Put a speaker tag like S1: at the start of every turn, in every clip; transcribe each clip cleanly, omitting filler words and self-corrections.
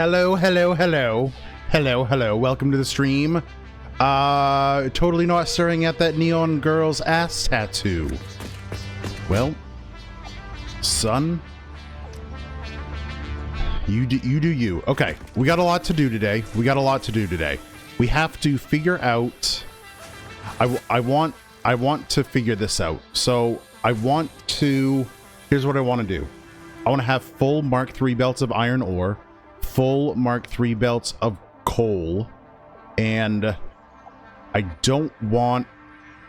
S1: Hello, hello, hello. Hello, hello. Welcome to the stream. Totally not staring at that neon girl's ass tattoo. Well, son, you do you. Okay, we got a lot to do today. We have to figure out. I want to figure this out. So I want to. Here's what I want to do. I want to have full Mark III belts of iron ore, full Mark III belts of coal, and I don't want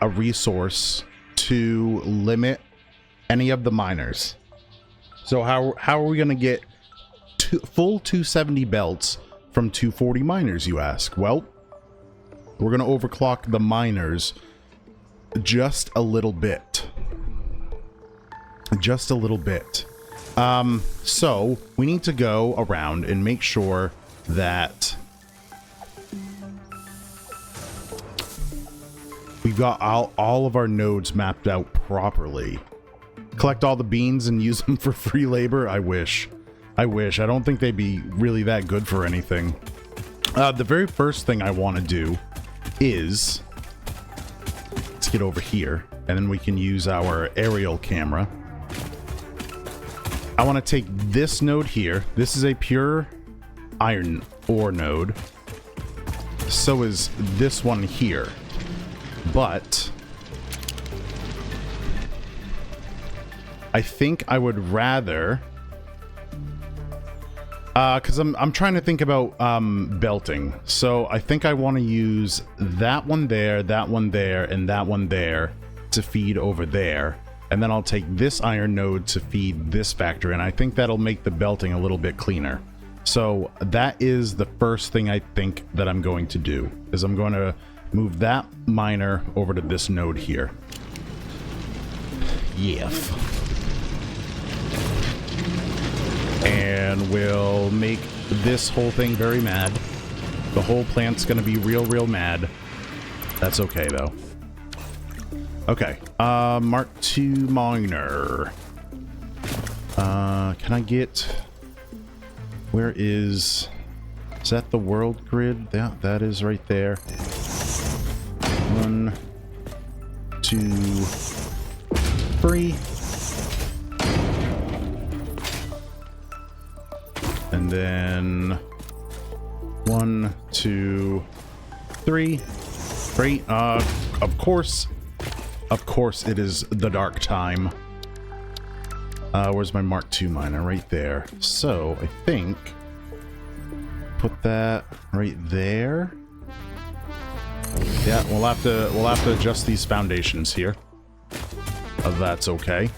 S1: a resource to limit any of the miners. So how are we going to get full 270 belts from 240 miners, you ask? Well, we're going to overclock the miners just a little bit. Just a little bit. So we need to go around and make sure that we've got all of our nodes mapped out properly. Collect all the beans and use them for free labor. I wish. I don't think they'd be really that good for anything. The very first thing I want to do is, let's get over here, and then we can use our aerial camera. I want to take this node here. This is a pure iron ore node. So is this one here. But I think I would rather, because I'm trying to think about belting. So I think I want to use that one there, and that one there to feed over there. And then I'll take this iron node to feed this factory, and I think that'll make the belting a little bit cleaner. So that is the first thing I think that I'm going to do, is I'm going to move that miner over to this node here. Yes. And we'll make this whole thing very mad. The whole plant's going to be real mad. That's okay, though. Okay, Mark II miner. Can I get... Where is that the world grid? Yeah, that is right there. 1, 2, 3. And then 1, 2, 3. Great. Of course it is the dark time. Where's my Mark II miner? Right there. So I think put that right there. Yeah, we'll have to adjust these foundations here. That's okay.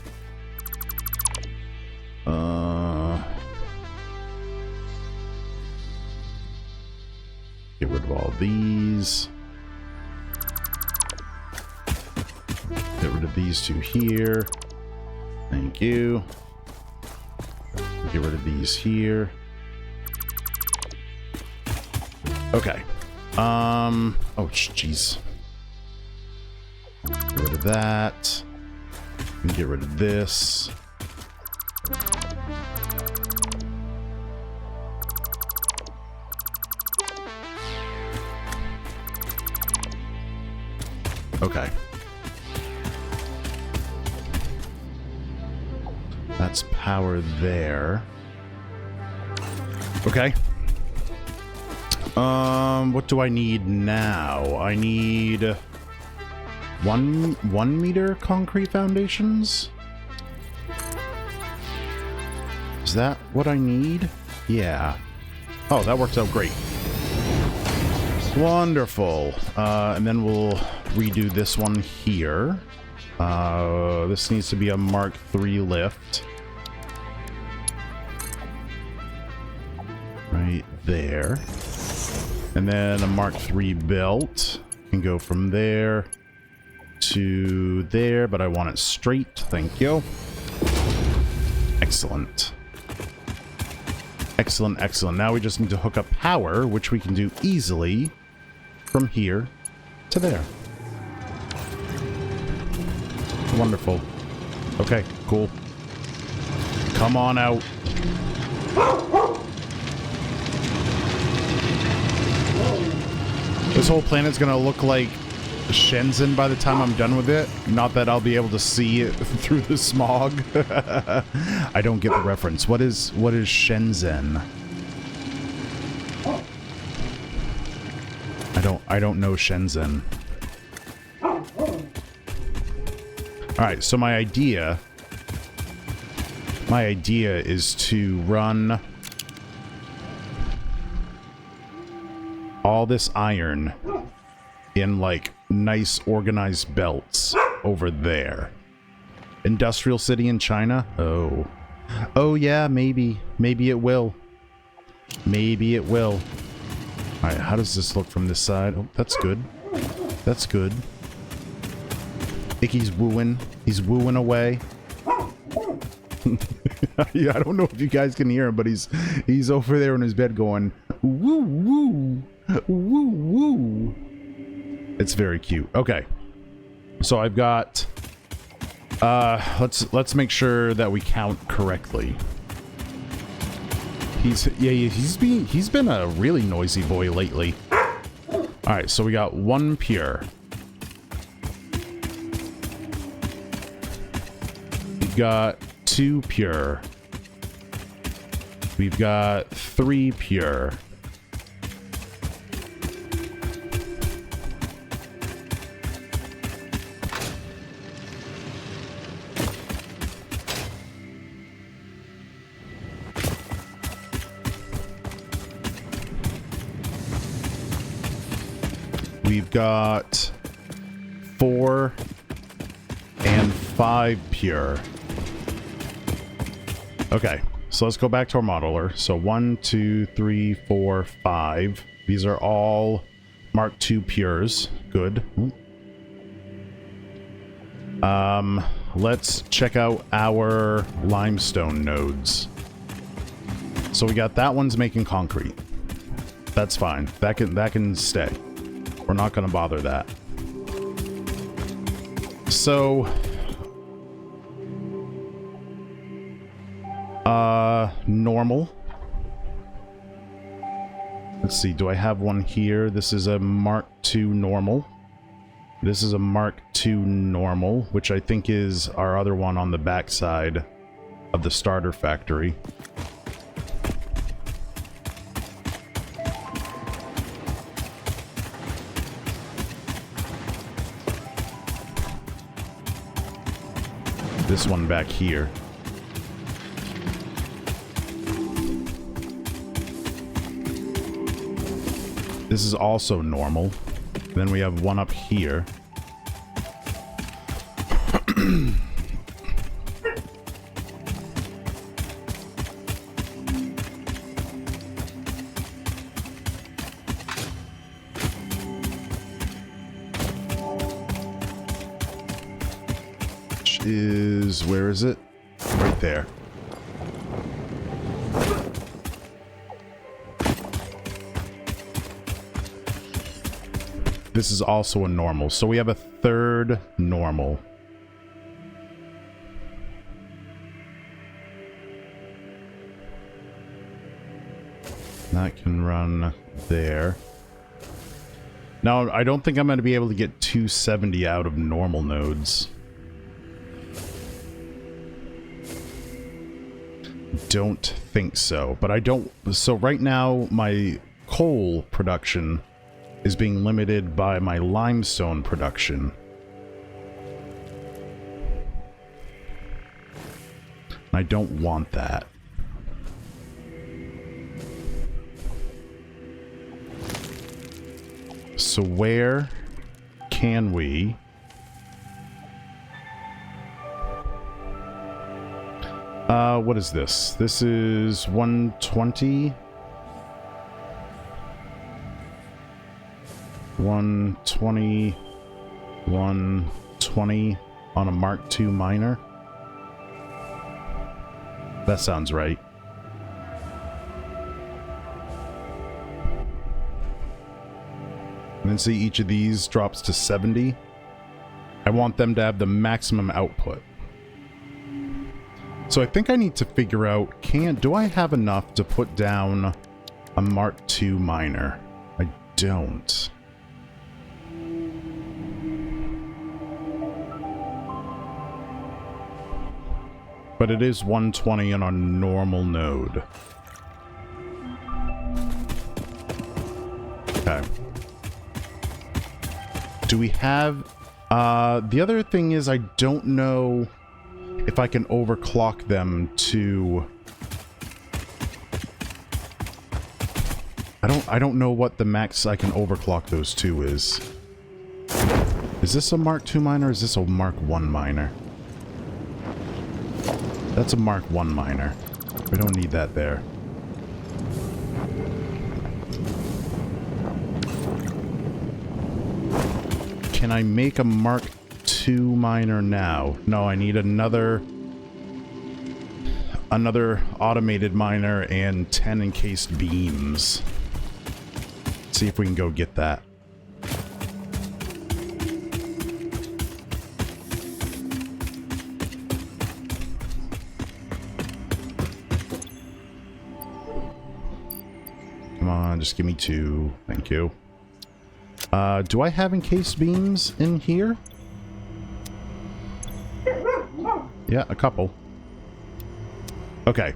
S1: Get rid of all these. Get rid of these two here. Thank you. Get rid of these here. Okay. Oh, jeez. Get rid of that. And get rid of this. Okay. That's power there. Okay. What do I need now? I need one meter concrete foundations? Is that what I need? Yeah. Oh, that works out great. Wonderful. And then we'll redo this one here. This needs to be a Mark III lift. Right there. And then a Mark III belt. Can go from there to there, but I want it straight. Thank you. Excellent. Excellent, excellent. Now we just need to hook up power, which we can do easily from here to there. Wonderful. Okay, cool. Come on out. This whole planet's gonna look like Shenzhen by the time I'm done with it. Not that I'll be able to see it through the smog. I don't get the reference. What is Shenzhen? I don't know Shenzhen. Alright, so my idea is to run all this iron in like nice organized belts over there. Industrial city in China? Oh yeah, maybe it will. Maybe it will. Alright, how does this look from this side? Oh, that's good. That's good. Icky's wooing. He's wooing away. Yeah, I don't know if you guys can hear him, but he's over there in his bed going woo woo woo woo. It's very cute. Okay, so I've got. Let's make sure that we count correctly. He's been a really noisy boy lately. All right, so we got 1 pure. We've got 2 pure. We've got 3 pure. We've got 4 and 5 pure. Okay, so let's go back to our modeler. So 1, 2, 3, 4, 5. These are all Mark II pures. Good. Let's check out our limestone nodes. So we got that one's making concrete. That's fine. That can stay. We're not going to bother that. So, normal. Let's see, do I have one here? This is a Mark II normal. This is a Mark II normal, which I think is our other one on the backside of the starter factory. This one back here. This is also normal. Then we have one up here. Where is it? Right there. This is also a normal. So we have a 3rd normal. That can run there. Now, I don't think I'm going to be able to get 270 out of normal nodes. Don't think so, but I don't. So right now my coal production is being limited by my limestone production. I don't want that. So where can we what is this? This is 120. 120. 120 on a Mark II miner. That sounds right. And then see each of these drops to 70. I want them to have the maximum output. So I think I need to figure out, do I have enough to put down a Mark II miner? I don't. But it is 120 on a normal node. Okay. Do we have... the other thing is I don't know if I can overclock them to... I don't know what the max I can overclock those two is. Is this a Mark II miner or is this a Mark I miner? That's a Mark I miner. We don't need that there. Can I make a Mark II miner now? No, I need another automated miner and 10 encased beams. Let's see if we can go get that. Come on, just give me 2. Thank you. Do I have encased beams in here? Yeah, a couple. Okay.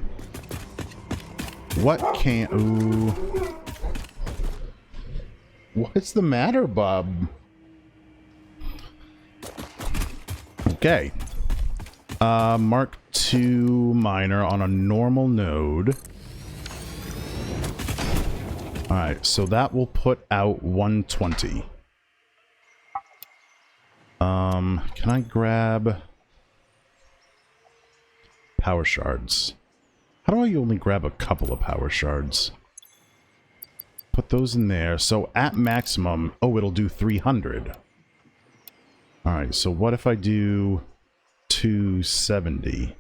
S1: What can... Ooh. What's the matter, bub? Okay. Mark II miner on a normal node. Alright, so that will put out 120. Can I grab power shards? How do I only grab a couple of power shards? Put those in there. So at maximum, oh, it'll do 300. Alright, so what if I do 270?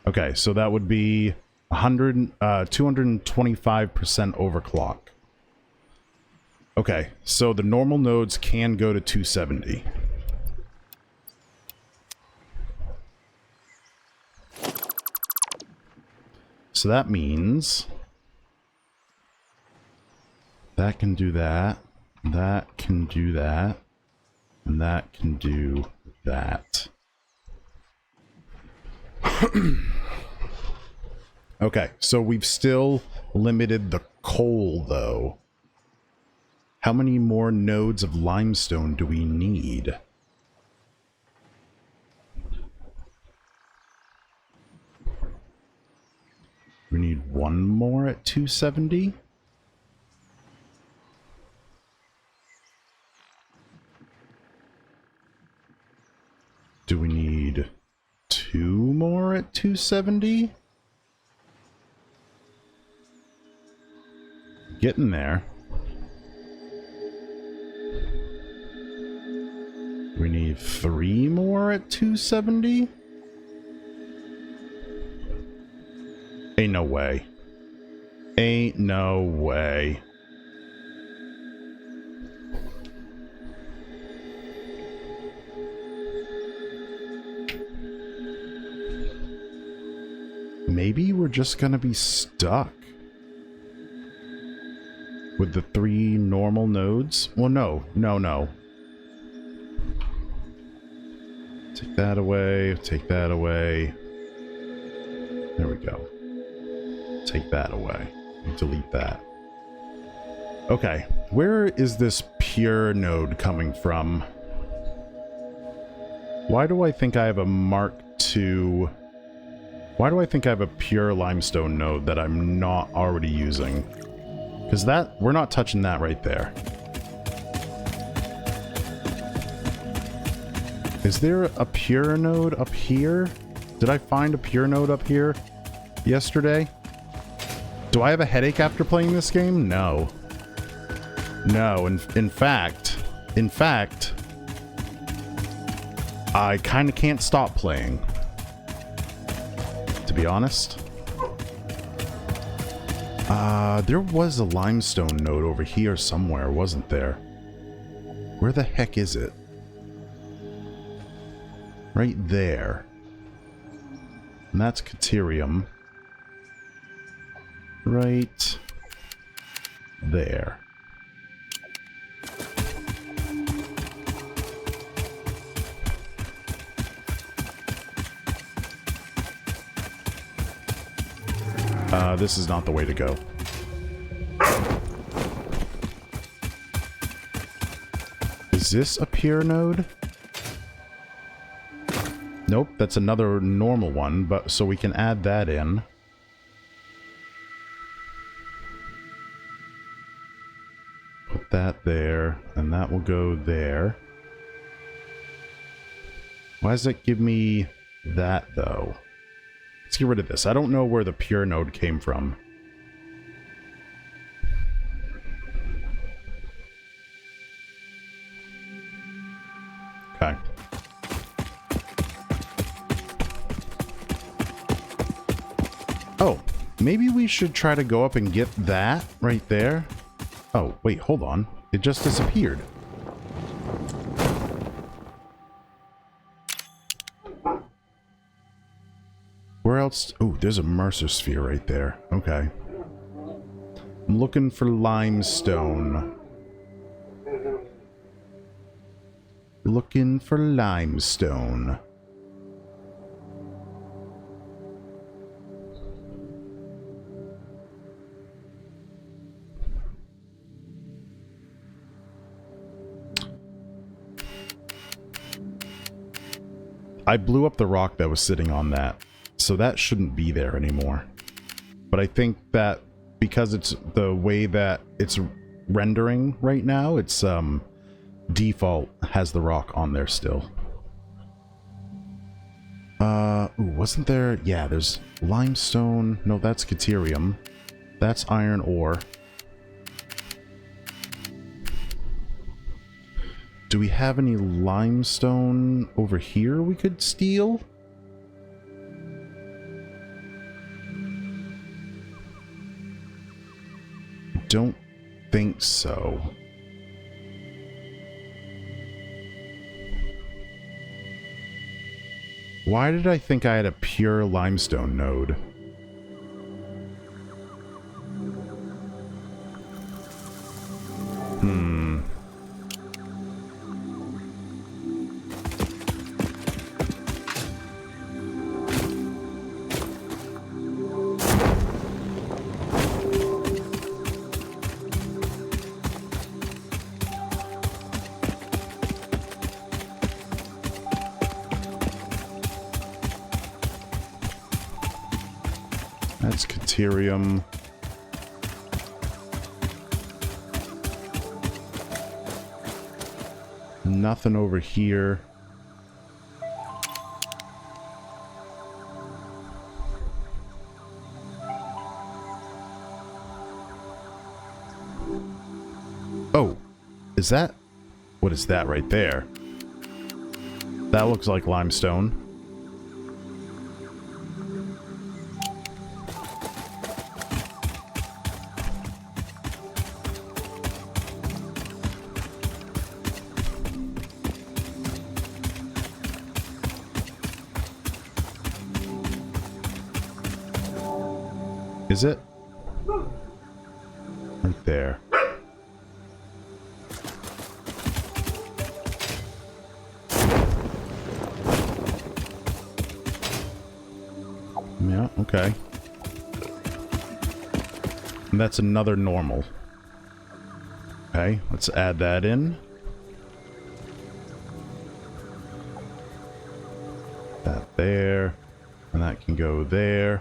S1: Okay, so that would be 225% overclock. Okay, so the normal nodes can go to 270. So that means that can do that, that can do that, and that can do that. Okay, so we've still limited the coal, though. How many more nodes of limestone do we need? We need one more at 270? Do we need 2 more at 270? Getting there. We need 3 more at 270? Ain't no way. Ain't no way. Maybe we're just gonna be stuck with the 3 normal nodes? Well, no. Take that away, take that away. There we go. Take that away. Delete that. Okay, where is this pure node coming from? Why do I think I have a Mark II? Why do I think I have a pure limestone node that I'm not already using? Because that, we're not touching that right there. Is there a pure node up here? Did I find a pure node up here yesterday? Do I have a headache after playing this game? No. No, in fact, I kind of can't stop playing, to be honest. There was a limestone node over here somewhere, wasn't there? Where the heck is it? Right there. And that's Caterium. Right there. This is not the way to go. Is this a pier node? Nope, that's another normal one, but so we can add that in. Put that there, and that will go there. Why does it give me that, though? Let's get rid of this. I don't know where the pure node came from. Okay. Oh, maybe we should try to go up and get that right there. Oh, wait, hold on. It just disappeared. Where else? Oh, there's a Mercer sphere right there. Okay. I'm looking for limestone. Looking for limestone. I blew up the rock that was sitting on that, so that shouldn't be there anymore. But I think that because it's the way that it's rendering right now, it's default has the rock on there still. Ooh, wasn't there? Yeah, there's limestone. No, that's caterium. That's iron ore. Do we have any limestone over here we could steal? Don't think so. Why did I think I had a pure limestone node? That's caterium. Nothing over here. Oh, is that? What is that right there? That looks like limestone. Is it? Right there. Yeah, okay. And that's another normal. Okay, let's add that in. That there. And that can go there.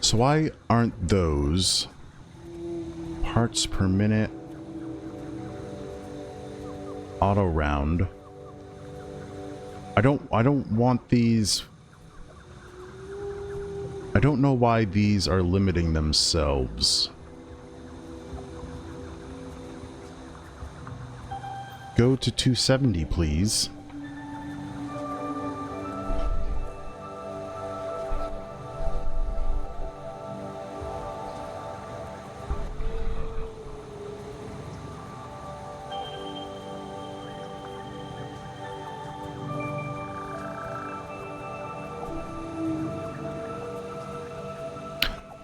S1: So why aren't those parts per minute auto round? I don't want these. I don't know why these are limiting themselves. Go to 270, please.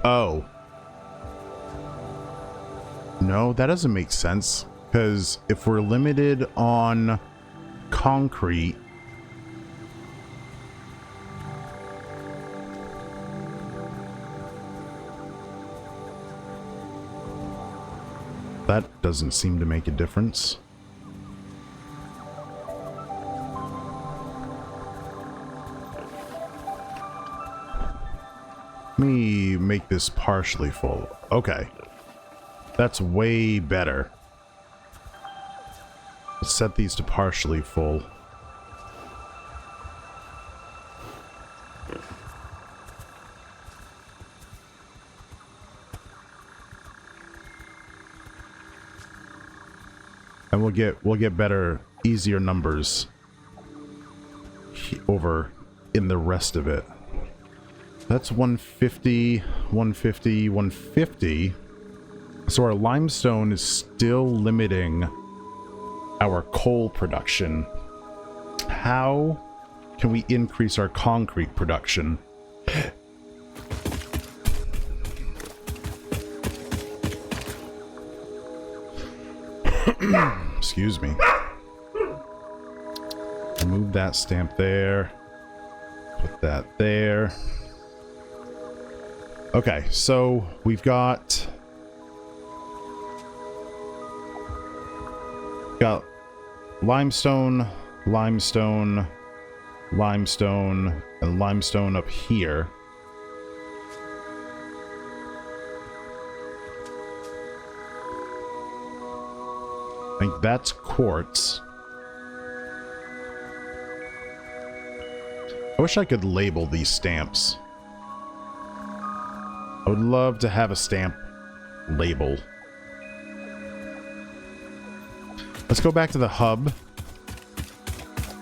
S1: Oh. No, that doesn't make sense. Because if we're limited on concrete. That doesn't seem to make a difference. Let me make this partially full. Okay. That's way better. Let's set these to partially full. And we'll get better, easier numbers over in the rest of it. That's 150, 150, 150. So our limestone is still limiting our coal production. How can we increase our concrete production? Excuse me. Remove that stamp there. Put that there. Okay, so we've got limestone, limestone, limestone, and limestone up here. I think that's quartz. I wish I could label these stamps. I would love to have a stamp label. Let's go back to the hub.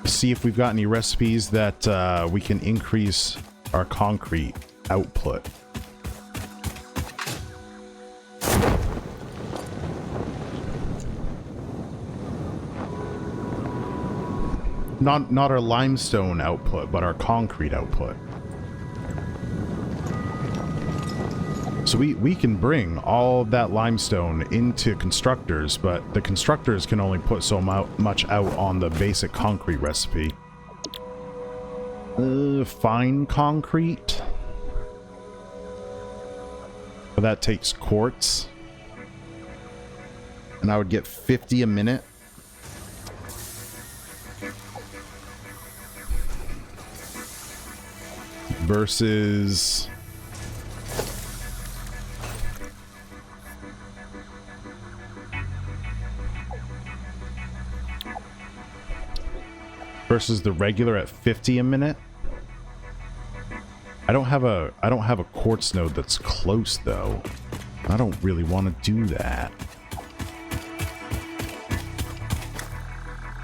S1: See if we've got any recipes that we can increase our concrete output. Not our limestone output, but our concrete output. So we can bring all of that limestone into constructors, but the constructors can only put so much out on the basic concrete recipe. Fine concrete. But that takes quartz. And I would get 50 a minute. Versus the regular at 50 a minute. I don't have a quartz node that's close though. I don't really want to do that.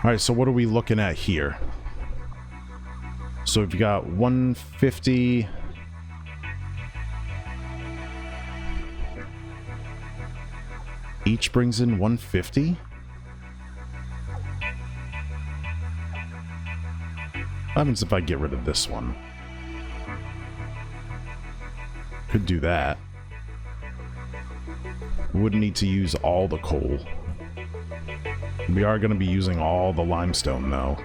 S1: All right, so what are we looking at here? So we've got 150. Each brings in 150. What happens if I get rid of this one? Could do that. Wouldn't need to use all the coal. We are going to be using all the limestone though.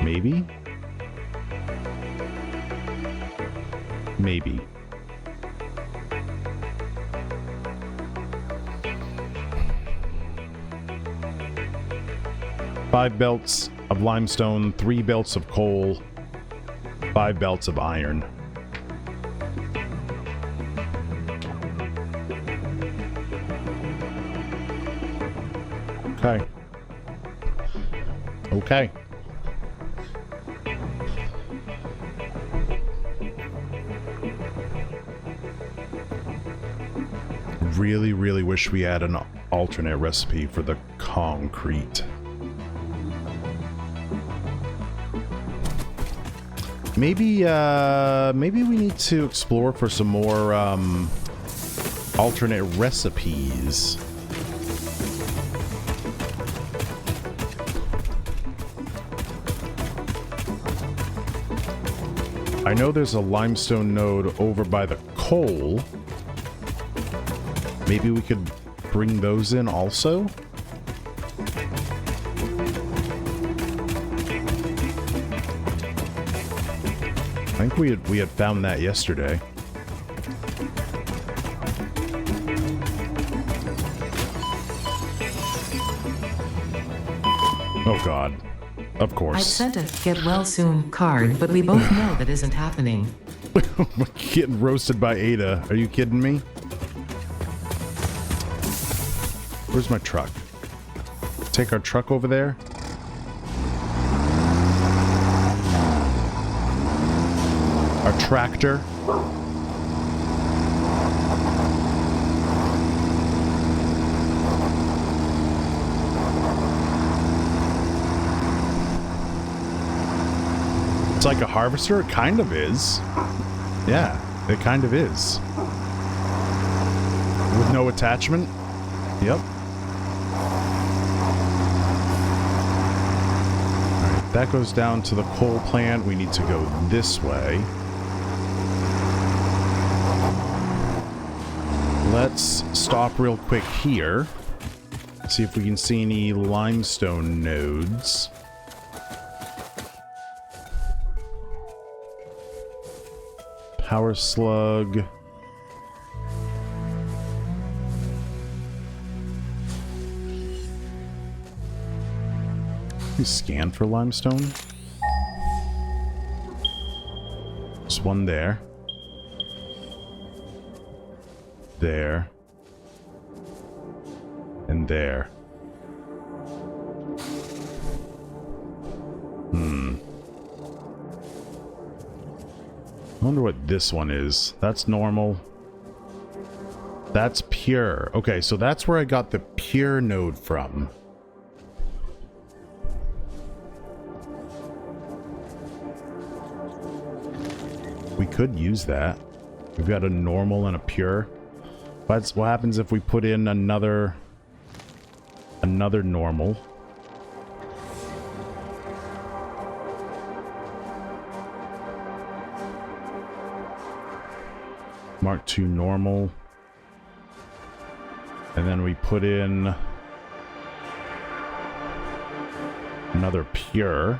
S1: Maybe? Maybe. Five belts of limestone, 3 belts of coal, 5 belts of iron. Okay. Okay. Really wish we had an alternate recipe for the concrete. Maybe we need to explore for some more alternate recipes. I know there's a limestone node over by the coal. Maybe we could bring those in also? I think we had found that yesterday. Oh god. Of course.
S2: I've sent a get well soon card, but we both know that isn't happening.
S1: We're getting roasted by Ada. Are you kidding me? Where's my truck? Take our truck over there. Our tractor. It's like a harvester? It kind of is. Yeah, it kind of is. With no attachment? Yep. Alright, that goes down to the coal plant. We need to go this way. Let's stop real quick here. See if we can see any limestone nodes. Power slug. We scan for limestone. There's one there. There. And there. I wonder what this one is. That's normal. That's pure. Okay, so that's where I got the pure node from. We could use that. We've got a normal and a pure. But what happens if we put in another normal? Mark II normal. And then we put in another pure.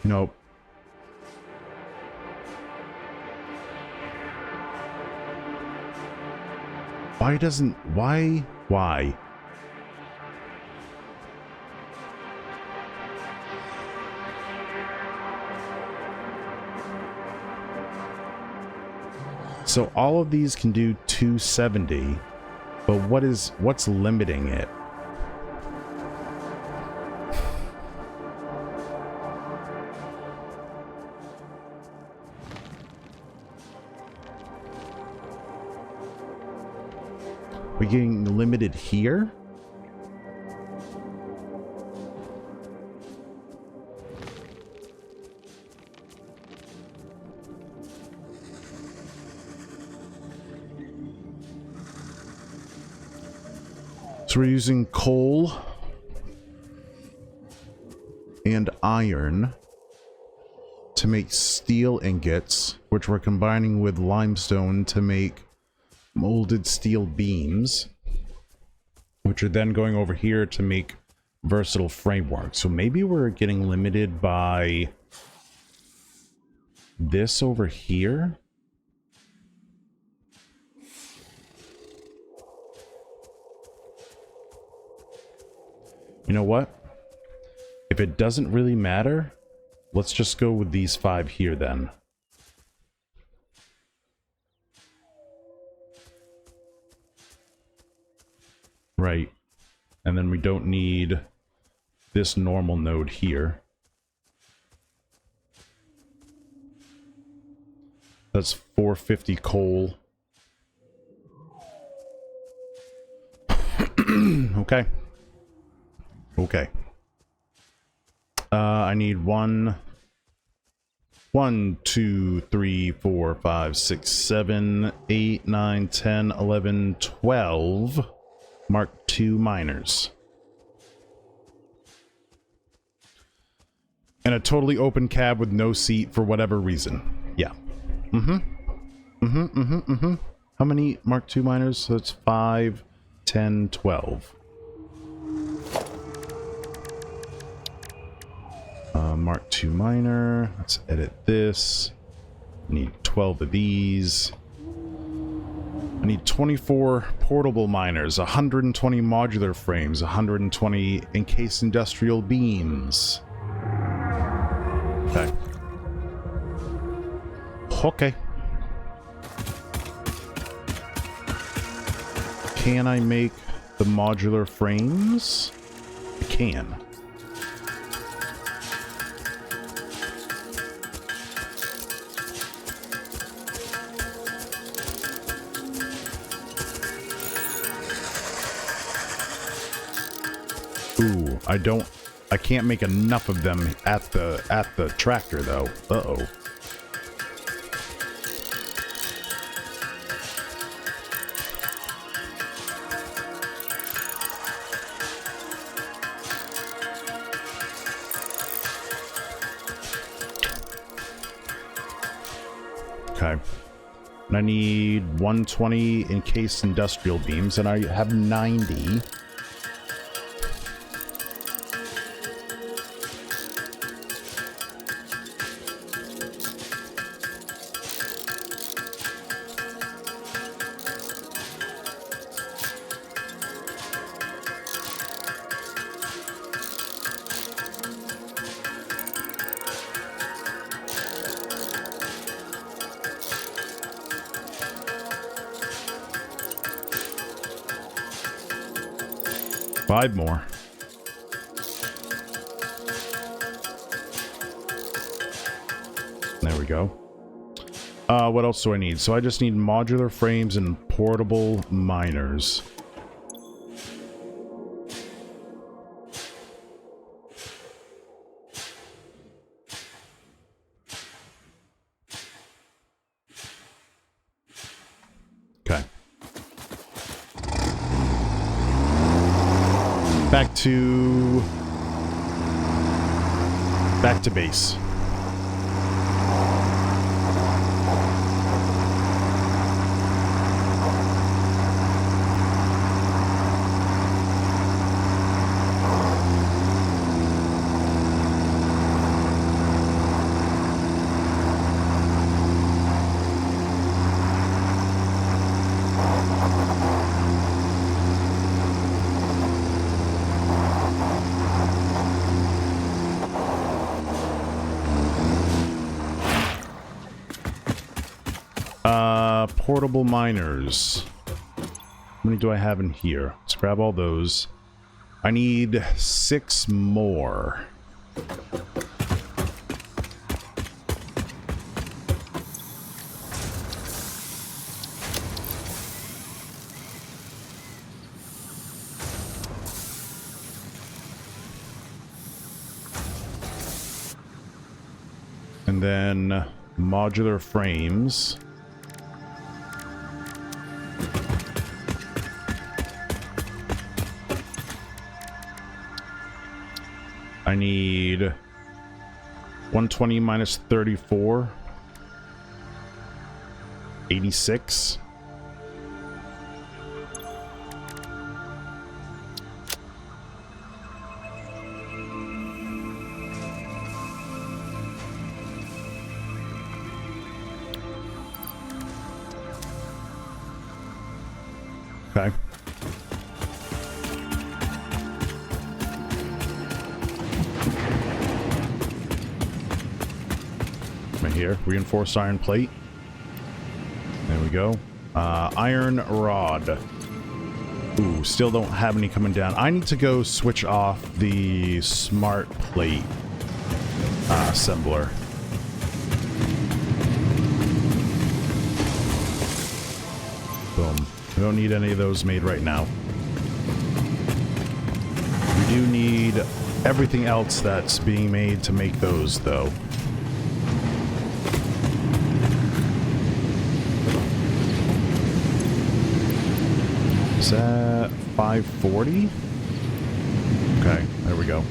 S1: Nope. Why? So all of these can do 270, but what's limiting it? We're getting limited here? So we're using coal and iron to make steel ingots, which we're combining with limestone to make molded steel beams, which are then going over here to make versatile framework. So maybe we're getting limited by this over here. You know what? If it doesn't really matter, let's just go with these 5 here then. Right. And then we don't need this normal node here. That's 450 coal. Okay. Okay. I need 1, 2, 3, 4, 5, 6, 7, 8, 9, 10, 11, 12. Mark II miners. And a totally open cab with no seat for whatever reason. Yeah. How many Mark II miners? So it's 5, 10, 12. Mark II miner. Let's edit this. I need 12 of these. I need 24 portable miners, 120 modular frames, 120 encased industrial beams. Okay. Okay. Can I make the modular frames? I can. Ooh, I can't make enough of them at the tractor though. Uh-oh. Okay. And I need 120 encased industrial beams, and I have 90. Five more. There we go. What else do I need? So I just need modular frames and portable miners. Okay. Back to base. Portable miners. How many do I have in here? Let's grab all those. I need 6 more. And then modular frames. I need 120 minus 34. 86. Okay. Right here, reinforced iron plate. There we go. Iron rod. Ooh, still don't have any coming down. I need to go switch off the smart plate assembler. Boom. We don't need any of those made right now. We do need everything else that's being made to make those, though. Is that 540. Okay, there we go.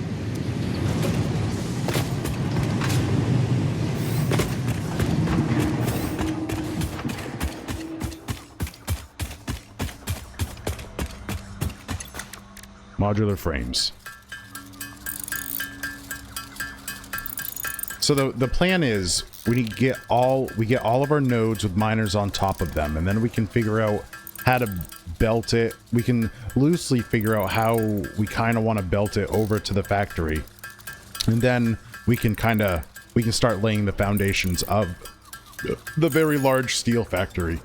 S1: Modular frames. So the plan is we get all of our nodes with miners on top of them, and then we can figure out how to belt it. We can loosely figure out how we kind of want to belt it over to the factory, and then we can start laying the foundations of the very large steel factory.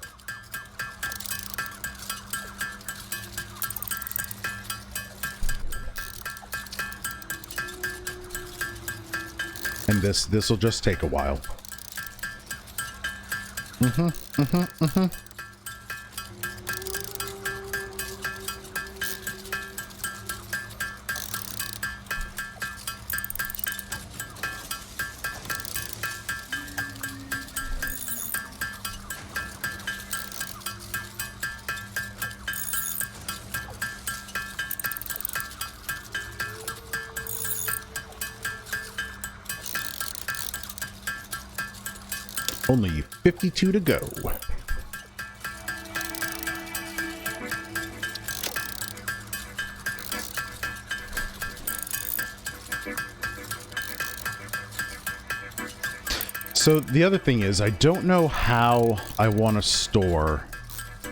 S1: And this will just take a while. Only 52 to go. So the other thing is, I don't know how I want to store.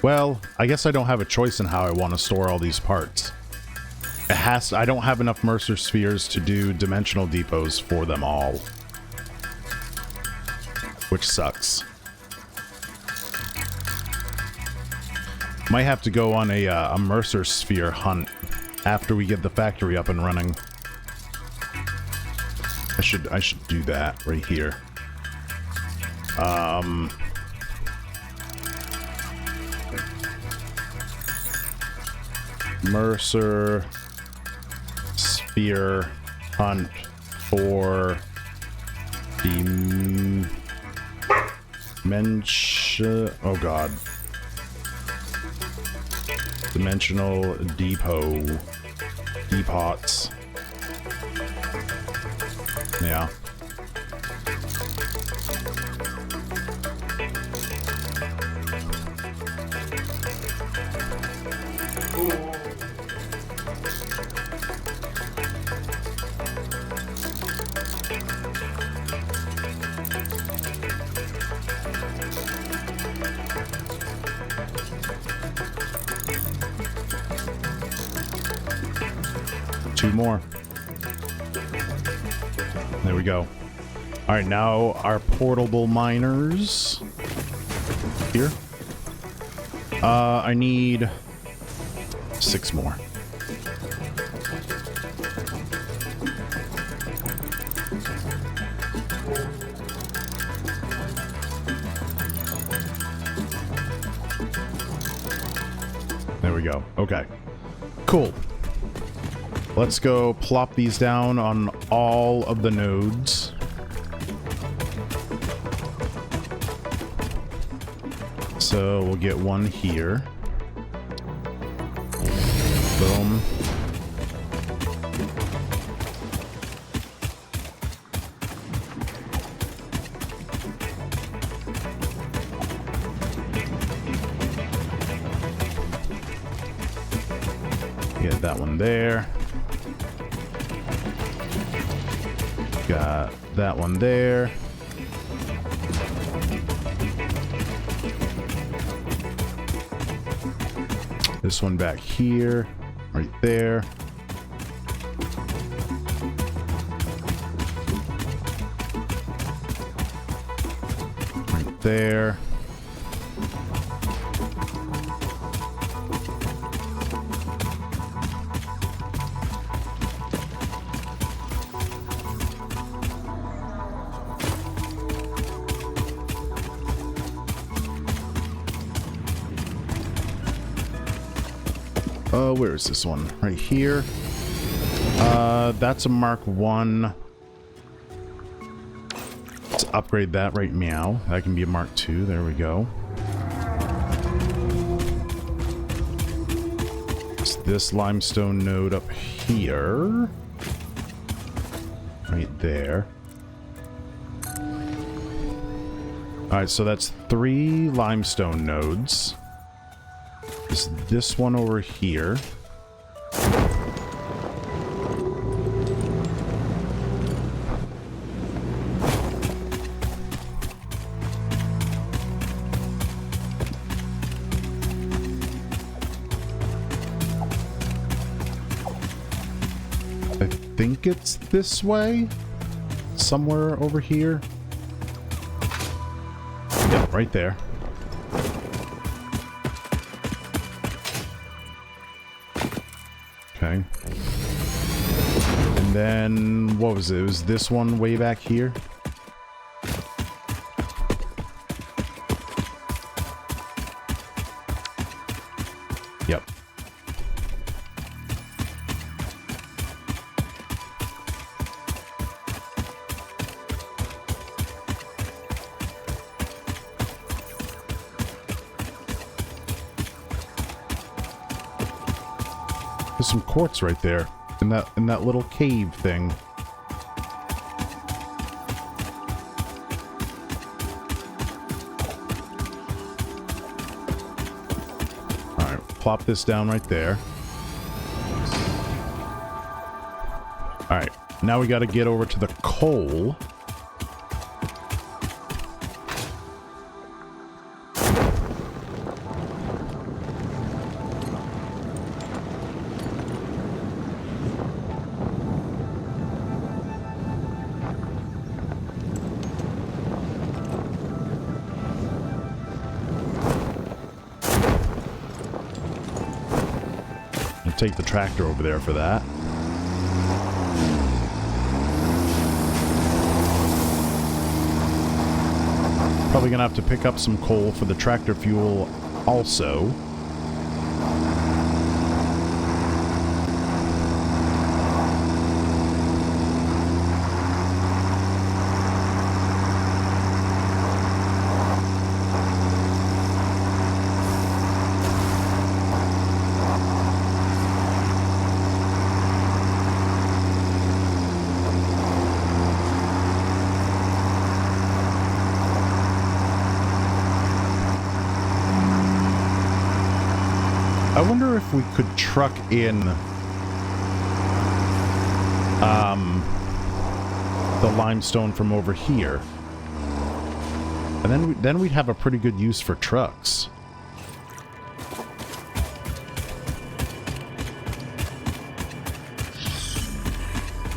S1: Well, I guess I don't have a choice in how I want to store all these parts. I don't have enough Mercer spheres to do dimensional depots for them all, which sucks. Might have to go on a Mercer sphere hunt after we get the factory up and running. I should do that right here. Mercer sphere hunt for the oh god. Dimensional depots. Yeah. Two more. There we go. All right, now our portable miners here. I need 6 more. There we go. Okay. Cool. Let's go plop these down on all of the nodes. So we'll get one here. Boom. Get that one there. Got that one there. This one back here, right there. Right there. Where is this one? Right here. That's a Mark 1. Let's upgrade that right meow. That can be a Mark 2. There we go. It's this limestone node up here. Right there. Alright, so that's 3 limestone nodes. There's this one over here. I think it's this way. Somewhere over here. Yep, right there. Okay. And then, what was it? It was this one way back here? Yep. There's some quartz right there in that little cave thing. All right, plop this down right there. All right, now we got to get over to the coal. Take the tractor over there for that. Probably gonna have to pick up some coal for the tractor fuel also. I wonder if we could truck in the limestone from over here. And then we'd have a pretty good use for trucks.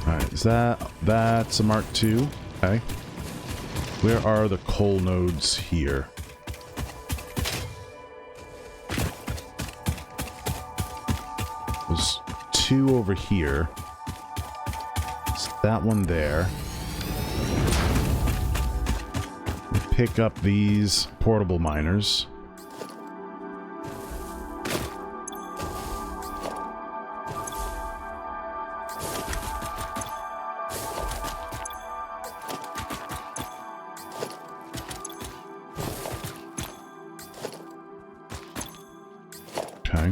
S1: Alright, is that's a Mark II? Okay. Where are the coal nodes here? There's 2 over here. It's that one there. Pick up these portable miners. Okay.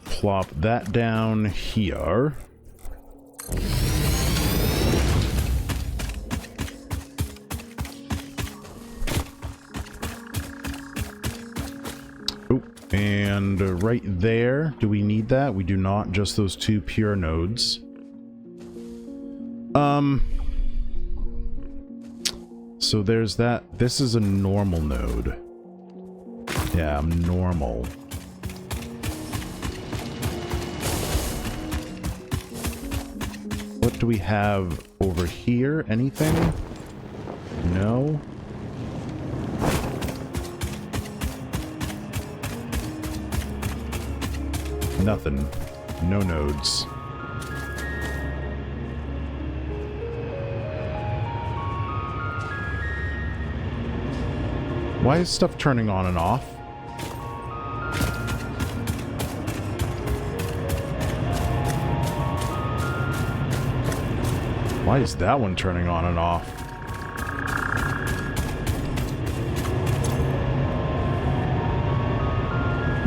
S1: Plop that down here. And right there, do we need that? We do not, just those 2 pure nodes. So there's that. This is a normal node. Yeah, normal. What do we have over here? Anything? No. Nothing. No nodes. Why is stuff turning on and off? Why is that one turning on and off?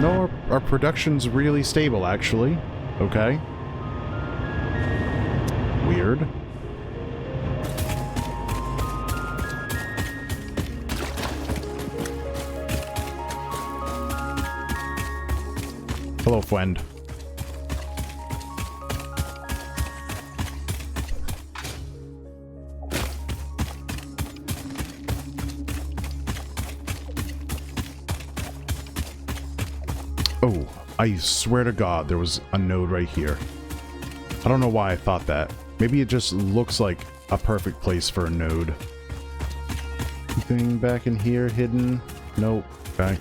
S1: No, our production's really stable, actually. Okay. Weird. Hello, friend. Oh, I swear to God, there was a node right here. I don't know why I thought that. Maybe it just looks like a perfect place for a node. Anything back in here hidden? Nope. Okay.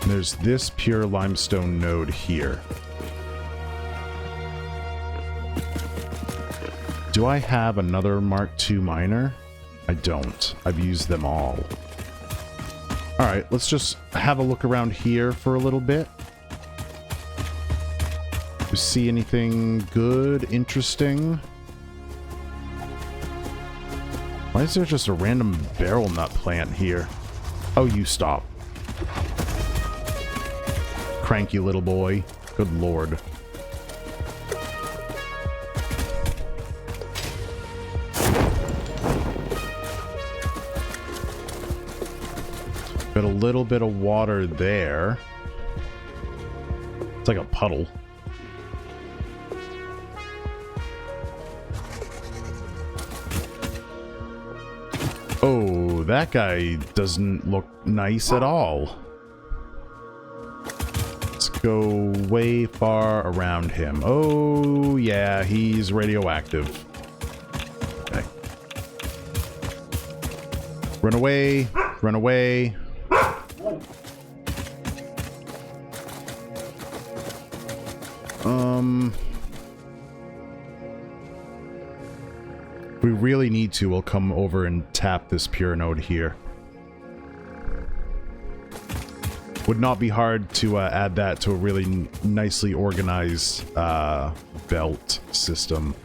S1: And there's this pure limestone node here. Do I have another Mark II miner? I don't. I've used them all. Alright, let's just have a look around here for a little bit. Do you see anything good, interesting? Why is there just a random barrel nut plant here? Oh, you stop. Cranky little boy. Good lord. Got a little bit of water there. It's like a puddle. Oh, that guy doesn't look nice at all. Let's go way far around him. Oh, yeah, he's radioactive. Okay. Run away. Run away. If we really need to, we'll come over and tap this pure node here. Would not be hard to add that to a really nicely organized belt system.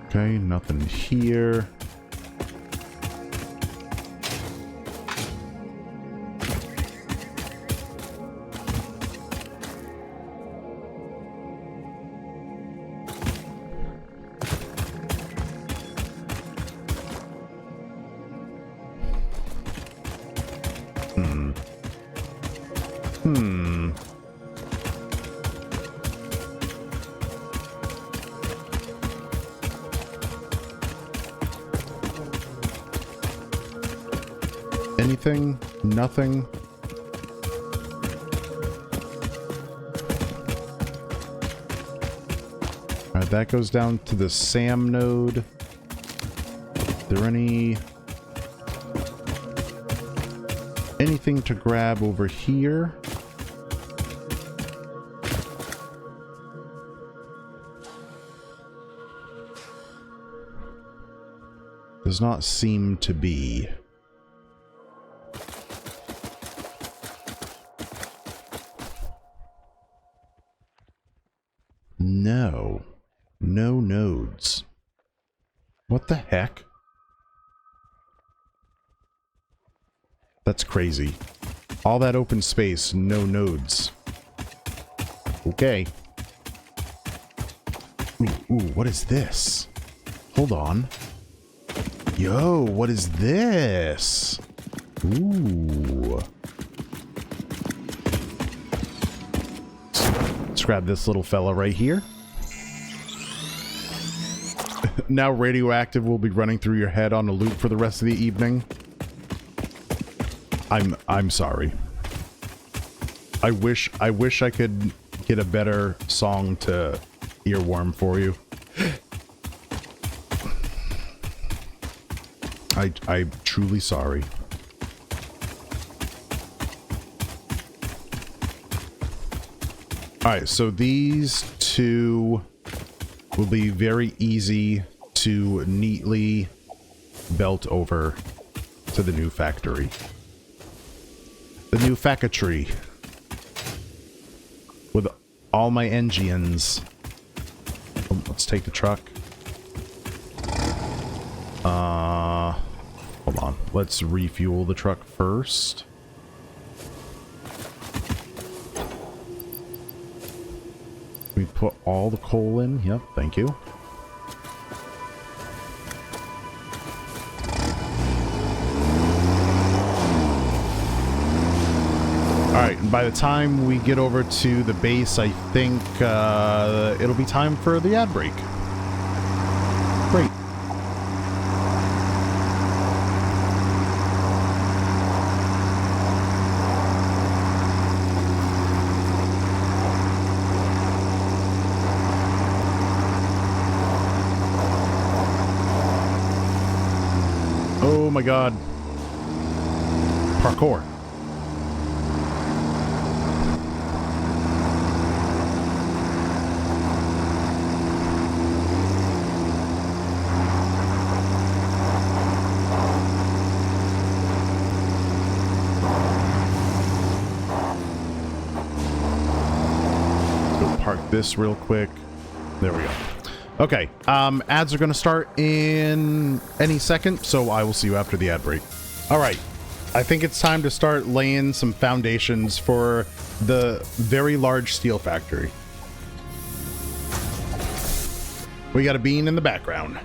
S1: Okay, nothing here. Anything? Nothing? Alright, that goes down to the SAM node. Is there anything to grab over here? Does not seem to be. No. No nodes. What the heck? That's crazy. All that open space, no nodes. Okay. Ooh, what is this? Hold on. Yo, what is this? Ooh. Let's grab this little fella right here. Now radioactive will be running through your head on a loop for the rest of the evening. I'm sorry. I wish I could get a better song to earworm for you. I'm truly sorry. Alright, so these two will be very easy to neatly belt over to the new factory. The new factory. With all my engines. Oh, let's take the truck. Hold on. Let's refuel the truck first. We put all the coal in. Yep, thank you. Alright, and by the time we get over to the base, I think it'll be time for the ad break. Great. Oh my god. Parkour. Park this real quick. There we go. Okay, ads are going to start in any second, so I will see you after the ad break. All right, I think it's time to start laying some foundations for the very large steel factory. We got a bean in the background.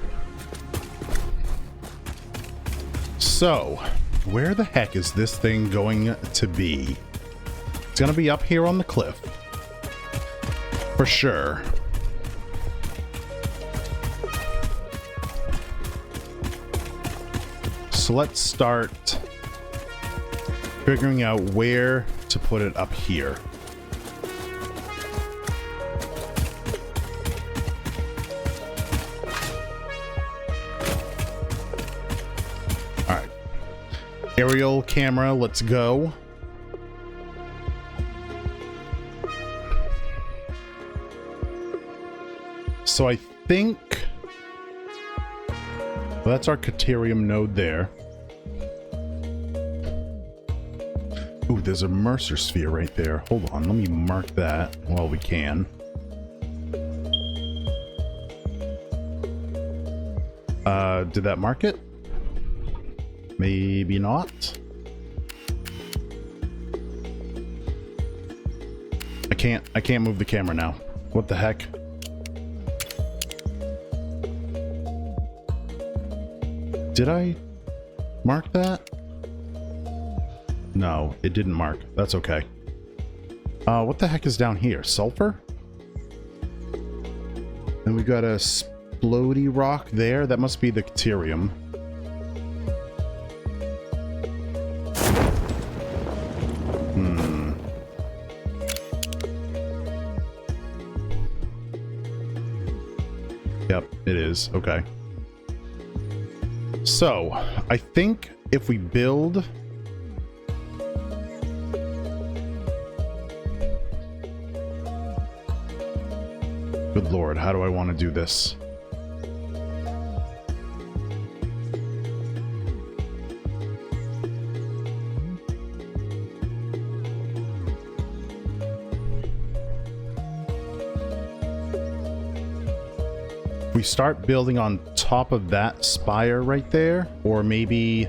S1: So, where the heck is this thing going to be? It's going to be up here on the cliff. For sure. So let's start figuring out where to put it up here. All right. Aerial camera, let's go. So I think well, that's our Caterium node there. Ooh, there's a Mercer sphere right there. Hold on, let me mark that while we can. Did that mark it? Maybe not. I can't move the camera now. What the heck? Did I mark that? No, it didn't mark. That's okay. What the heck is down here? Sulfur? And we got a splody rock there. That must be the Caterium. Yep, it is. Okay. So, I think if we build... Good lord, how do I want to do this? We start building on top of that spire right there, or maybe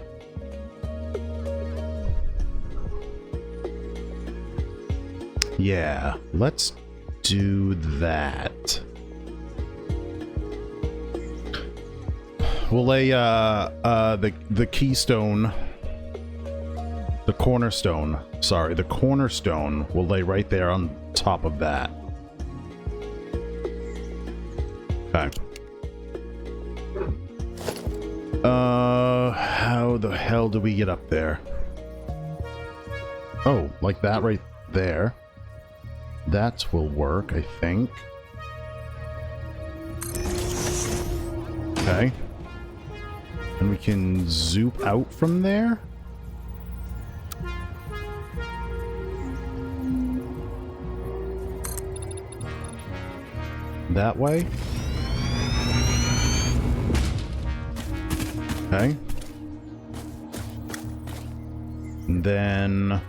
S1: yeah, let's do that. We'll lay the keystone, the cornerstone, sorry, the cornerstone will lay right there on top of that. Okay. How the hell do we get up there? Oh, like that right there. That will work, I think. Okay. And we can zoop out from there. That way. Okay. And then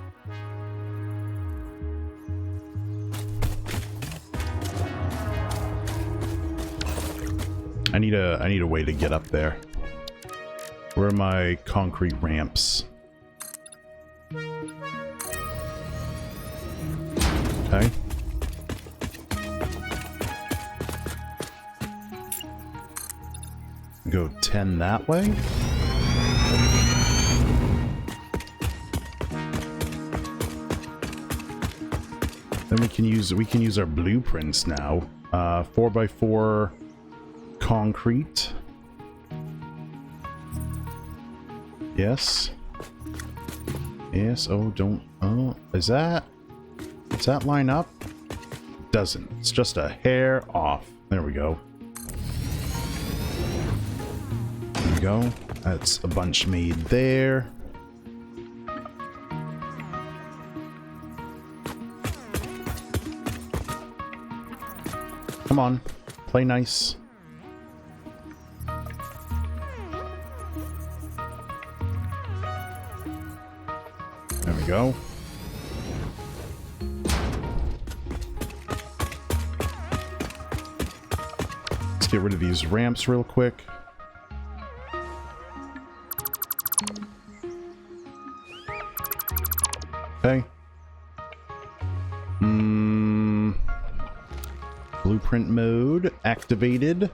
S1: I need a way to get up there. Where are my concrete ramps? Okay. Go 10 that way. Then we can use our blueprints now. 4x4 concrete. Yes. Yes. Oh, don't. Oh, does that line up? Doesn't. It's just a hair off. There we go. There we go. That's a bunch made there. Come on, play nice. There we go. Let's get rid of these ramps real quick. Okay. Blueprint mode activated.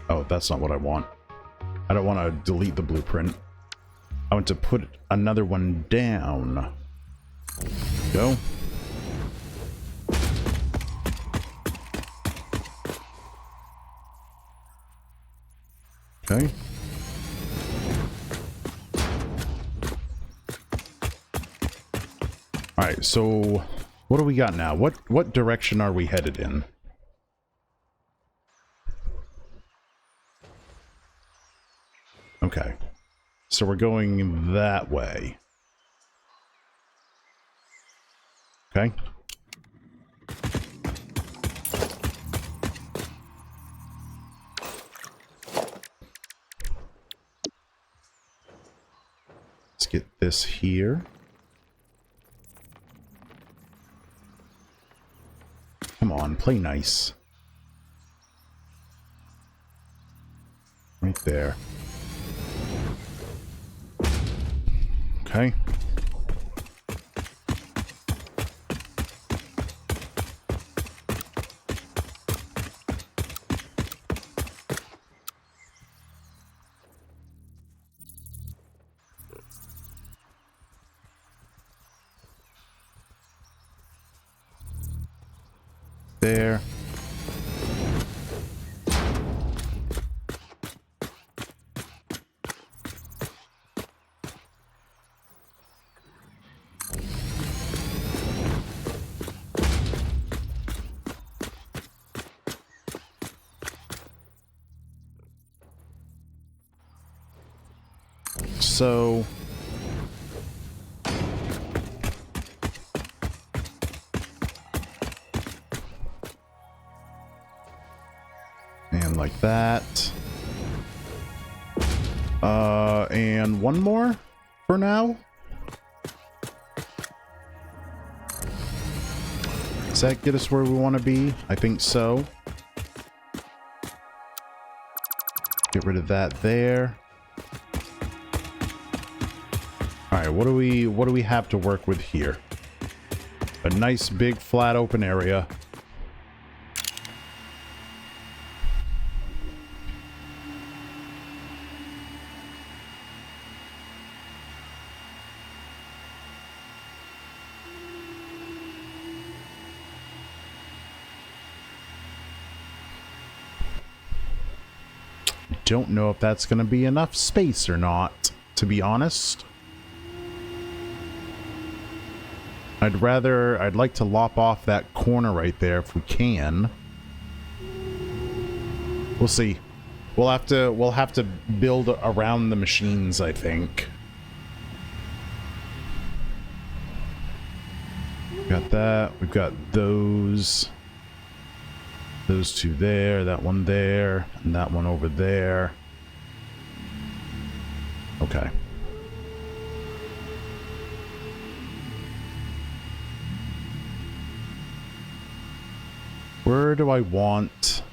S1: Oh, that's not what I want. I don't want to delete the blueprint. I want to put another one down. Go. Okay. All right, so what do we got now? What direction are we headed in? Okay. So we're going that way. Okay. Let's get this here. Come on, play nice. Right there. Okay. There. So and like that. And one more for now. Does that get us where we want to be? I think so. Get rid of that there. Alright, what do we have to work with here? A nice big flat open area. Don't know if that's going to be enough space or not, to be honest. I'd like to lop off that corner right there if we can. We'll see. We'll have to build around the machines, I think. Got that. We've got those. Those two there, that one there, and that one over there. Okay. Where do I want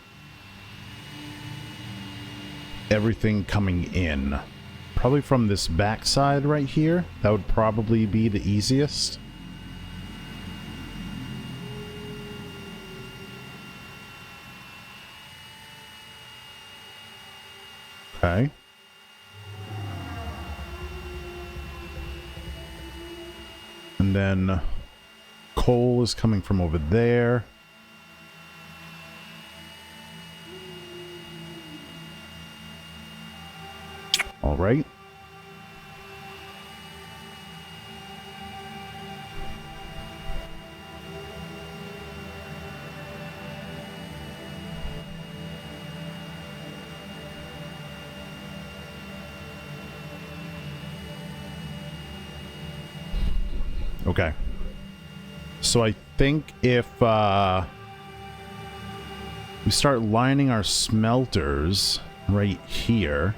S1: everything coming in? Probably from this backside right here. That would probably be the easiest. Okay. And then coal is coming from over there. All right. Okay. So I think if we start lining our smelters right here,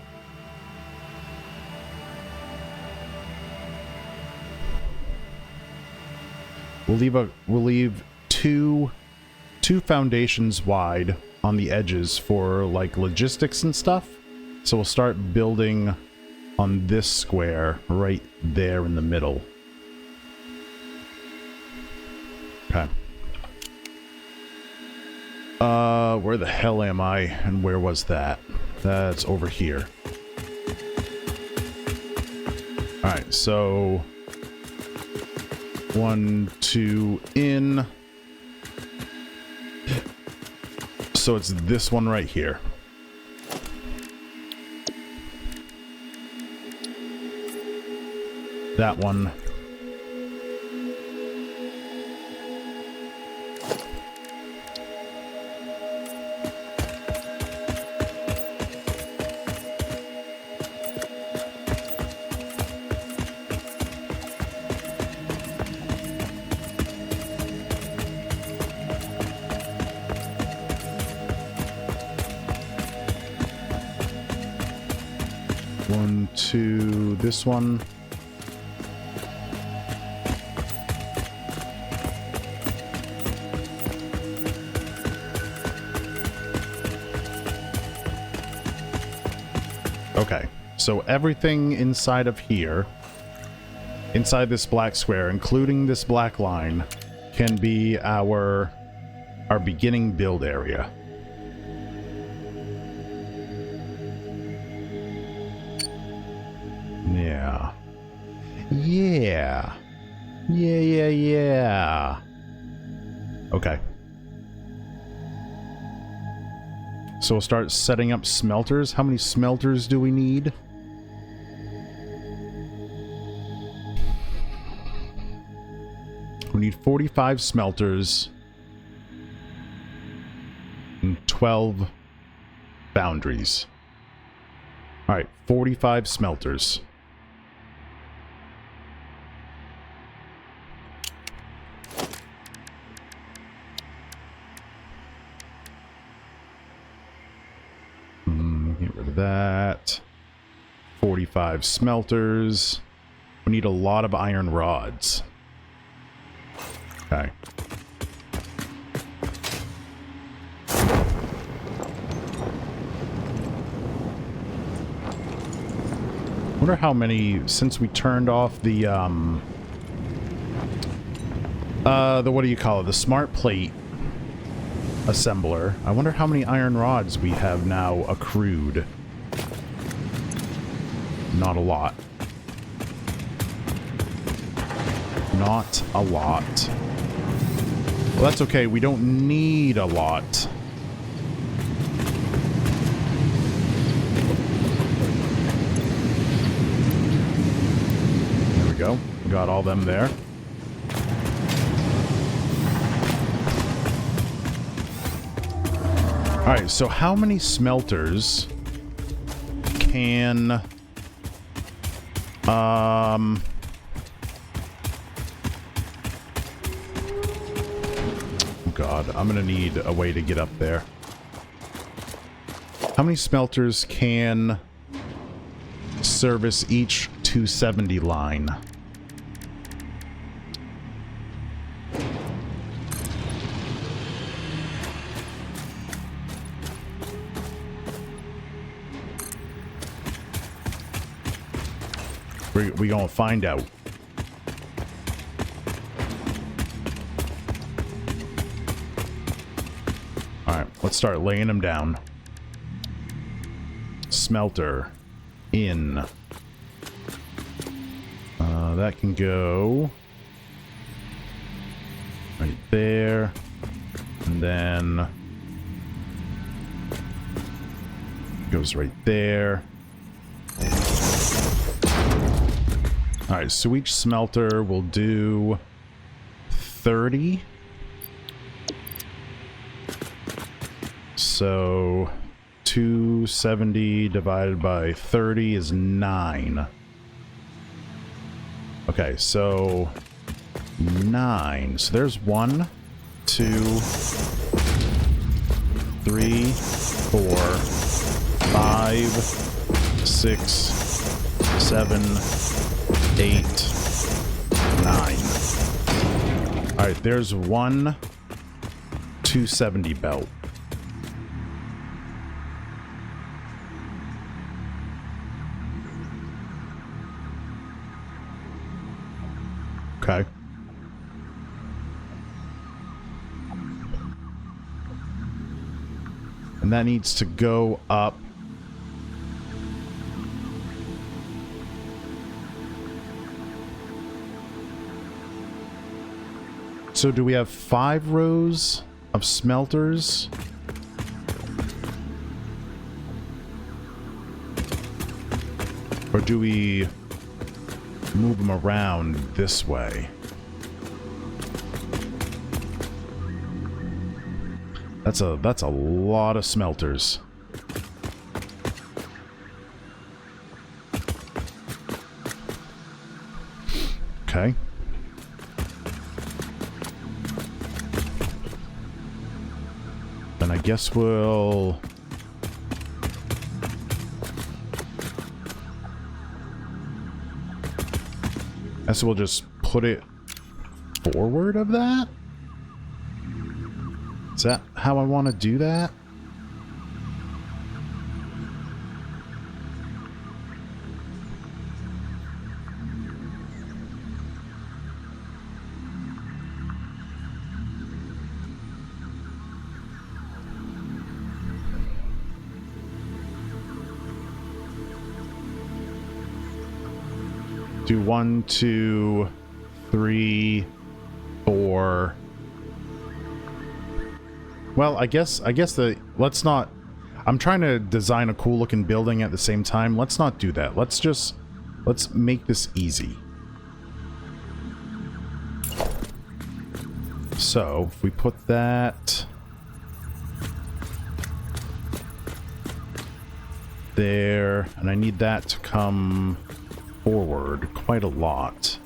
S1: we'll leave two foundations wide on the edges for like logistics and stuff. So we'll start building on this square right there in the middle. Okay. Where the hell am I? And where was that? That's over here. Alright, so 1, 2 in. So it's this one right here. That one. One, two, this one. Okay, so everything inside of here, inside this black square, including this black line, can be our beginning build area. Yeah. Yeah. Yeah. Okay. So we'll start setting up smelters. How many smelters do we need? We need 45 smelters and 12 foundries. All right, 45 smelters. Get rid of that. 45 smelters. We need a lot of iron rods. Okay. Wonder how many, since we turned off the what do you call it? The smart plate assembler. I wonder how many iron rods we have now accrued. Not a lot. Not a lot. Well, that's okay. We don't need a lot. There we go. We got all them there. Alright, so how many smelters can... Oh God, I'm gonna need a way to get up there. How many smelters can service each 270 line? We gonna find out. Alright, let's start laying them down. Smelter. In. That can go right there. And then goes right there. Alright, so each smelter will do 30. So 270 divided by 30 is 9. Okay, so 9. So there's 1, 2, 3, 4, 5, 6, 7, 8, 9. Alright, there's 1 270 belt. Okay. And that needs to go up. So do we have 5 rows of smelters? Or do we move them around this way? That's a lot of smelters. Okay. Then I guess we'll just put it forward of that? Is that how I want to do that? Do 1, 2, 3, 4. Well, I guess let's not. I'm trying to design a cool looking building at the same time. Let's not do that. Let's make this easy. So if we put that there, and I need that to come forward quite a lot.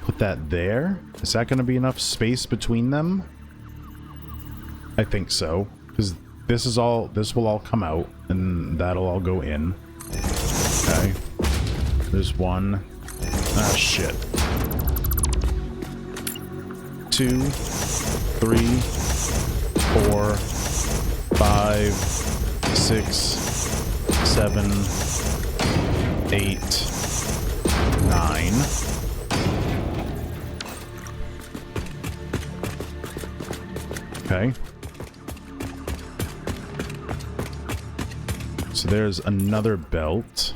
S1: Put that there. Is that going to be enough space between them? I think so, because this will all come out, and that'll all go in. Okay. There's 1. Ah, shit. 2, 3, 4, 5, 6, 7, 8, 9. Okay. So there's another belt.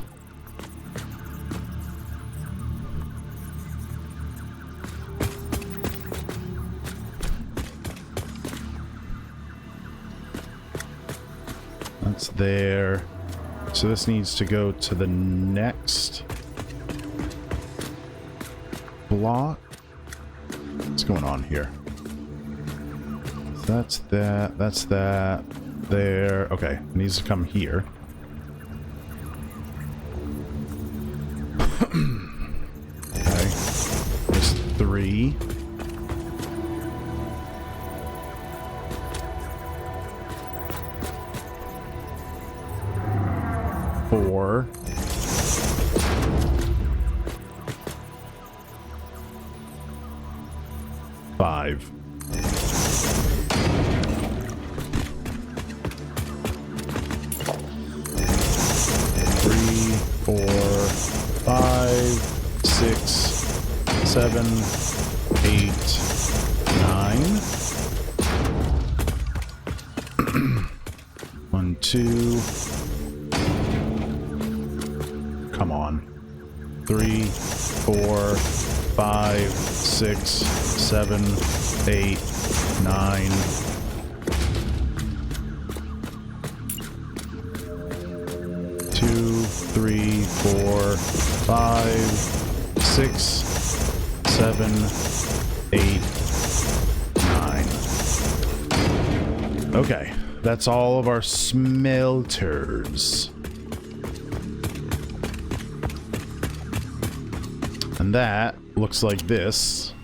S1: That's there. So this needs to go to the next block. What's going on here? That's that. That's that. There. Okay. It needs to come here. Okay. There's 3. 4. 5. 3, 4, 5, 7, 8, 9. 1, 2. Come on. 3, 4, 5, 6, 7, 8, 9. 2, 3, 4, 5, 6, 7, 8, 9. Okay, that's all of our smelters. And that looks like this.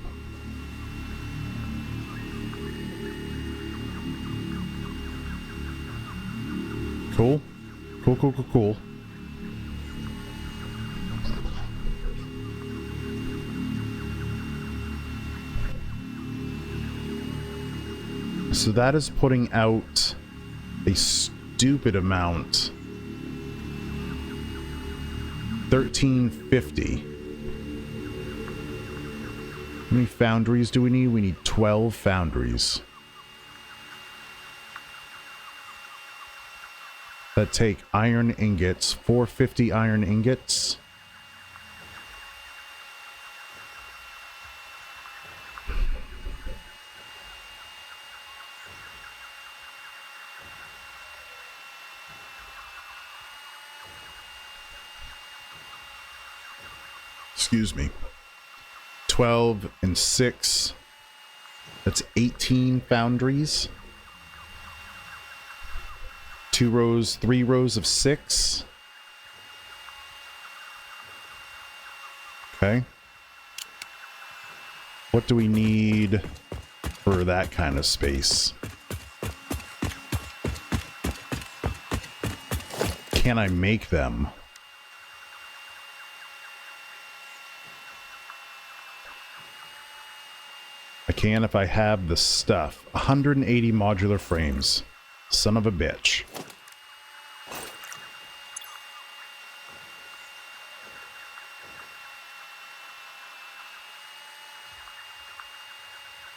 S1: Cool. Cool, cool, cool, cool. So that is putting out a stupid amount. 1350. How many foundries do we need? We need 12 foundries. That take iron ingots, 450 iron ingots. Excuse me. 12 and 6. That's 18 foundries. 2 rows, 3 rows of 6. Okay. What do we need for that kind of space? Can I make them? I can if I have the stuff. 180 modular frames. Son of a bitch.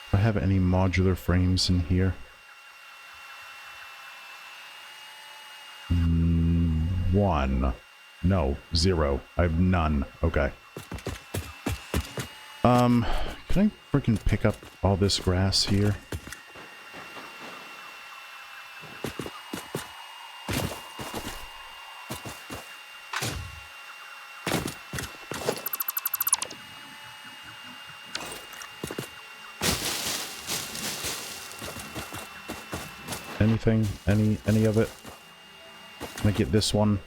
S1: Do I have any modular frames in here? One. No, 0. I have none. Okay. Can I freaking pick up all this grass here? Anything? Any of it? Can I get this one?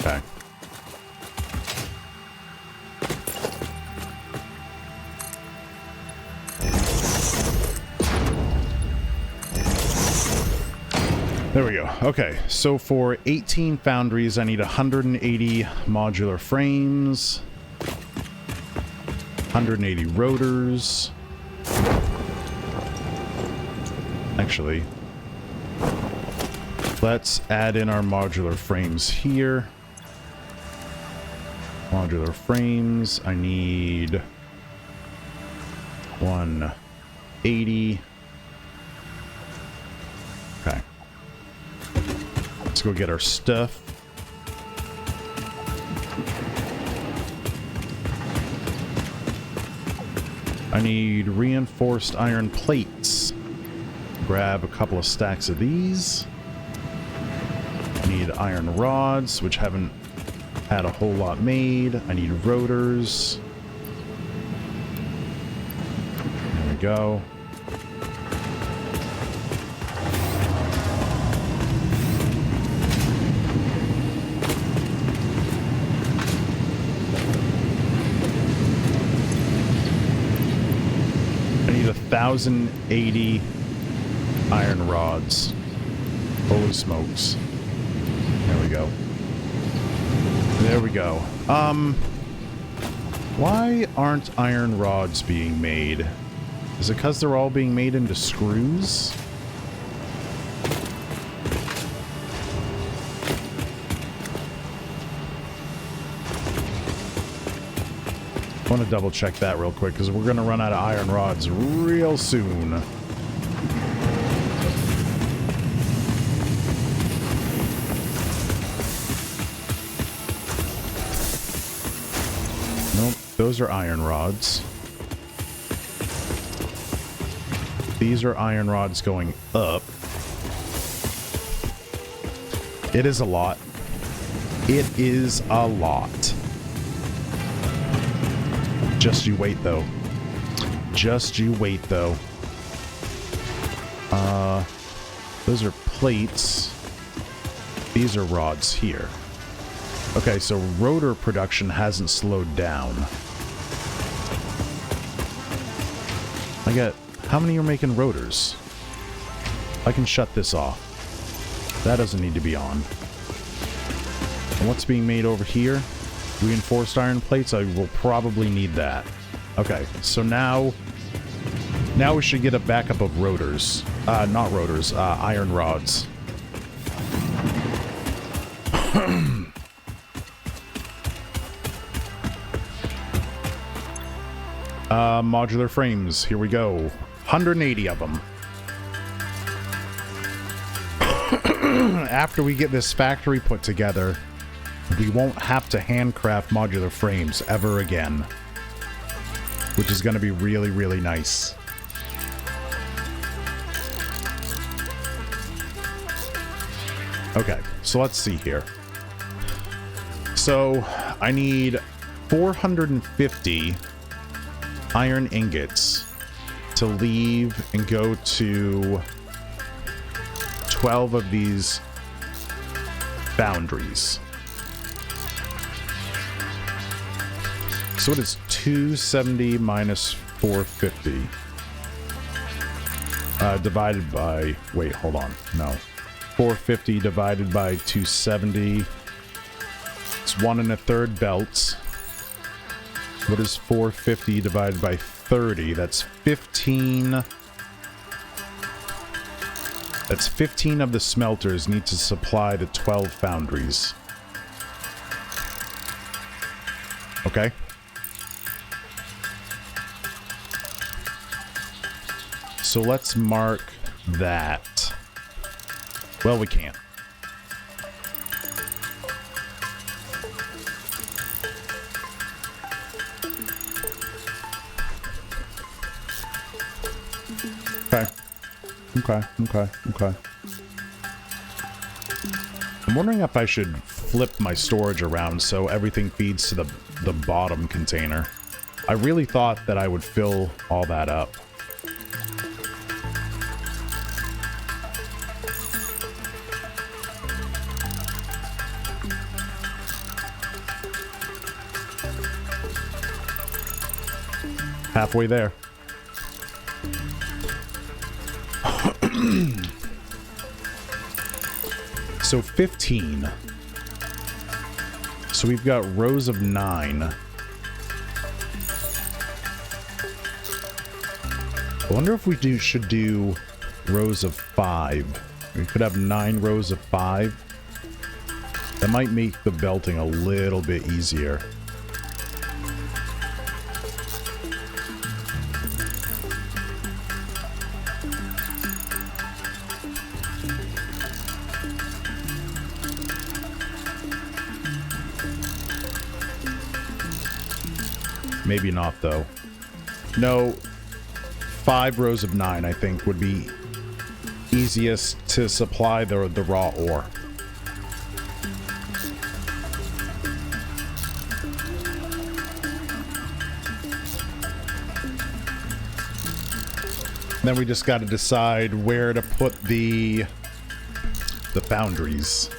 S1: Okay. There we go. Okay, so for 18 foundries, I need 180 modular frames, 180 rotors. Actually, let's add in our modular frames here. Modular frames, I need 180. Okay. Let's go get our stuff. I need reinforced iron plates. Grab a couple of stacks of these. I need iron rods, which haven't had a whole lot made. I need rotors. There we go. I need 1,080 iron rods. Holy smokes. There we go. There we go. Why aren't iron rods being made? Is it because they're all being made into screws? I want to double check that real quick because we're going to run out of iron rods real soon. Nope, those are iron rods. These are iron rods going up. It is a lot. It is a lot. Just you wait, though. Just you wait, though. Those are plates. These are rods here. Okay, so rotor production hasn't slowed down. I got... How many are making rotors? I can shut this off. That doesn't need to be on. And what's being made over here? Reinforced iron plates? I will probably need that. Okay, so now we should get a backup of rotors. Not rotors, iron rods. Modular frames, here we go. 180 of them. After we get this factory put together, we won't have to handcraft modular frames ever again. Which is going to be really, really nice. Okay, so let's see here. So, I need 450 iron ingots to leave and go to 12 of these foundries. So it is 270 minus 450 divided by, wait, hold on, no, 450 divided by 270. It's 1 1/3 belts. What is 450 divided by 30? That's 15. That's 15 of the smelters need to supply the 12 foundries. Okay. So let's mark that. Well, we can't. Okay. I'm wondering if I should flip my storage around so everything feeds to the bottom container. I really thought that I would fill all that up. Halfway there. So 15. So we've got rows of 9. I wonder if we should do rows of 5. We could have 9 rows of 5. That might make the belting a little bit easier. Maybe not, though. No, 5 rows of 9, I think, would be easiest to supply the raw ore. Then we just got to decide where to put the foundries.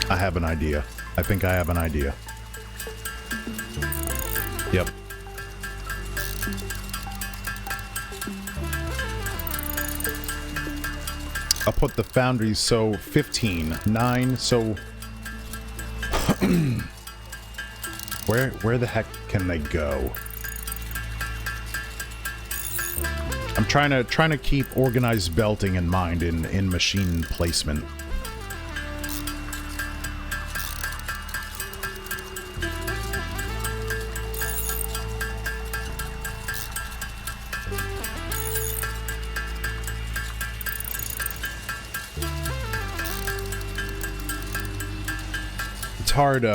S1: I have an idea. I think I have an idea. Yep. I'll put the foundries, so 15. 9, so... Where the heck can they go? I'm trying to keep organized belting in mind in machine placement. It's hard,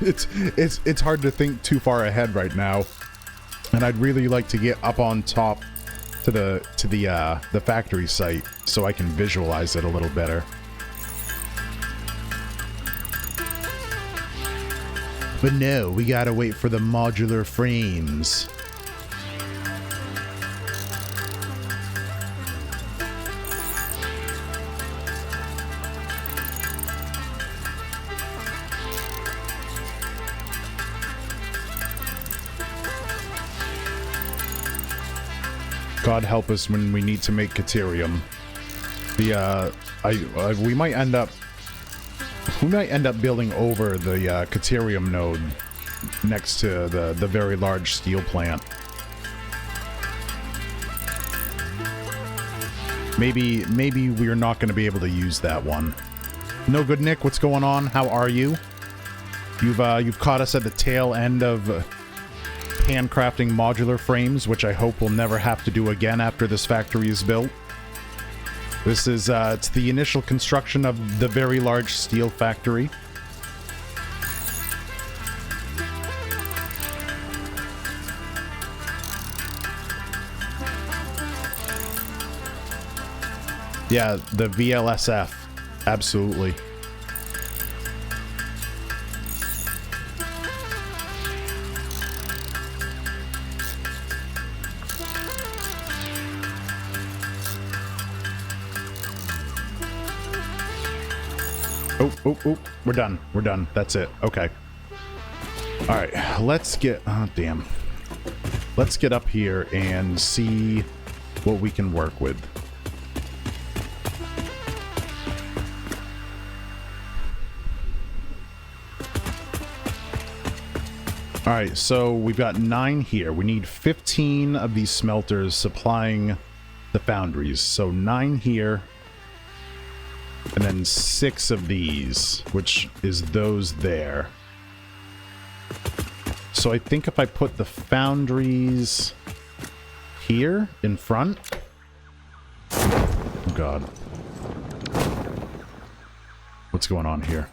S1: it's hard to think too far ahead right now, and I'd really like to get up on top to the factory site so I can visualize it a little better. But no, we gotta wait for the modular frames. God help us when we need to make Caterium. We might end up building over the Caterium node next to the very large steel plant. Maybe we're not going to be able to use that one. No good, Nick. What's going on? How are you? You've caught us at the tail end of handcrafting modular frames, which I hope we'll never have to do again after this factory is built. This is it's the initial construction of the very large steel factory. Yeah, the VLSF, absolutely. Oh, we're done. We're done. That's it. Okay. All right, let's get... Oh, damn. Let's get up here and see what we can work with. All right, so we've got 9 here. We need 15 of these smelters supplying the foundries. So 9 here. And then 6 of these, which is those there. So I think if I put the foundries here in front... Oh god. What's going on here?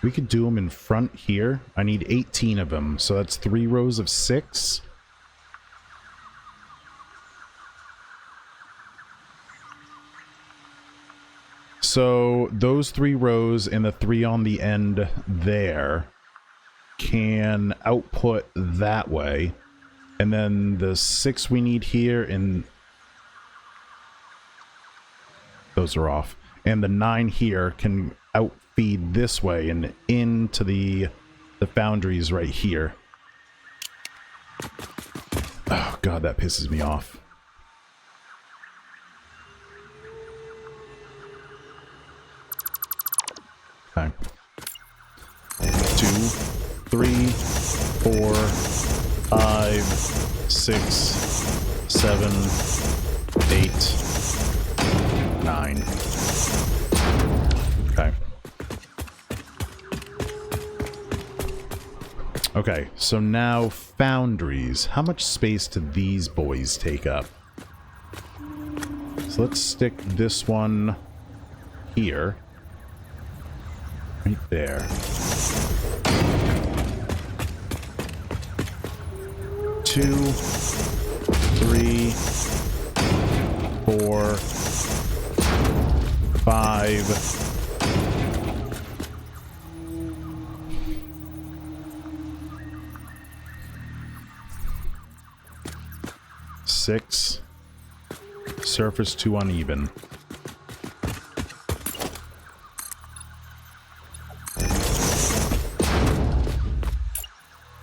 S1: We could do them in front here. I need 18 of them, so that's 3 rows of 6. So those 3 rows and the 3 on the end there can output that way. And then the 6 we need here, and those are off. And the 9 here can outfeed this way and into the foundries right here. Oh god, that pisses me off. Okay. 2, 3, 4, 5, 6, 7, 8, 9. Okay. Okay, so now foundries. How much space do these boys take up? So let's stick this one here. Right there. 2, 3, 4, 5. 6. Surface too uneven.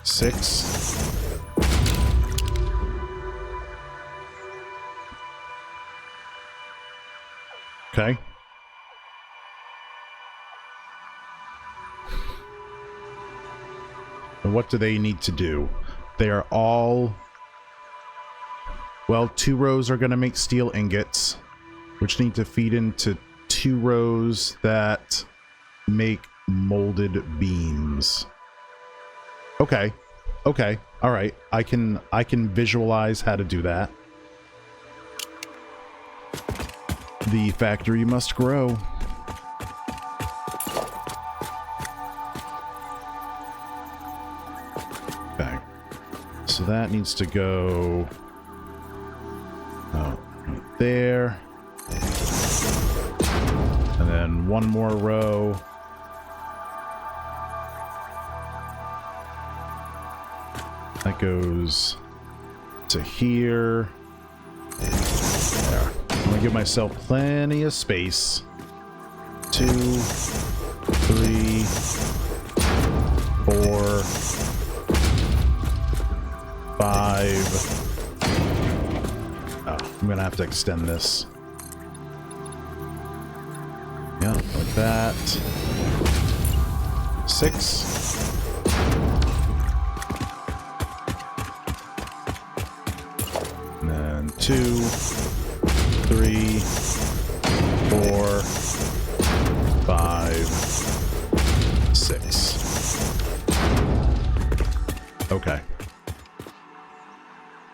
S1: 6. Okay. And what do they need to do? They are all... Well, 2 rows are going to make steel ingots, which need to feed into 2 rows that make molded beams. Okay. Okay. All right. I can visualize how to do that. The factory must grow. Okay. So that needs to go right there. And then 1 more row. That goes to here. There. I'm gonna give myself plenty of space. 2, 3, 4, 5. Oh, I'm gonna have to extend this. Yeah, like that. 6. And then 2, 3, 4, 5, 6. Okay.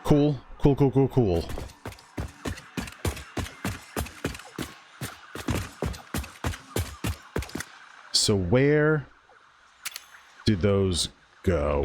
S1: Cool. Cool. So where do those go?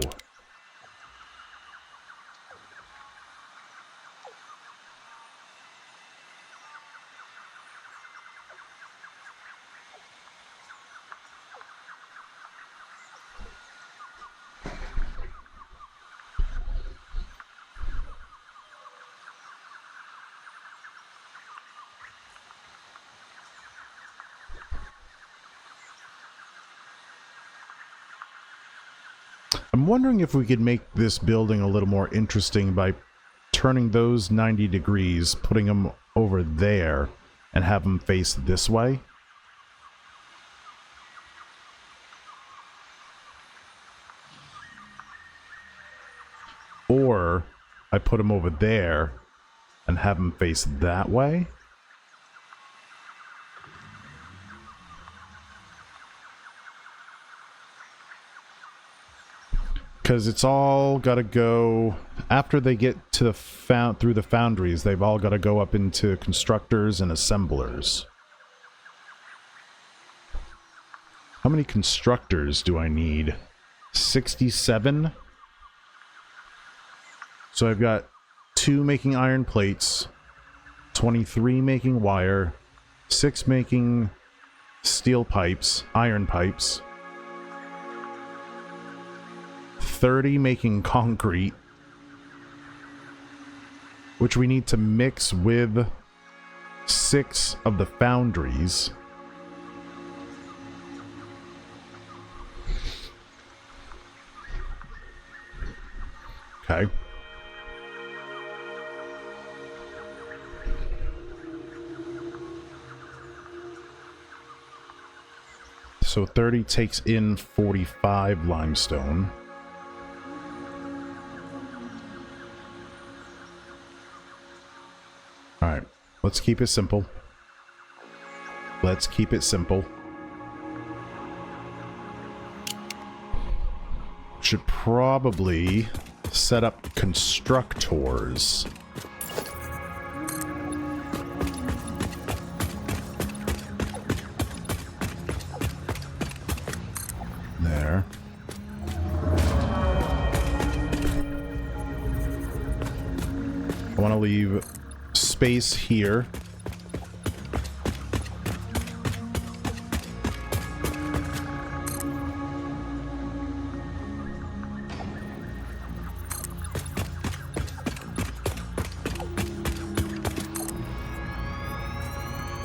S1: I'm wondering if we could make this building a little more interesting by turning those 90 degrees, putting them over there, and have them face this way. Or I put them over there and have them face that way. Because it's all got to go after they get to the through the foundries. They've all got to go up into constructors and assemblers. How many constructors do I need? 67. So I've got 2 making iron plates, 23 making wire, 6 making steel pipes, iron pipes, 30 making concrete, which we need to mix with 6 of the foundries. Okay. So 30 takes in 45 limestone. Alright, let's keep it simple. Let's keep it simple. Should probably set up constructors. There. I want to leave space here.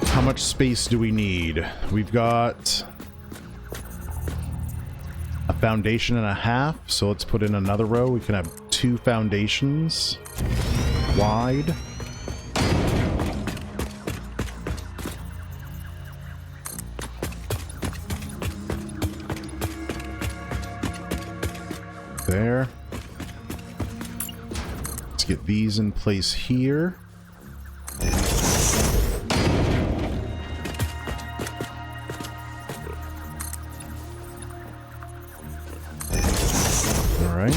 S1: How much space do we need? We've got a foundation and a half, so let's put in another row. We can have 2 foundations wide. There. Let's get these in place here. All right.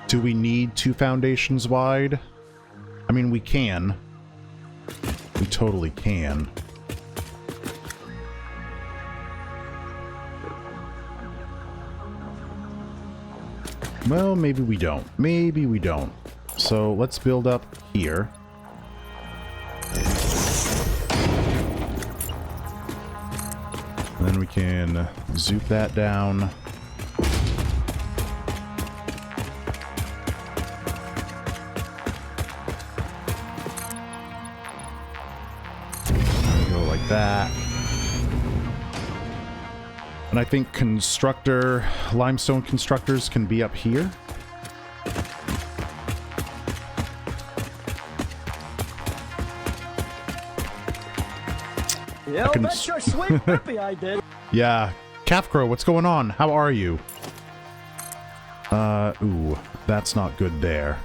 S1: Do we need 2 foundations wide? I mean, we can. We totally can. Well, maybe we don't. Maybe we don't. So let's build up here. And then we can zoop that down. Go like that. And I think limestone constructors can be up here.
S3: Yo, that's your sweet puppy I did.
S1: Yeah. Calfcrow, what's going on? How are you? Ooh, that's not good there.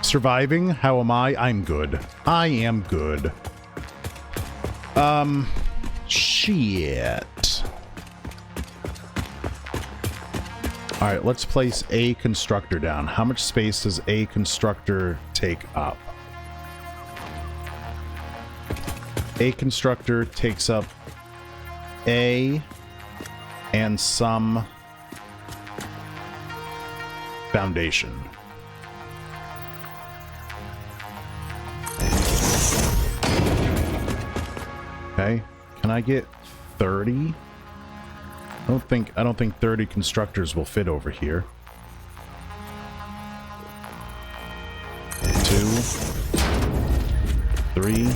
S1: Surviving? How am I? I'm good. I am good. Shit. Alright, let's place a constructor down. How much space does a constructor take up? A constructor takes up A and some foundation. Okay, can I get 30? I don't think 30 constructors will fit over here. 2, 3,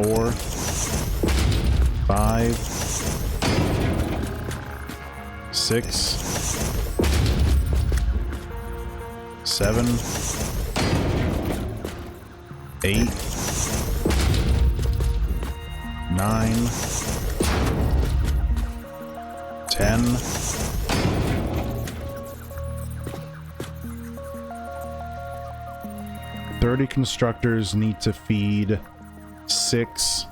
S1: 4, 5, 6, 7, 8, 9, 10, 30 constructors need to feed 6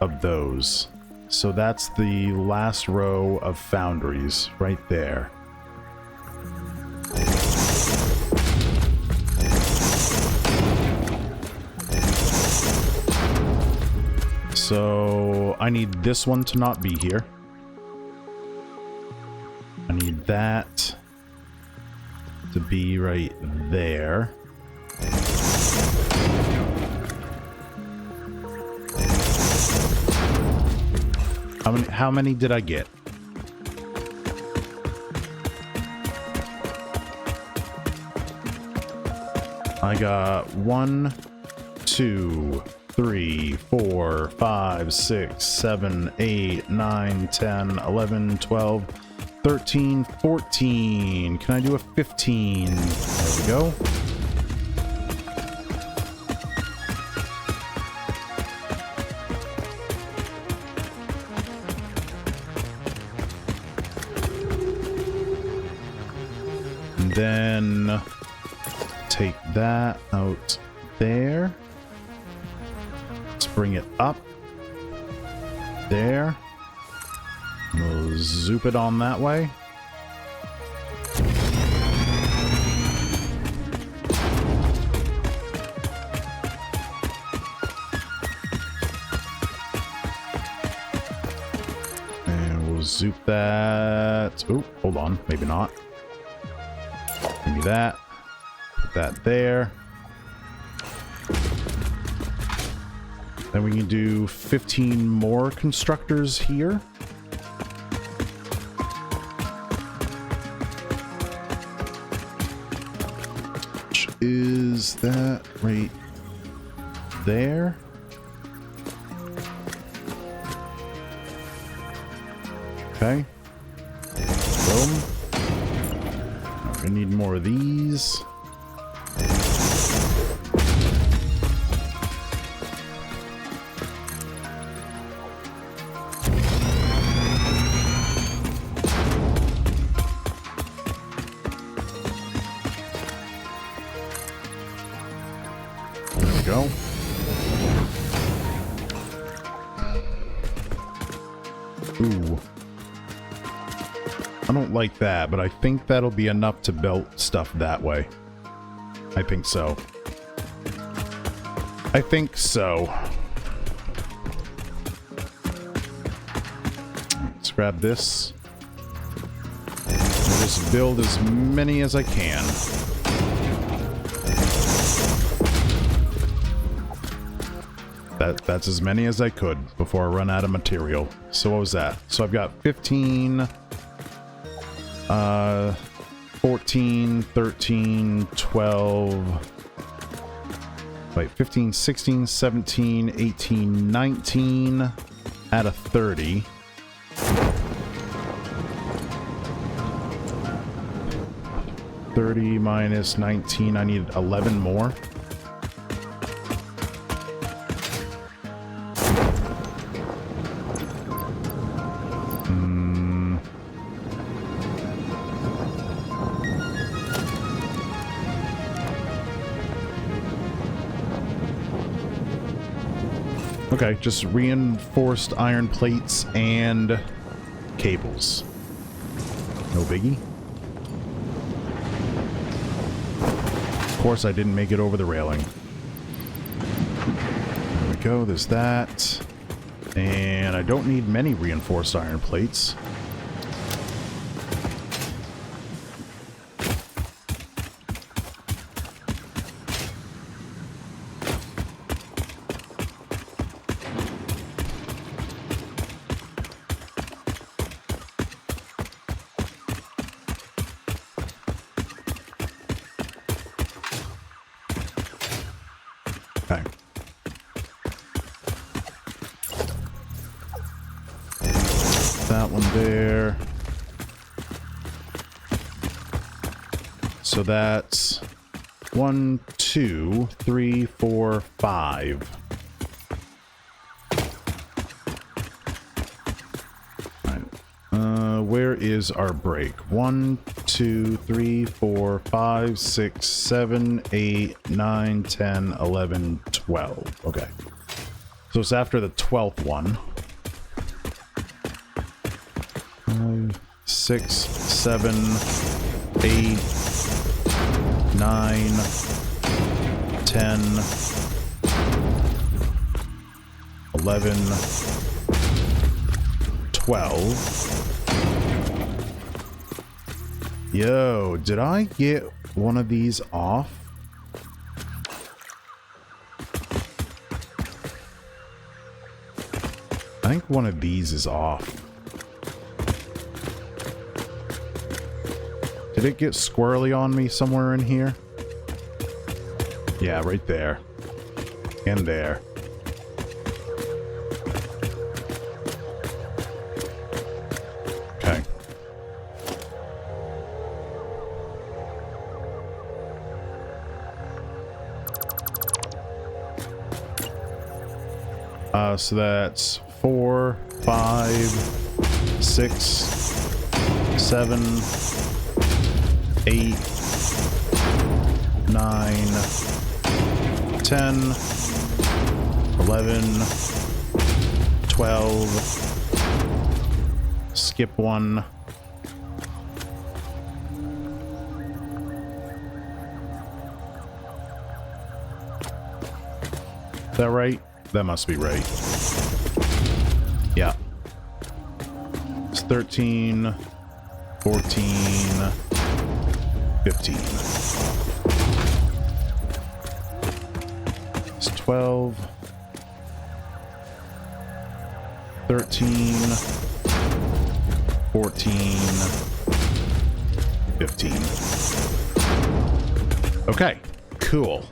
S1: of those. So that's the last row of foundries right there. So I need this one to not be here. I need that to be right there. How many did I get? I got 1, 2, 3, 4, 5, 6, 7, 8, 9, 10, 11, 12, 13, 14. Can I do a 15? There we go. And then take that out there. Let's bring it up. There. We'll zoop it on that way. And we'll zoop that. Oh, hold on. Maybe not. Give me that. Put that there. Then we can do 15 more constructors here. that right there. Okay. Boom. I need more of these. There we go. Ooh. I don't like that, but I think that'll be enough to build stuff that way. I think so. I think so. Let's grab this. I'll just build as many as I can. That's as many as I could before I run out of material. So what was that? So I've got 15... 14, 13, 12, wait, 15, 16, 17, 18, 19, out of 30. Minus 19, I need 11 more. Okay, just reinforced iron plates and cables. No biggie. Of course, I didn't make it over the railing. There we go, there's that. And I don't need many reinforced iron plates. Okay. That one there. So that's 1, 2, 3, 4, 5. Where is our break? 1, 2, 3, 4, 5, 6, 7, 8, 9, 10, 11, 12. Okay. So it's after the 12th one. 5, 6, 7, 8, 9, 10, 11, 12. Yo, did I get one of these off? I think one of these is off. Did it get squirrely on me somewhere in here? Yeah, right there. And there. Okay. So that's 4, 5, 6, 7, 8, 9, 10, 11, 12, skip one. Is that right? That must be right. Yeah. It's 13, 14, 15. It's 12, 13, 14, 15. Okay, cool.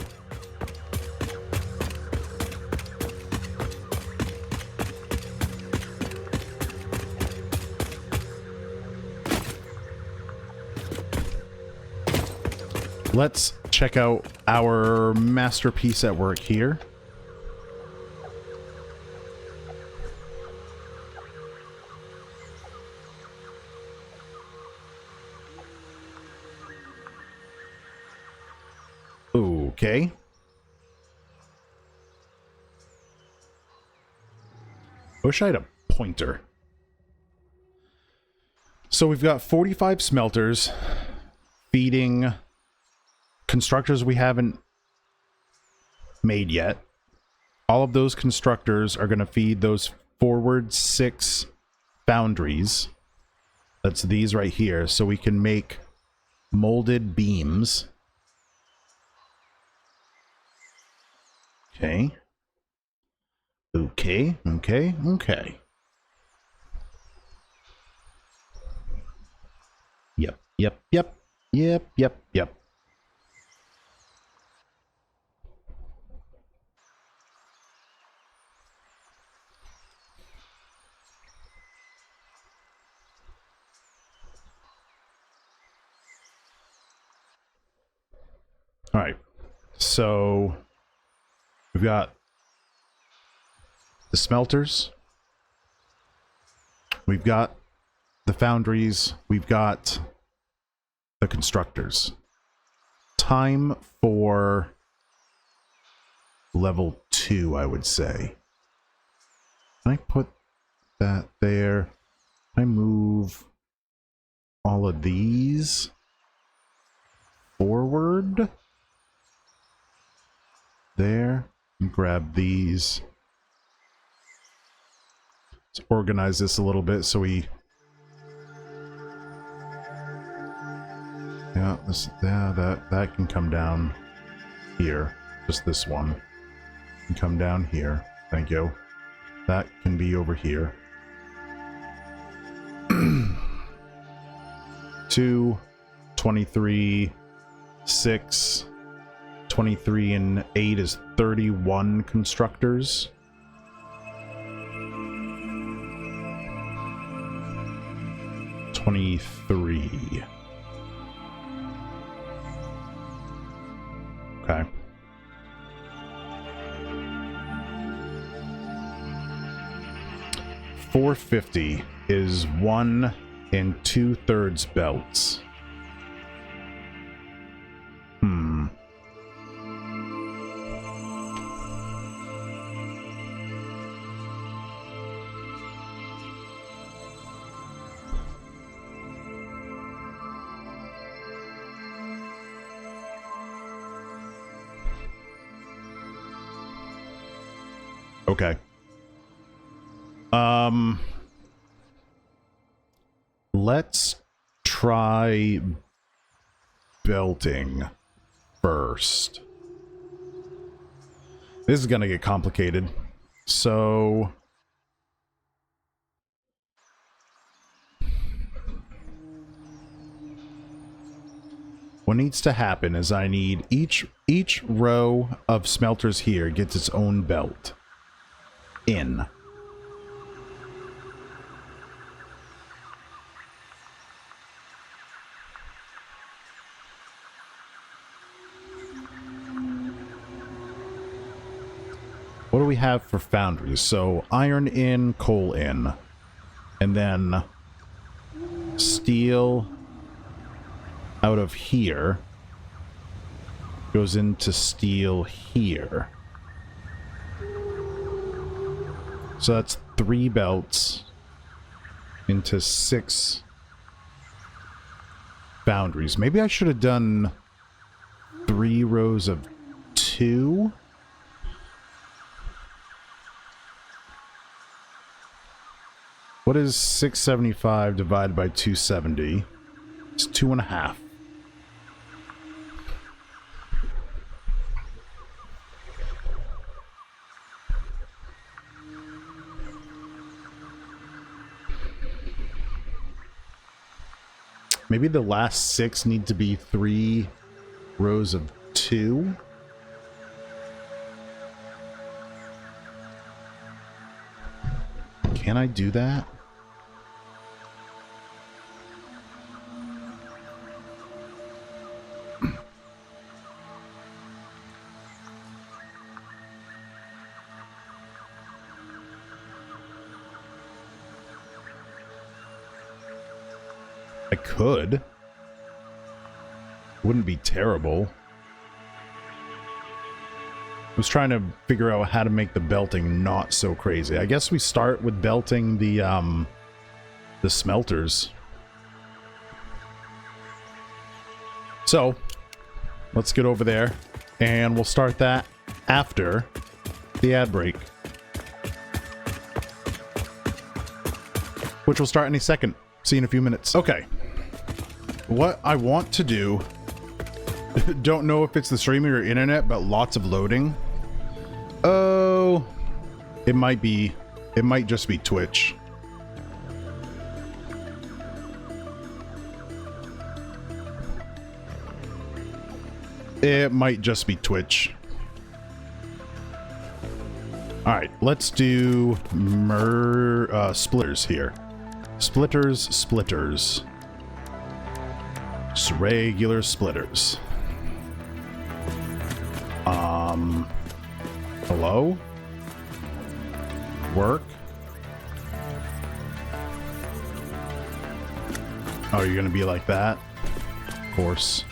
S1: Let's check out our masterpiece at work here. Okay. Wish I had a pointer. So we've got 45 smelters feeding constructors we haven't made yet. All of those constructors are going to feed those forward 6 foundries. That's these right here. So we can make molded beams. Okay. Okay, okay, okay. Yep, yep, yep, yep, yep, yep. All right, so we've got the smelters, we've got the foundries, we've got the constructors. Time for level 2, I would say. Can I put that there? Can I move all of these forward? There. And grab these. Let's organize this a little bit so we... Yeah, that can come down here. Just this one. Can come down here. Thank you. That can be over here. 2, 23, 6, 23, and 8 is 31 constructors. $23. Okay. $450 is 1 2/3 belts. Okay. Let's try belting first. This is gonna get complicated. So what needs to happen is I need each row of smelters here gets its own belt. In. What do we have for foundries? So iron in, coal in, and then steel out of here goes into steel here. So that's 3 belts into 6 foundries. Maybe I should have done 3 rows of 2. What is 675 divided by 270? It's 2.5. Maybe the last 6 need to be 3 rows of 2. Can I do that? could. Wouldn't be terrible. I was trying to figure out how to make the belting not so crazy. I guess we start with belting the smelters. So, let's get over there, and we'll start that after the ad break, which will start any second. See you in a few minutes. Okay. What I want to do, don't know if it's the streaming or internet, but lots of loading. Oh, it might just be Twitch. It might just be Twitch. All right, let's do splitters here. Splitters. Just regular splitters. Hello? Work? Oh, you're gonna be like that? Of course.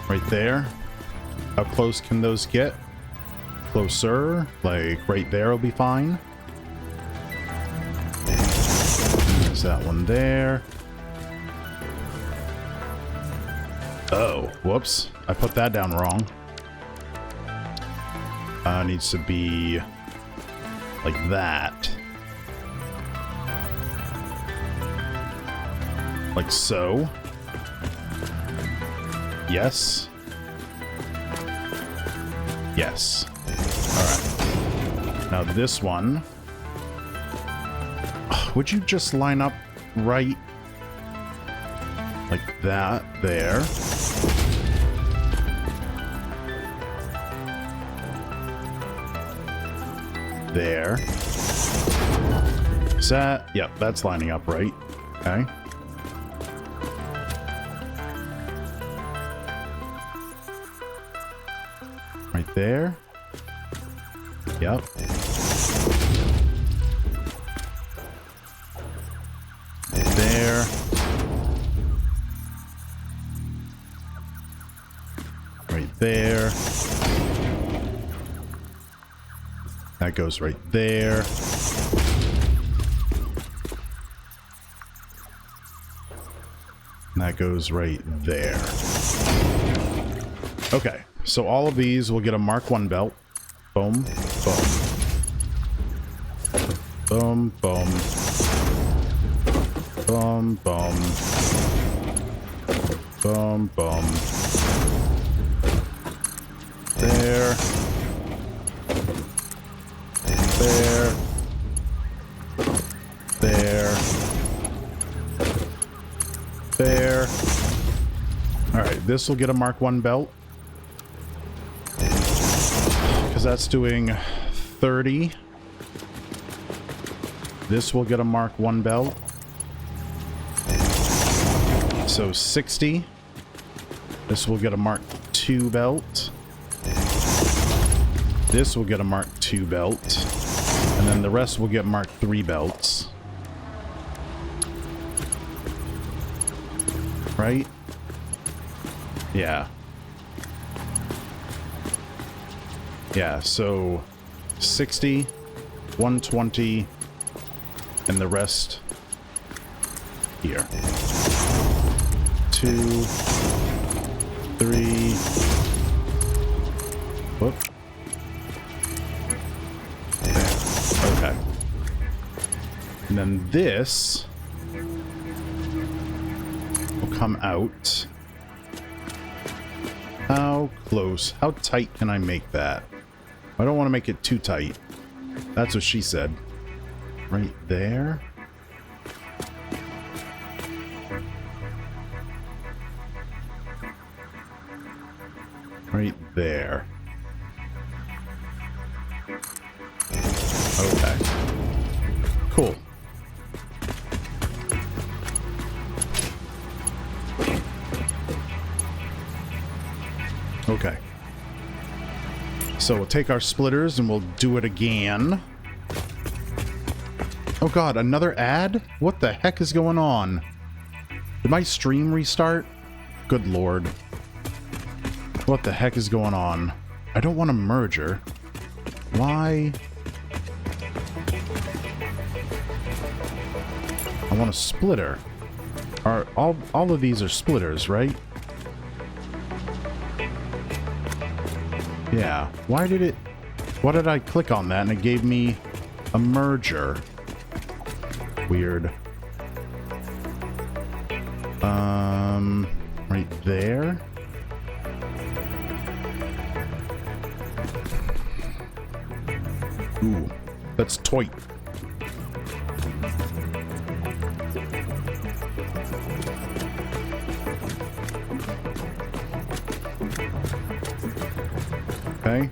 S1: Right there. How close can those get? Closer. Like right there will be fine. There's that one there. Oh, whoops. I put that down wrong. Needs to be like that. Like so. Yes. Yes. Alright. Now this one. Would you just line up right like that there? There. Is that? Yep, that's lining up right. Okay. Right there. Yep. There. Right there. That goes right there. And that goes right there. Okay, so all of these will get a Mark 1 belt. Boom, boom. Boom, boom. Boom, boom. Boom, boom. There. There. There. There. Alright, this will get a Mark 1 belt. Because that's doing 30. This will get a Mark 1 belt. So 60. This will get a Mark 2 belt. This will get a Mark 2 belt. And then the rest will get Mark 3 belts. Right? Yeah. Yeah, so 60, 120, and the rest here. 2, 3. Whoop. There. Okay. And then this will come out. How close? How tight can I make that? I don't want to make it too tight. That's what she said. Right there. Right there. Okay. Cool. Okay. So we'll take our splitters and we'll do it again. Oh god, another ad? What the heck is going on? Did my stream restart? Good lord. What the heck is going on? I don't want a merger. Why? I want a splitter. Are all of these are splitters, right? Yeah. Why did I click on that and it gave me a merger? Weird. Right there. Ooh, that's toit. Okay.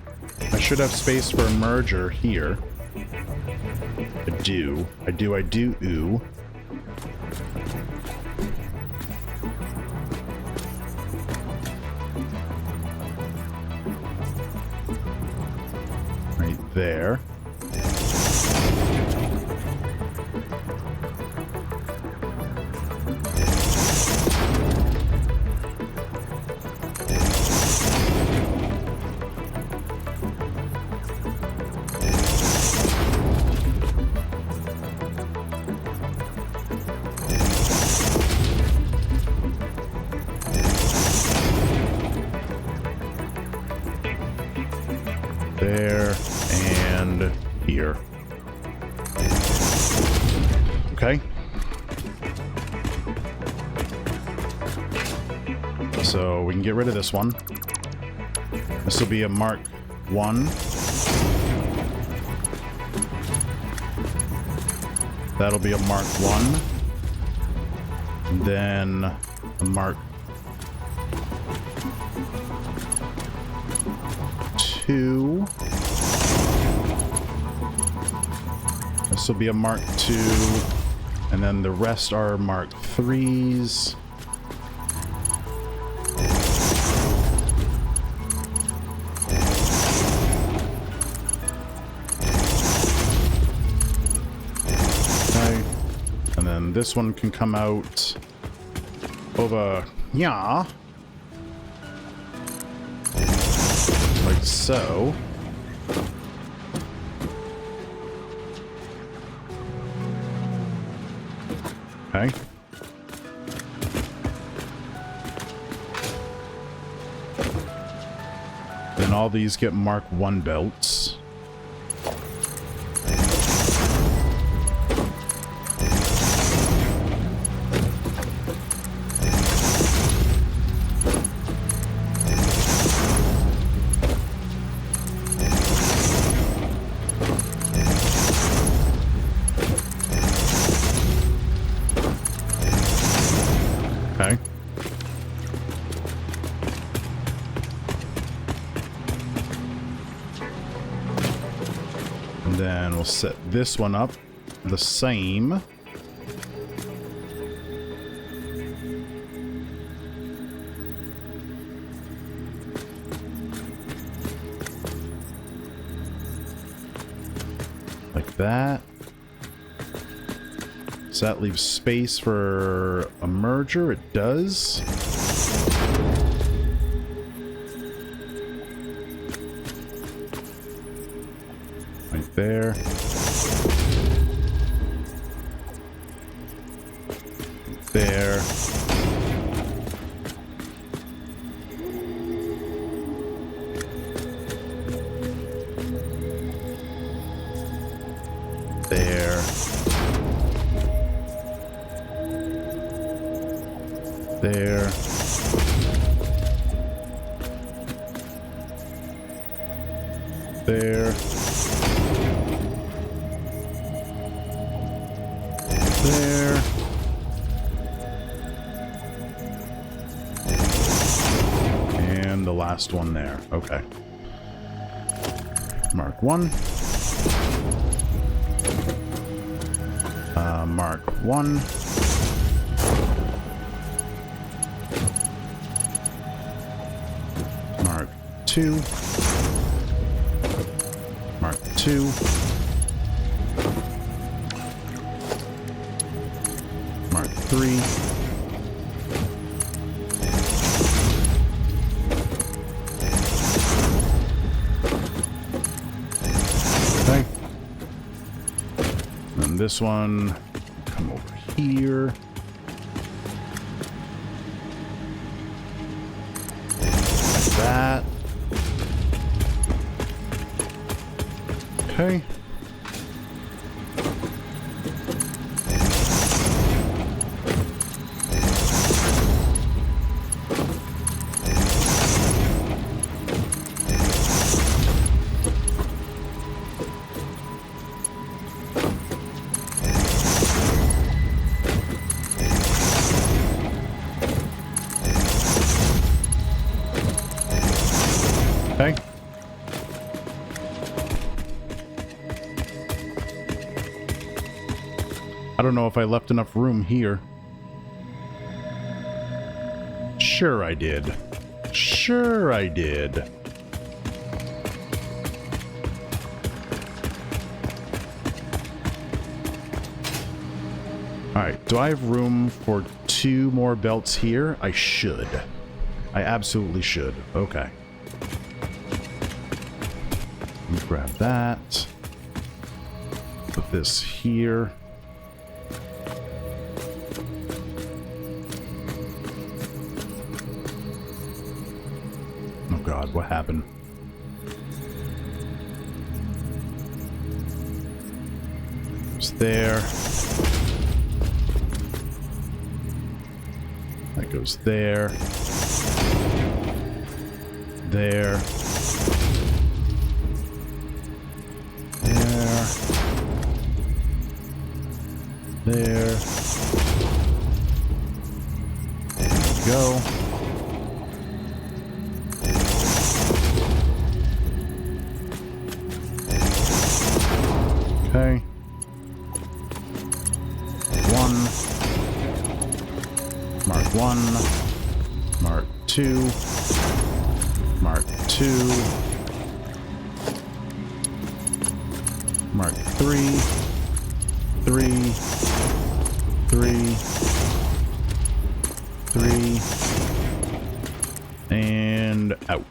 S1: I should have space for a merger here. I do. Ooh. Right there. There and here. Okay. So we can get rid of this one. This will be a Mark 1. That'll be a Mark 1. And then a Mark 2. This will be a Mark 2. And then the rest are Mark 3s. Okay. And then this one can come out over here. Like so. Okay. Then all these get Mark 1 belts. Okay. And then we'll set this one up the same. Like that. So that leaves space for a merger. It does. Right there. There. There. There. There. There. And the last one there. Okay. Mark 1. Mark 1. Mark 2. Mark 2. Mark 3. And this one, come over here. Like that. Okay. Okay. I don't know if I left enough room here. Sure I did. Sure I did. Alright, do I have room for 2 more belts here? I should. I absolutely should. Okay. Let me grab that. Put this here. Oh God, what happened? It's there. That goes there. There. There. There we go. Okay. 1. Mark 1. Mark 2. Mark 2. Mark 3. 3. 3. 3. And out.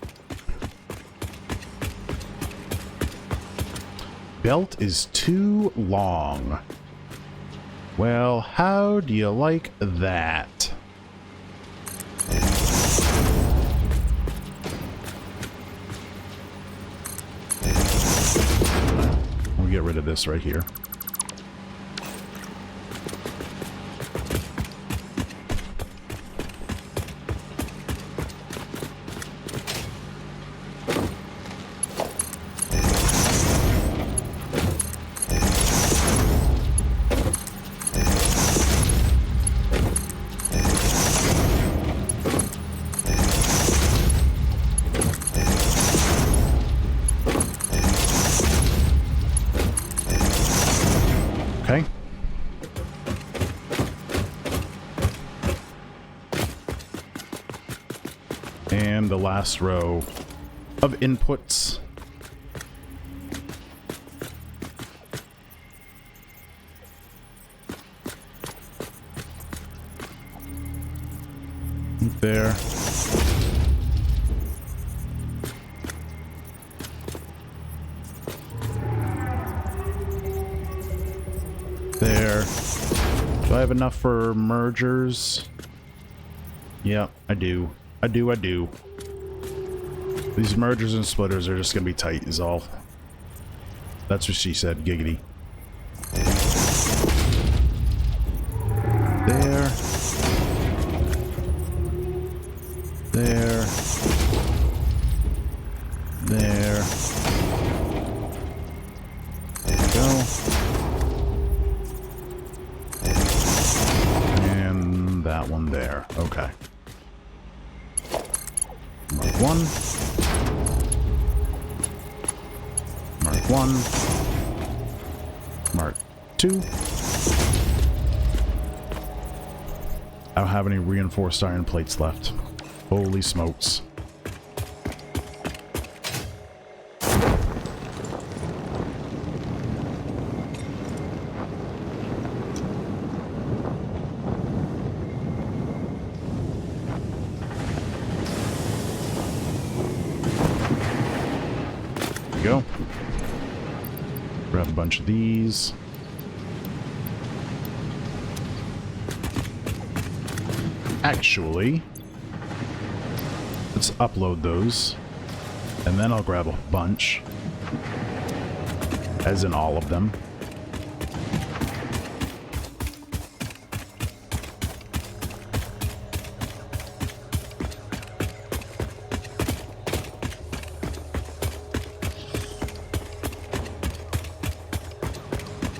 S1: Belt is too long. Well, how do you like that? We'll get rid of this right here. Okay. And the last row of inputs. There. There. Do I have enough for mergers? Yep, I do. I do. These mergers and splitters are just gonna be tight is all. That's what she said, giggity. There. There. There. There we go. And that one there. Okay. Mark 1. Mark 1. Mark 2. I don't have any reinforced iron plates left. Holy smokes. There we go. Grab a bunch of these. Actually, let's upload those. And then I'll grab a bunch. As in all of them.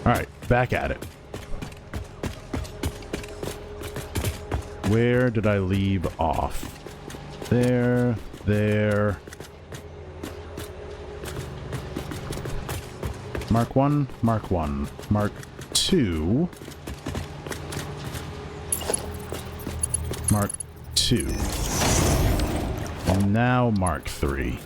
S1: Alright, back at it. Where did I leave off? There, there. Mark 1, Mark 1, Mark 2. Mark 2. And now Mark 3.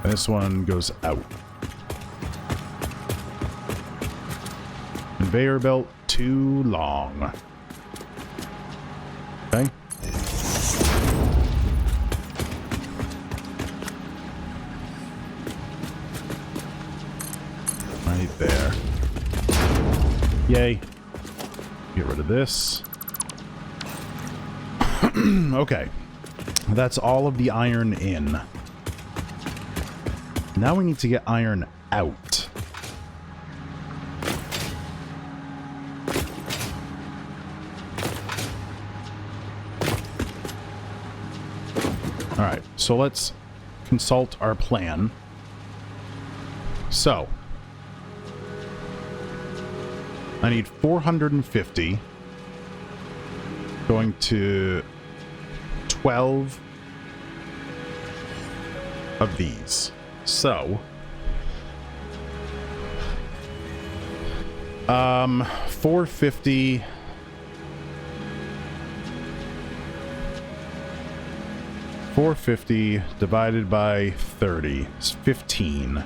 S1: This one goes out. Conveyor belt too long. Okay. Right there. Yay. Get rid of this. Okay. That's all of the iron in. Now we need to get iron out. Alright, so let's consult our plan. So, I need 450 going to 12 of these. So, 450 divided by 30 is 15.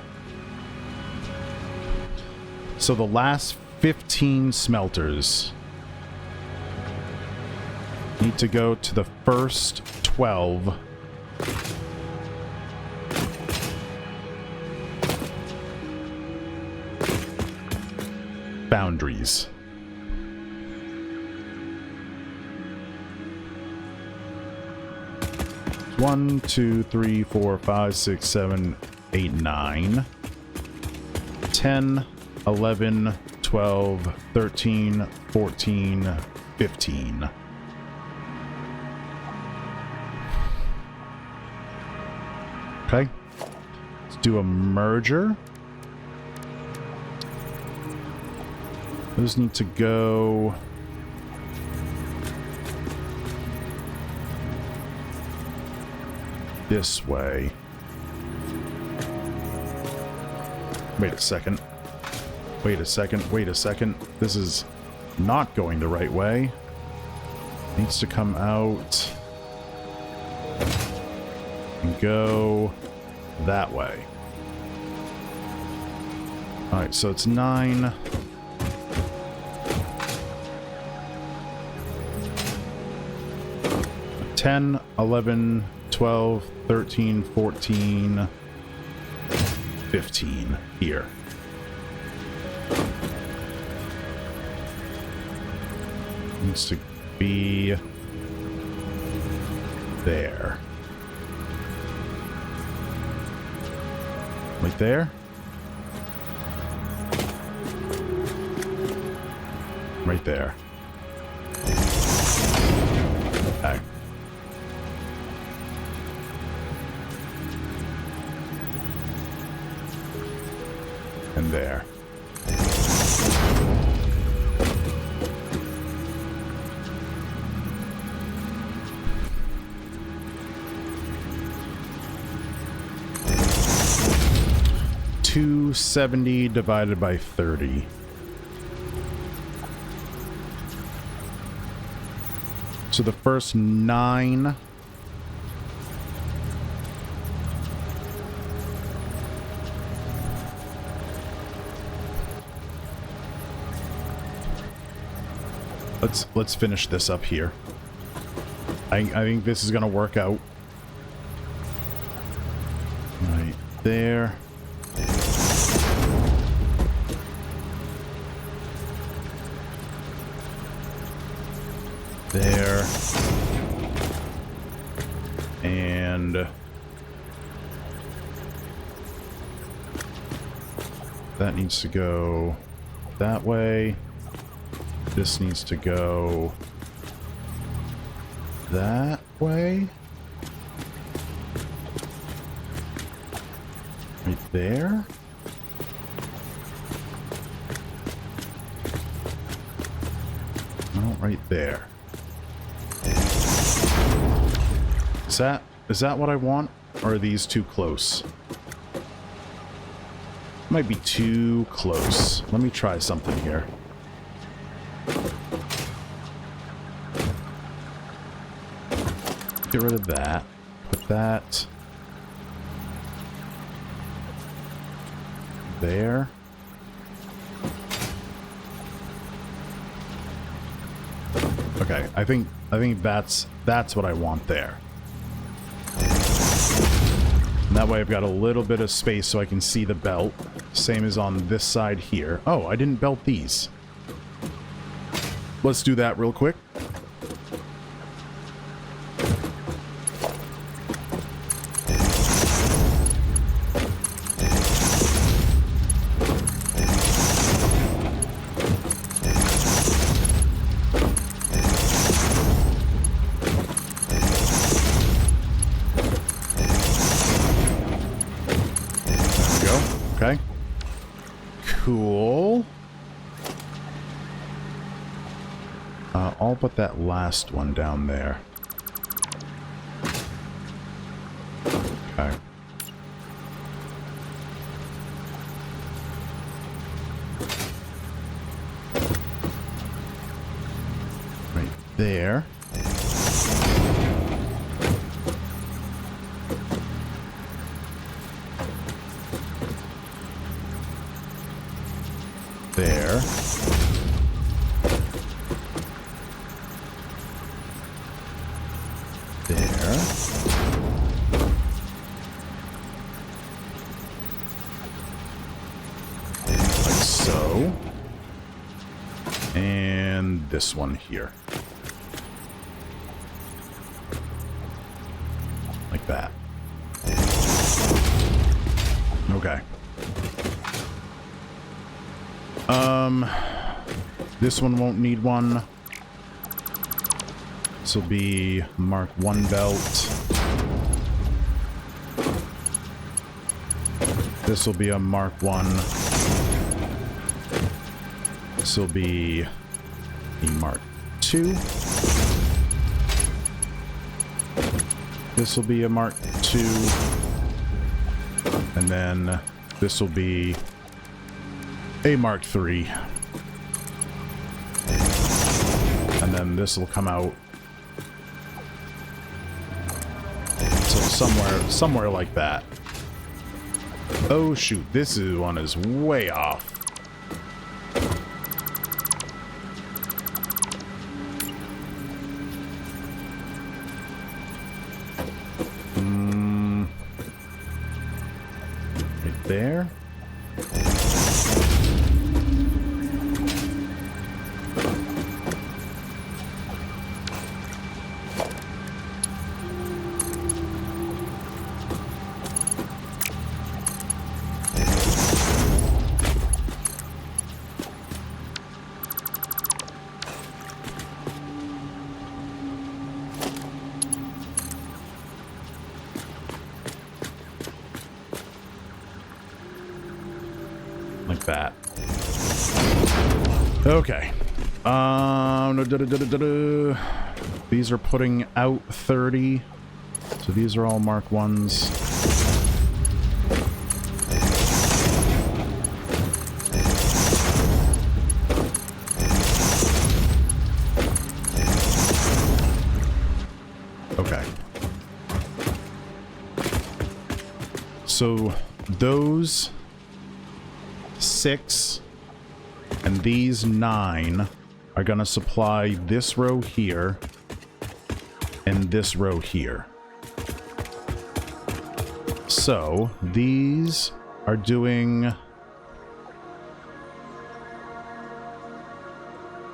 S1: So the last 15 smelters need to go to the first 12 boundaries. One, 2, 3, 4, 5, 6, 7, 8, 9, 10, 11, 12, 13, 14, 15. Okay. Let's do a merger. Those need to go... this way. Wait a second. Wait a second. Wait a second. This is not going the right way. Needs to come out and go that way. Alright, so it's 9... 10, 11, 12, 13, 14, 15 here. Needs to be there. Right there. Right there. Okay. And there. $270 divided by 30. So the first 9. Let's finish this up here. I think this is gonna work out. there. There. And that needs to go that way. This needs to go that way. Right there. No, right there. Is that what I want? Or are these too close? Might be too close. Let me try something here. Get rid of that. Put that there. Okay, I think that's what I want there. And that way I've got a little bit of space so I can see the belt. Same as on this side here. Oh, I didn't belt these. Let's do that real quick. Okay. Cool. I'll put that last one down there. Okay. Right there. There. There. Like so. And this one here. Like that. Okay. This one won't need one. This will be Mark 1 belt. This will be a Mark 1. This will be a Mark 2. This will be a Mark 2. And then this will be a Mark 3. And then this will come out. So somewhere like that. Oh shoot, this one is way off. Right there. Like that. Okay. These are putting out 30. So these are all Mark 1s. Okay. So those 6 and these 9 are going to supply this row here and this row here. So these are doing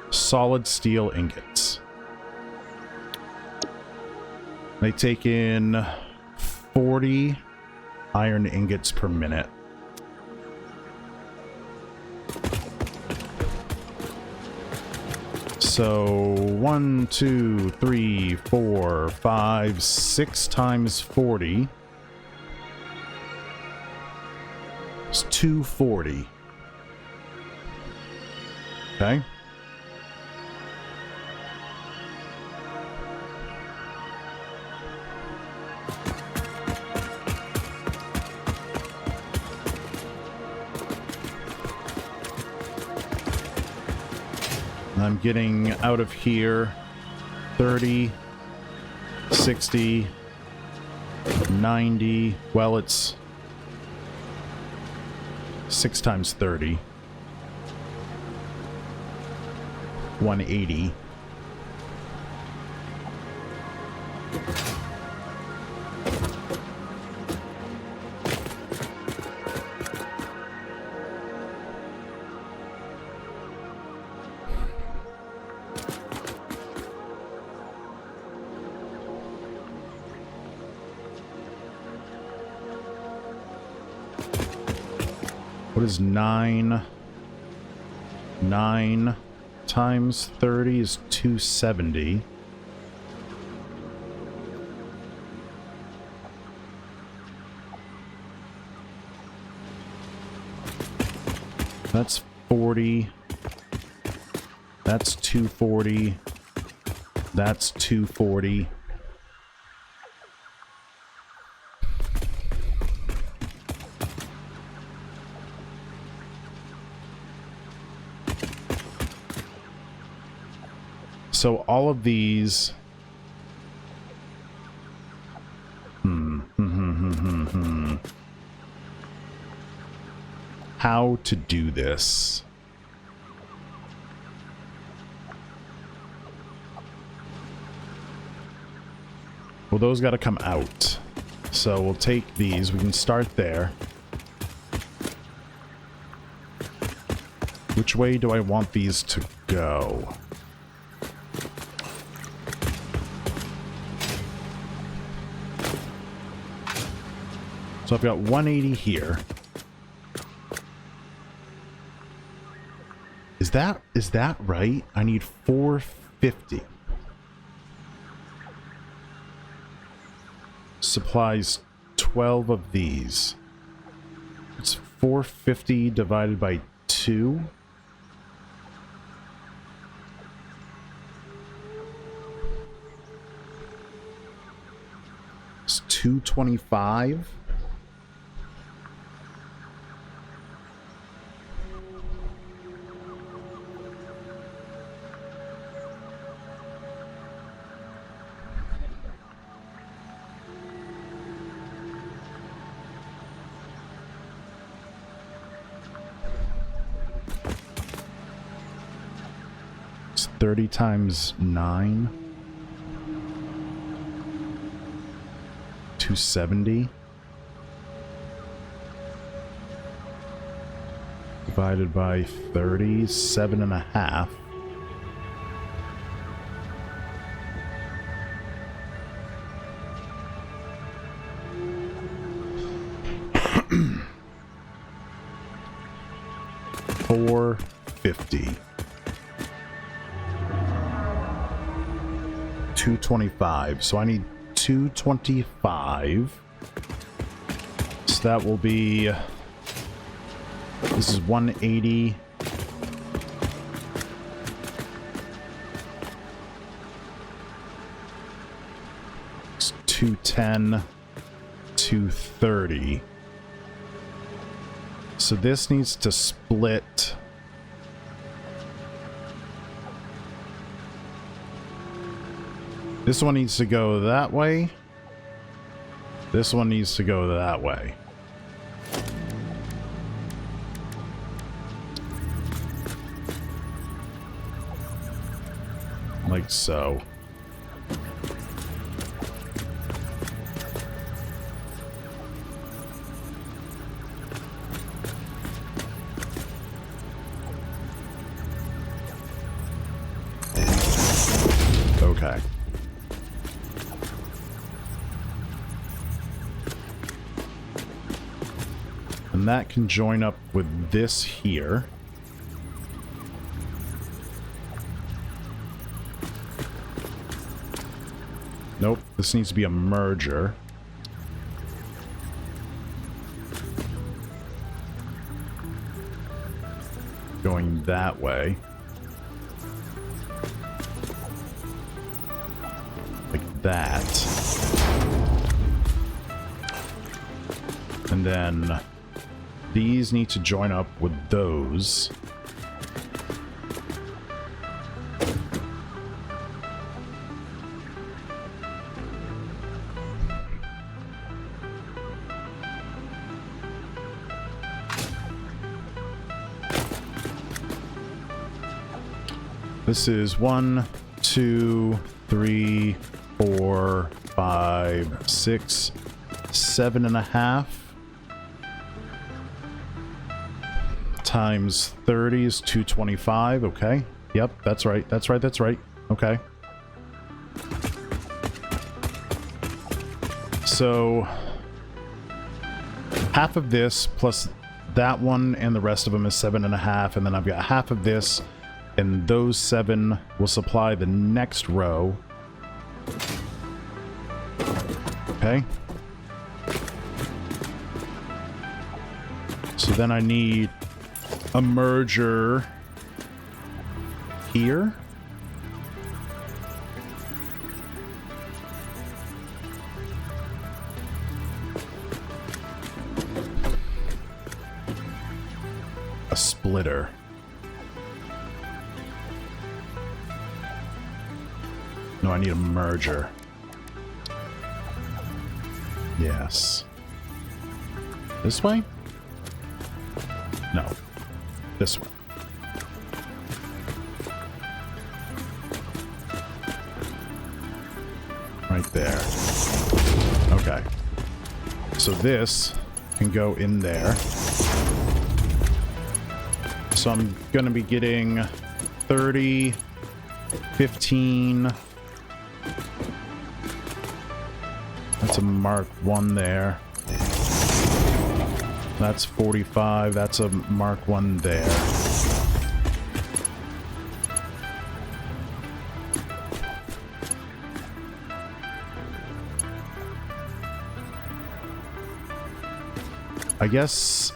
S1: solid steel ingots. They take in 40 iron ingots per minute. So 1, 2, 3, 4, 5, 6 times 40. It's 240. Okay. I'm getting out of here 30, 60, 90. Well, it's 6 times 30. 180. What is 9? 9 times 30 is 270. That's 40. That's 240. That's 240. So all of these... How to do this? Well, those got to come out. So we'll take these. We can start there. Which way do I want these to go? So I've got 180 here. Is that right? I need 450. Supplies 12 of these. It's 450 divided by 2. It's 225. It's 30 times 9. 270. Divided by 30, 7.5. $450. 225. So I need 225. So that will be... This is 180. It's 210. 230. So this needs to split. This one needs to go that way. This one needs to go that way. Like so. Okay. And that can join up with this here. Nope, this needs to be a merger. Going that way. Like that. And then these need to join up with those. This is 1, 2, 3, 4, 5, 6, 7.5 times 30 is 225. Okay. Yep, that's right. That's right. That's right. Okay. So half of this plus that one and the rest of them is 7.5, and then I've got half of this. And those 7 will supply the next row. Okay. So then I need a merger here. A splitter. No, I need a merger. Yes. This way? No. This way. Right there. Okay. So this can go in there. So I'm going to be getting 30, 15... That's a Mark 1 there. That's 45. That's a Mark 1 there. I guess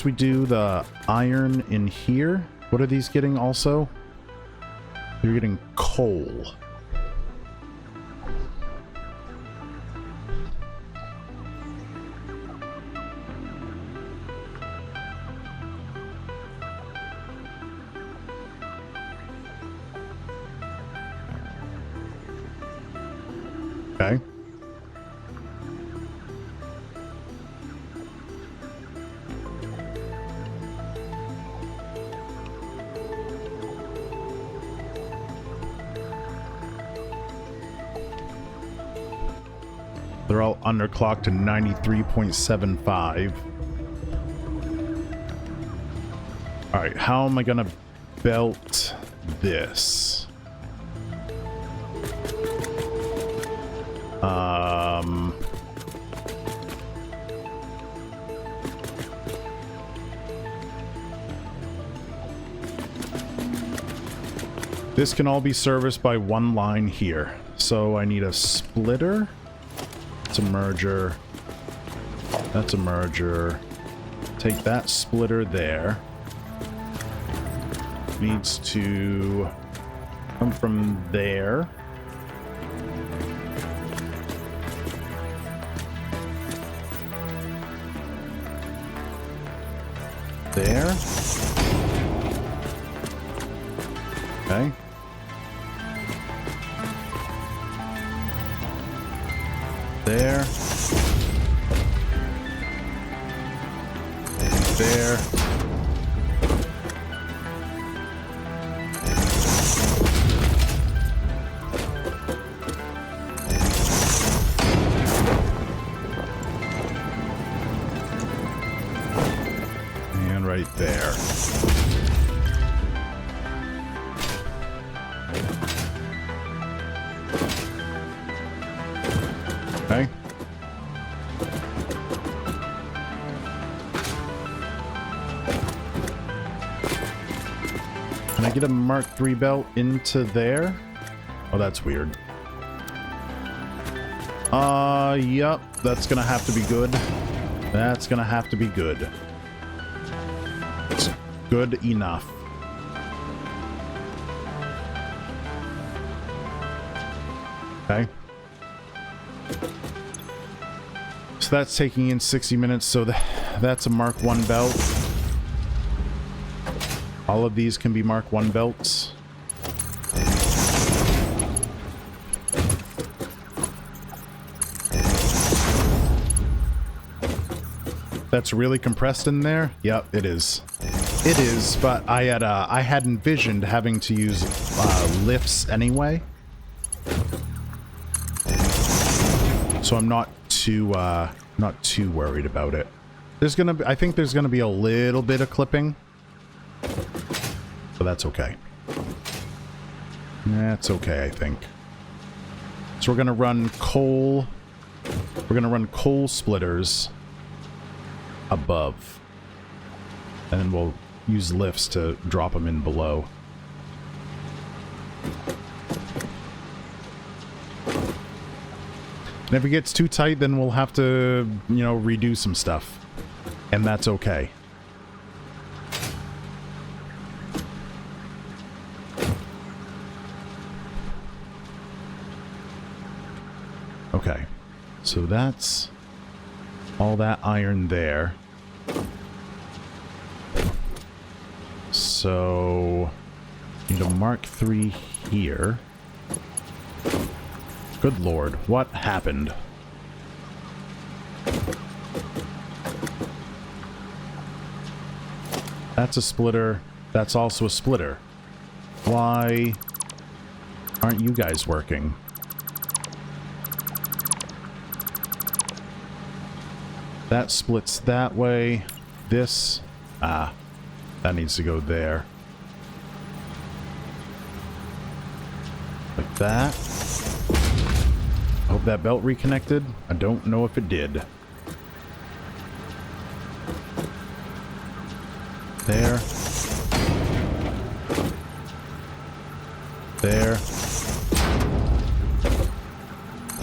S1: we do the iron in here. What are these getting also? You're getting coal. Okay. They're all underclocked to 93.75. Alright, how am I gonna belt this? This can all be serviced by one line here. So I need a splitter. That's a merger. That's a merger. Take that splitter there. Needs to come from there. There. Okay. There. And there. And right there. Can I get a Mark III belt into there? Oh, that's weird. Yep. That's gonna have to be good. That's gonna have to be good. It's good enough. Okay. So that's taking in 60 minutes, so that's a Mark I belt. All of these can be Mark I belts. That's really compressed in there? Yep, it is. It is, but I had envisioned having to use lifts anyway. So I'm not too worried about it. I think there's gonna be a little bit of clipping. But that's okay. That's okay, I think. So we're gonna run coal. We're gonna run coal splitters above. And then we'll use lifts to drop them in below. And if it gets too tight, then we'll have to, you know, redo some stuff. And that's okay. Okay. So that's all that iron there. So need a Mark III here. Good lord, what happened? That's a splitter. That's also a splitter. Why aren't you guys working? That splits that way. This, that needs to go there. Like that. I hope that belt reconnected. I don't know if it did. There. There.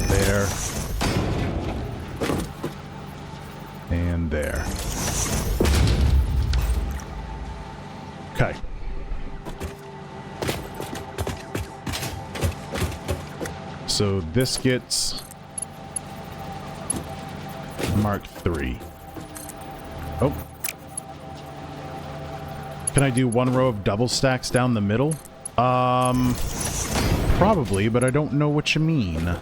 S1: There. And there. Okay. So this gets Mark III. Oh. Can I do one row of double stacks down the middle? Probably, but I don't know what you mean.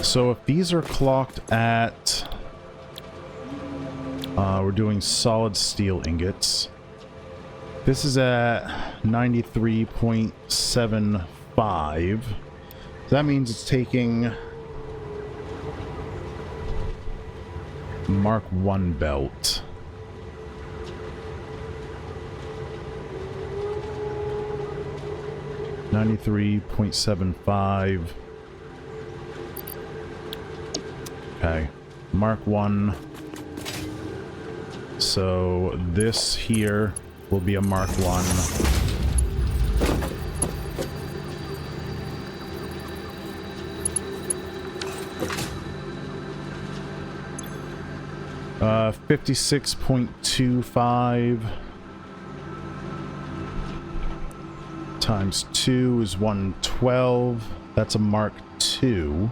S1: So if these are clocked at... we're doing solid steel ingots. This is at 93.75. That means it's taking Mark I belt. $93.75. Okay, Mark I. So this here will be a Mark I. Uh, 56.25 times 2 is 112. That's a Mark II.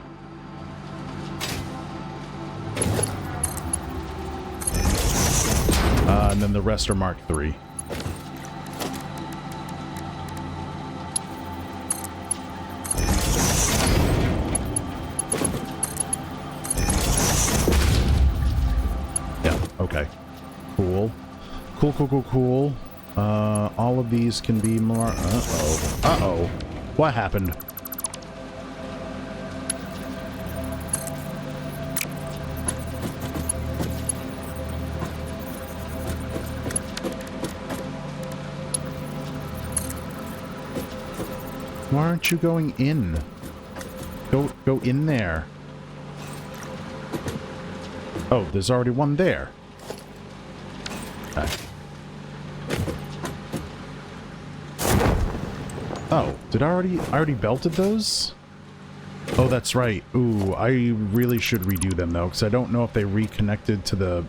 S1: And then the rest are Mark III. Yeah, okay. Cool. Cool. All of these can be more... Uh-oh. Uh-oh. What happened? Why aren't you going in? Go in there. Oh, there's already one there. Okay. Oh, did I already belted those? Oh, that's right. Ooh, I really should redo them though, because I don't know if they reconnected to the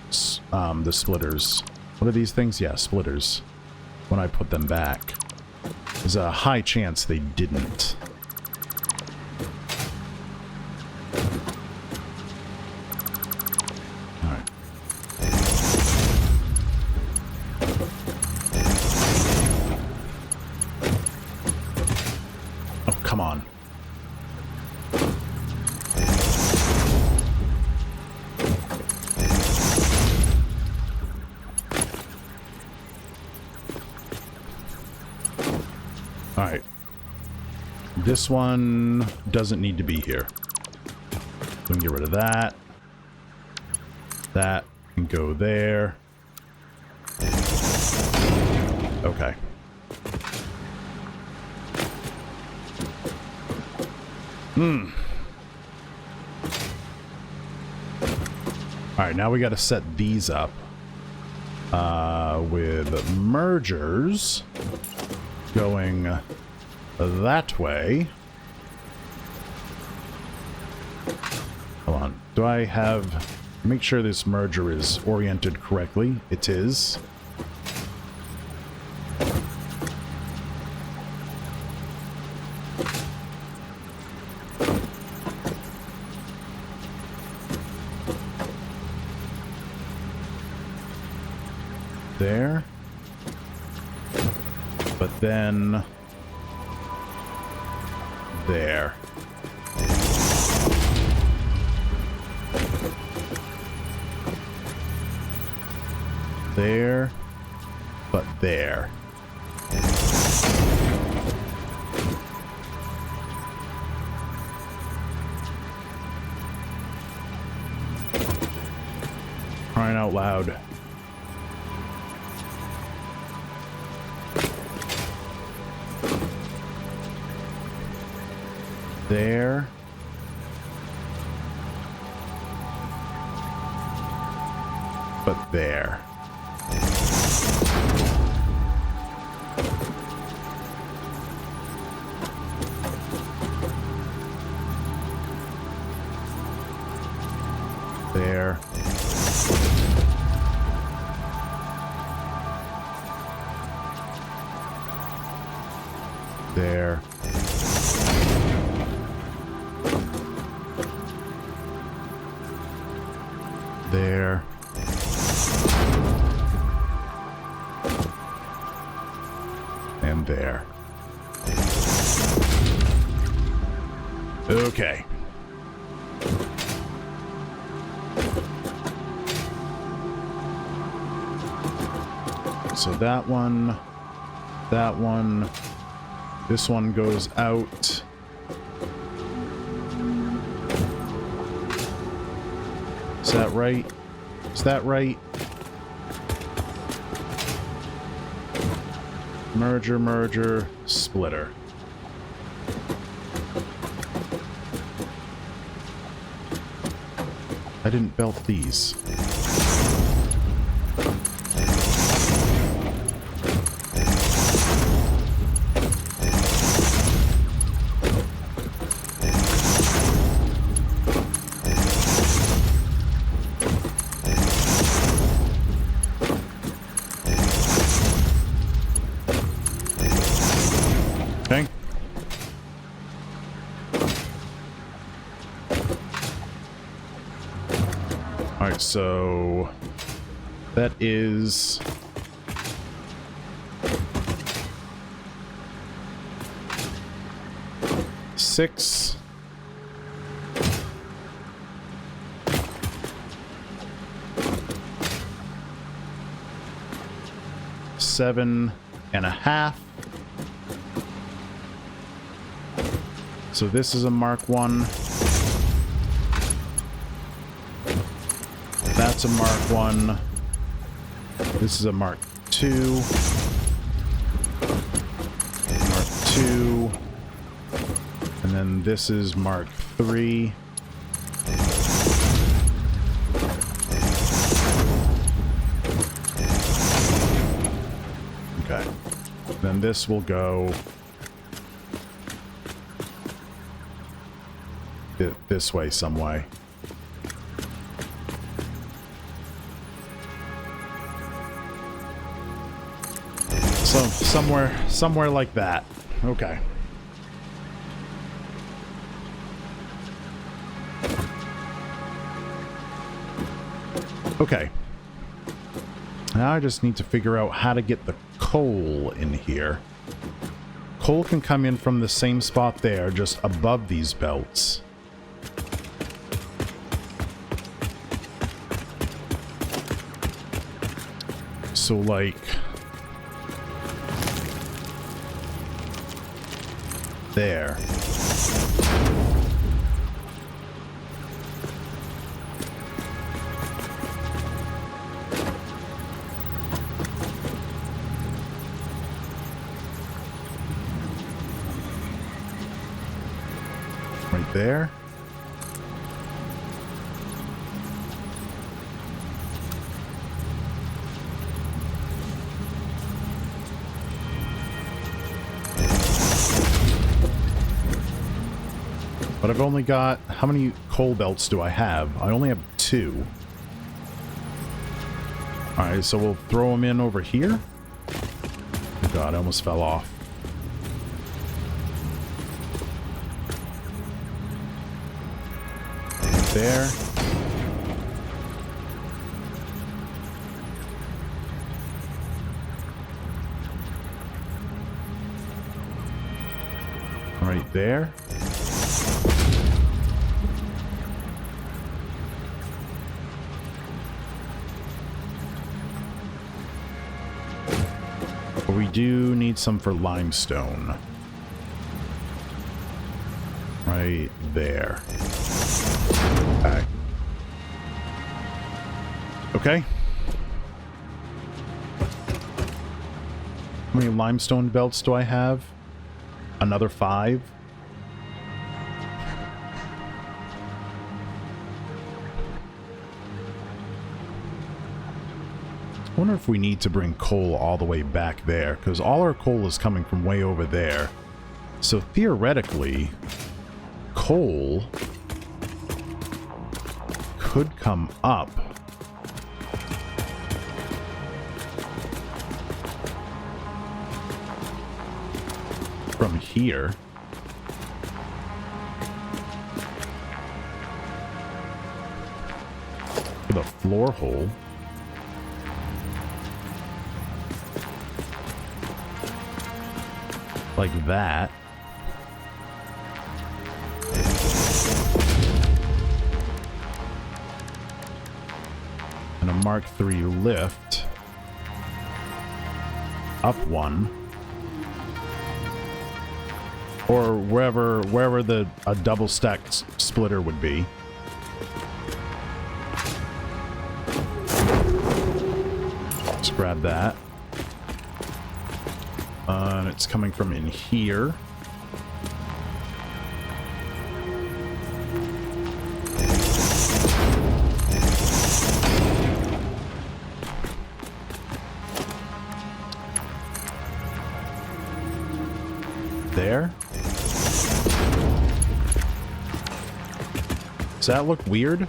S1: splitters. What are these things? Yeah, splitters. When I put them back. There's a high chance they didn't. Alright. Oh, come on. Alright. This one doesn't need to be here. We can get rid of that. That can go there. Okay. Alright, now we gotta set these up. With mergers going that way. Hold on. Do I have... Make sure this merger is oriented correctly. It is. There. But then... there. There. But there. Crying out loud. There. But there. There. There. There. And there. Okay. So that one, this one goes out. Is that right? Is that right? Merger, merger, splitter. I didn't belt these. Okay. Alright, so that is six. Seven and a half. So this is a Mark 1. That's a Mark 1. This is a Mark 2. Mark 2. And then this is Mark 3. then this will go this way some way. So somewhere like that. Okay. Okay. Now I just need to figure out how to get the coal in here. Coal can come in from the same spot there, just above these belts. So, like... there. Right there. But I've only got... how many coal belts do I have? I only have 2. Alright, so we'll throw them in over here. Oh god, I almost fell off. Right there. Right there. We do need some for limestone. Right there. Okay. Okay. How many limestone belts do I have? Another 5. I wonder if we need to bring coal all the way back there, because all our coal is coming from way over there. So theoretically, coal could come up. From here. With a floor hole. Like that. And a Mark III lift. Up one. Or wherever the a double stacked splitter would be. Let's grab that. And it's coming from in here. There. Does that look weird?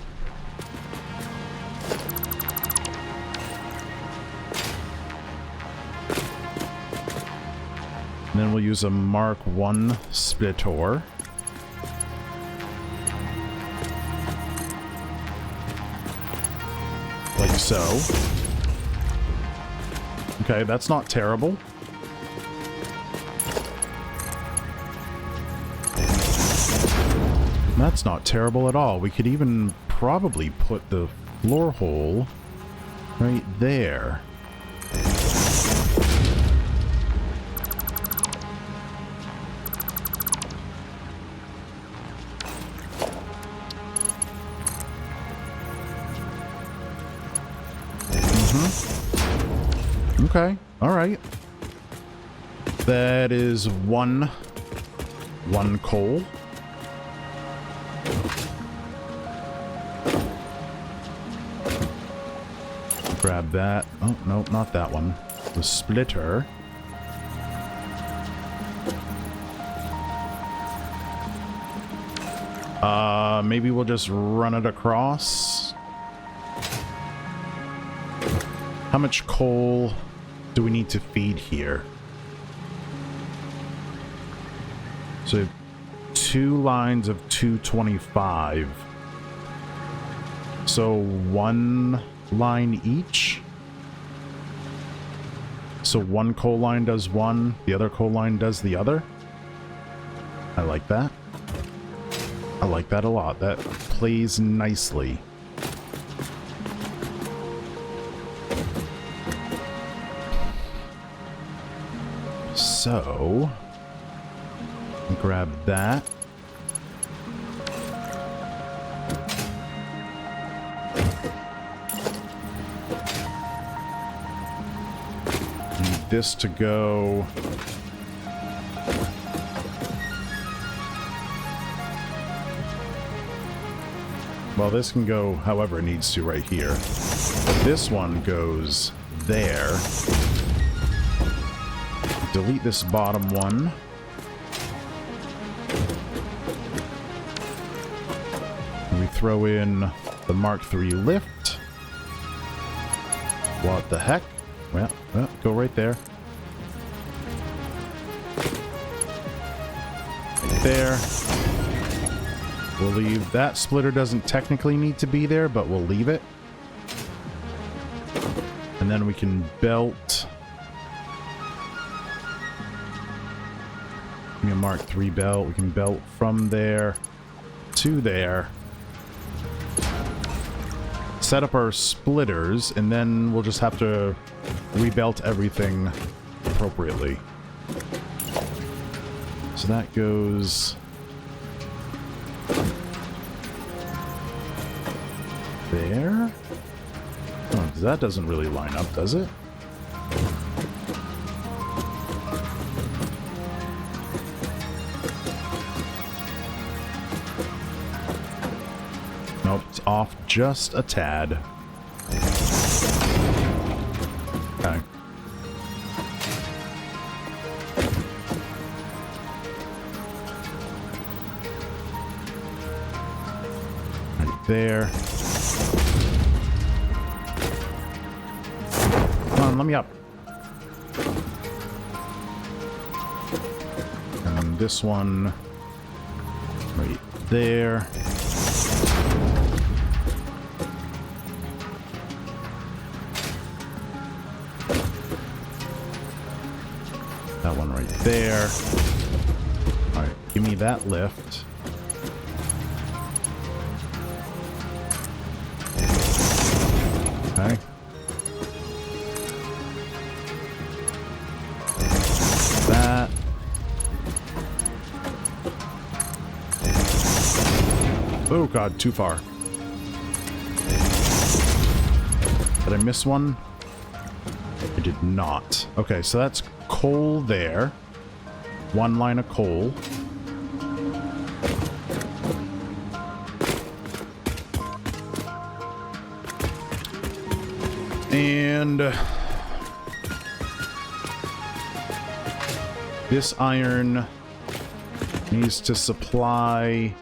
S1: And then we'll use a Mark I splitter. Like so. Okay, that's not terrible. That's not terrible at all. We could even probably put the floor hole right there. Okay, alright. That is one coal. Grab that. Oh, no, not that one. The splitter. Maybe we'll just run it across. How much coal do we need to feed here? So 2 lines of 225. So 1 line each. So 1 coal line does 1, the other coal line does the other. I like that. I like that a lot. That plays nicely. So, grab that. Need this to go. Well, this can go however it needs to right here. This one goes there. Delete this bottom one. And we throw in the Mark III lift. What the heck? Well, go right there. Right there. We'll leave that splitter. Doesn't technically need to be there, but we'll leave it. And then we can belt. Give me a Mark III belt. We can belt from there to there. Set up our splitters, and then we'll just have to rebelt everything appropriately. So that goes there. Oh, that doesn't really line up, does it? Nope, it's off just a tad. Okay. Right there. Come on, let me up. And this one right there. That one right there. Alright, give me that lift. Okay. That. Oh god, too far. Did I miss one? I did not. Okay, so that's coal there. 1 line of coal. And this iron needs to supply.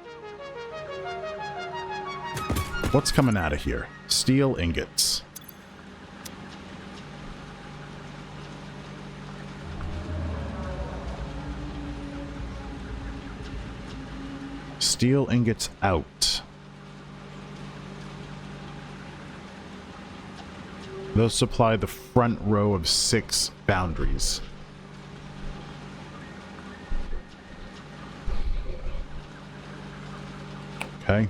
S1: What's coming out of here? Steel ingots. Steel ingots out. Those supply the front row of 6 boundaries. Okay.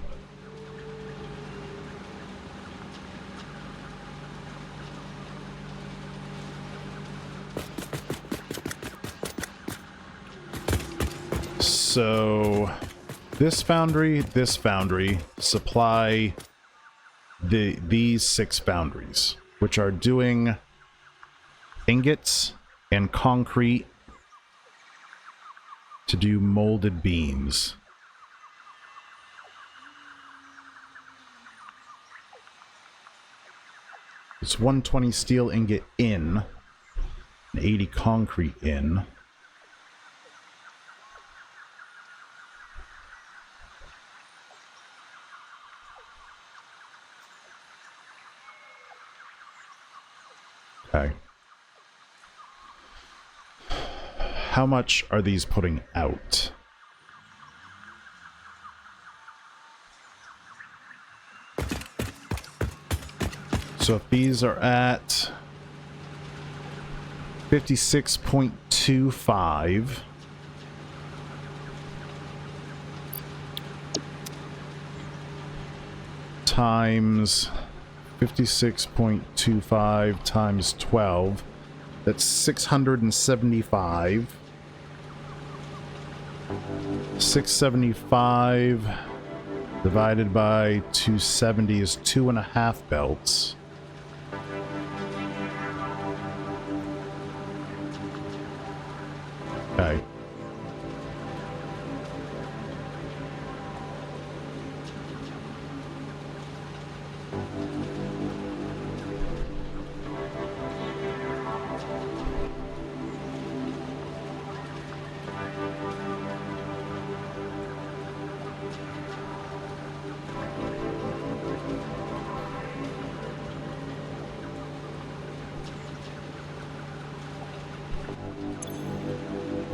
S1: So this foundry supply these 6 foundries, which are doing ingots and concrete to do molded beams. It's 120 steel ingot in, and 80 concrete in. – Okay. How much are these putting out? So if these are at 56.25 times 56.25 times 12, that's 675. 675 divided by 270 is 2.5 belts. Okay.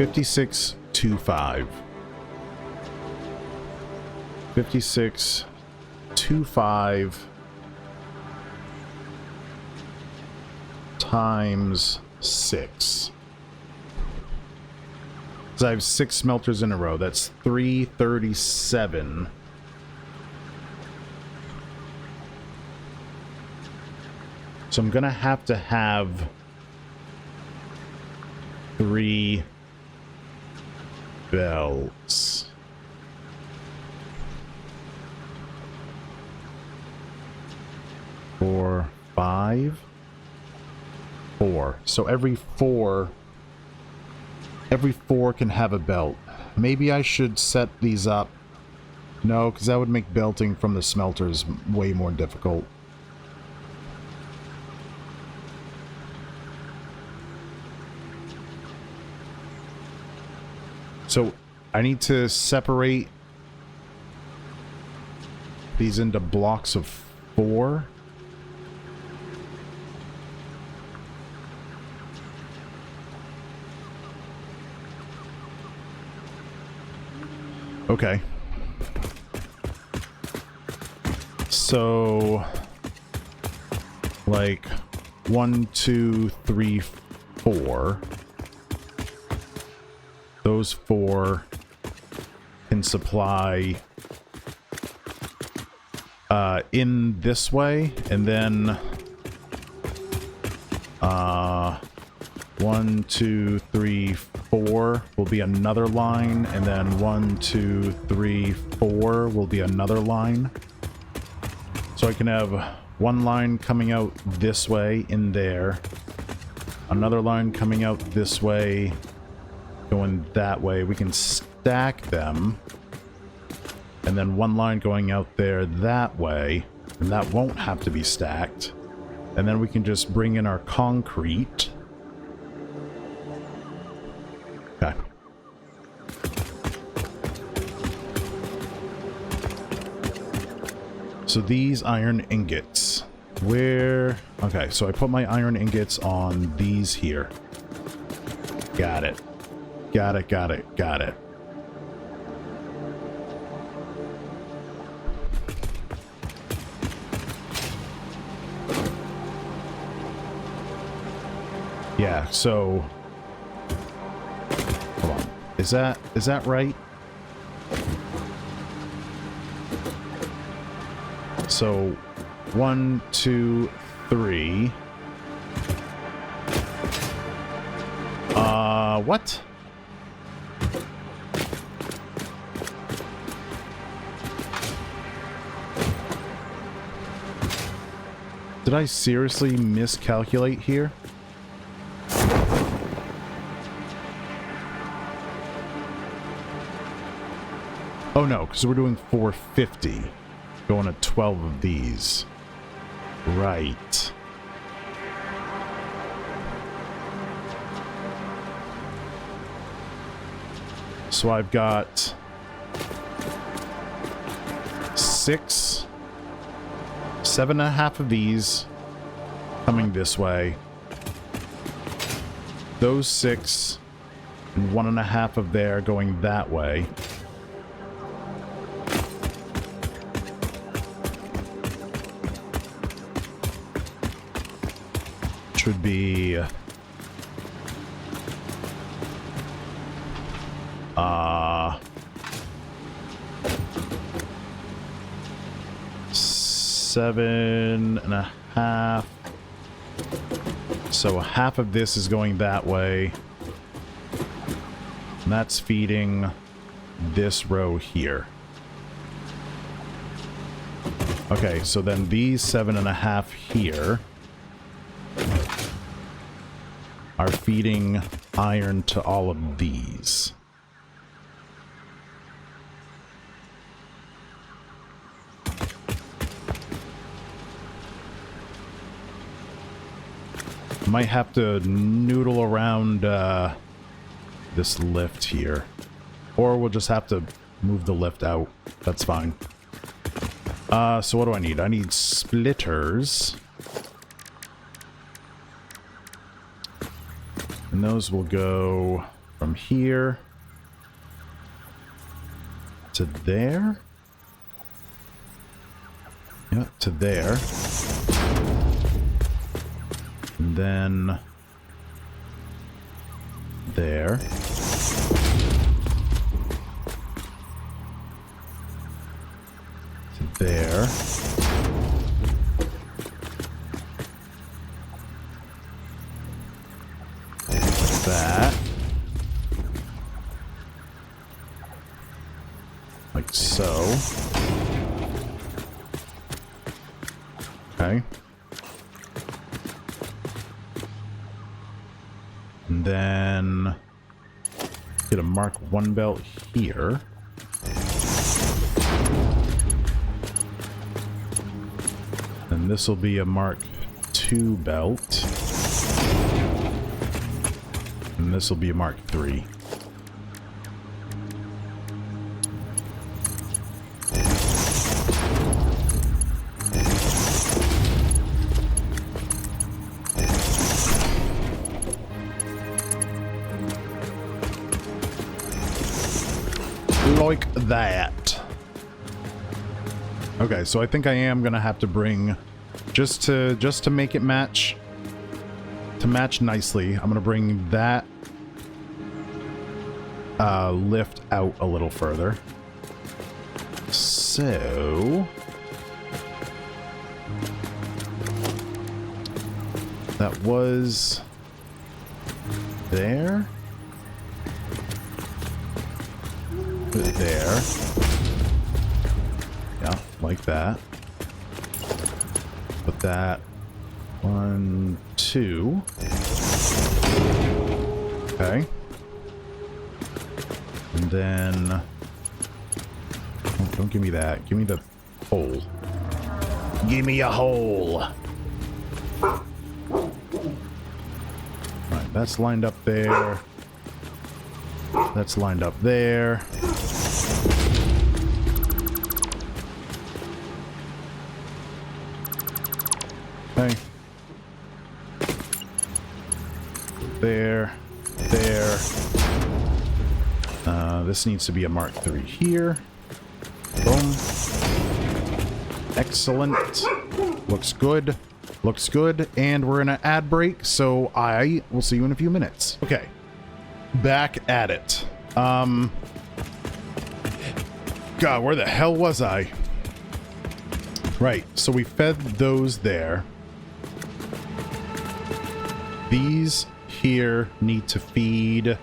S1: $56.25. 56.25 times 6. So I have 6 smelters in a row. That's 337. So I'm gonna have to have 3 belts. Four, 5, 4. So every four can have a belt. Maybe I should set these up. No, because that would make belting from the smelters way more difficult. So I need to separate these into blocks of 4. Okay. So, like, 1, 2, 3, 4. Those 4 can supply in this way, and then 1, 2, 3, 4 will be another line, and then 1, 2, 3, 4 will be another line. So I can have one line coming out this way in there, another line coming out this way, going that way. We can stack them, and then one line going out there that way, and that won't have to be stacked. And then we can just bring in our concrete. Okay. So these iron ingots, where... Okay, so I put my iron ingots on these here. Got it. Got it, got it, got it. Yeah, so... Hold on. Is that right? So, 1, 2, 3. What? Did I seriously miscalculate here? Oh no, because we're doing 450. Going to 12 of these. Right. So I've got 6, 7.5 of these coming this way, those 6 and 1.5 of there going that way. Should be 7.5. So half of this is going that way. And that's feeding this row here. Okay, so then these 7.5 here are feeding iron to all of these. Might have to noodle around this lift here. Or we'll just have to move the lift out. That's fine. So what do I need? I need splitters. And those will go from here to there. Yep, to there. And then there. To there. Like that. Like so. Okay. And then get a Mark 1 belt here. And this will be a Mark 2 belt. And this will be a Mark 3. Like that. Okay, so I think I am gonna have to bring just to make it match nicely. I'm gonna bring that lift out a little further. So that was there. Put it there. Yeah, like that. Put that 1, 2. Okay. And then oh, don't give me that. Give me the hole. Give me a hole. Alright, that's lined up there. That's lined up there. Okay. There. There. This needs to be a Mark 3 here. Boom. Excellent. Looks good. Looks good. And we're in an ad break, so I will see you in a few minutes. Okay. Back at it. God, where the hell was I? Right, so we fed those there. These here need to feed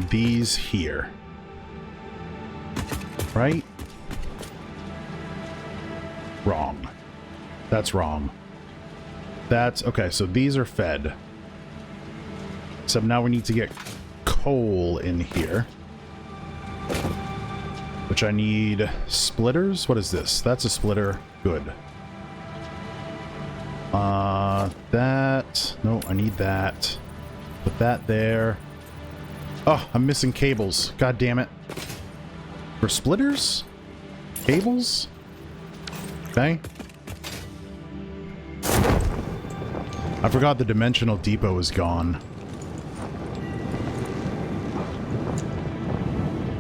S1: these here. Right? Wrong. That's wrong. That's okay, so these are fed. So now we need to get coal in here. Which I need splitters. What is this? That's a splitter. Good. That. No, I need that. Put that there. Oh, I'm missing cables. God damn it. For splitters? Cables? Okay. I forgot the dimensional depot is gone.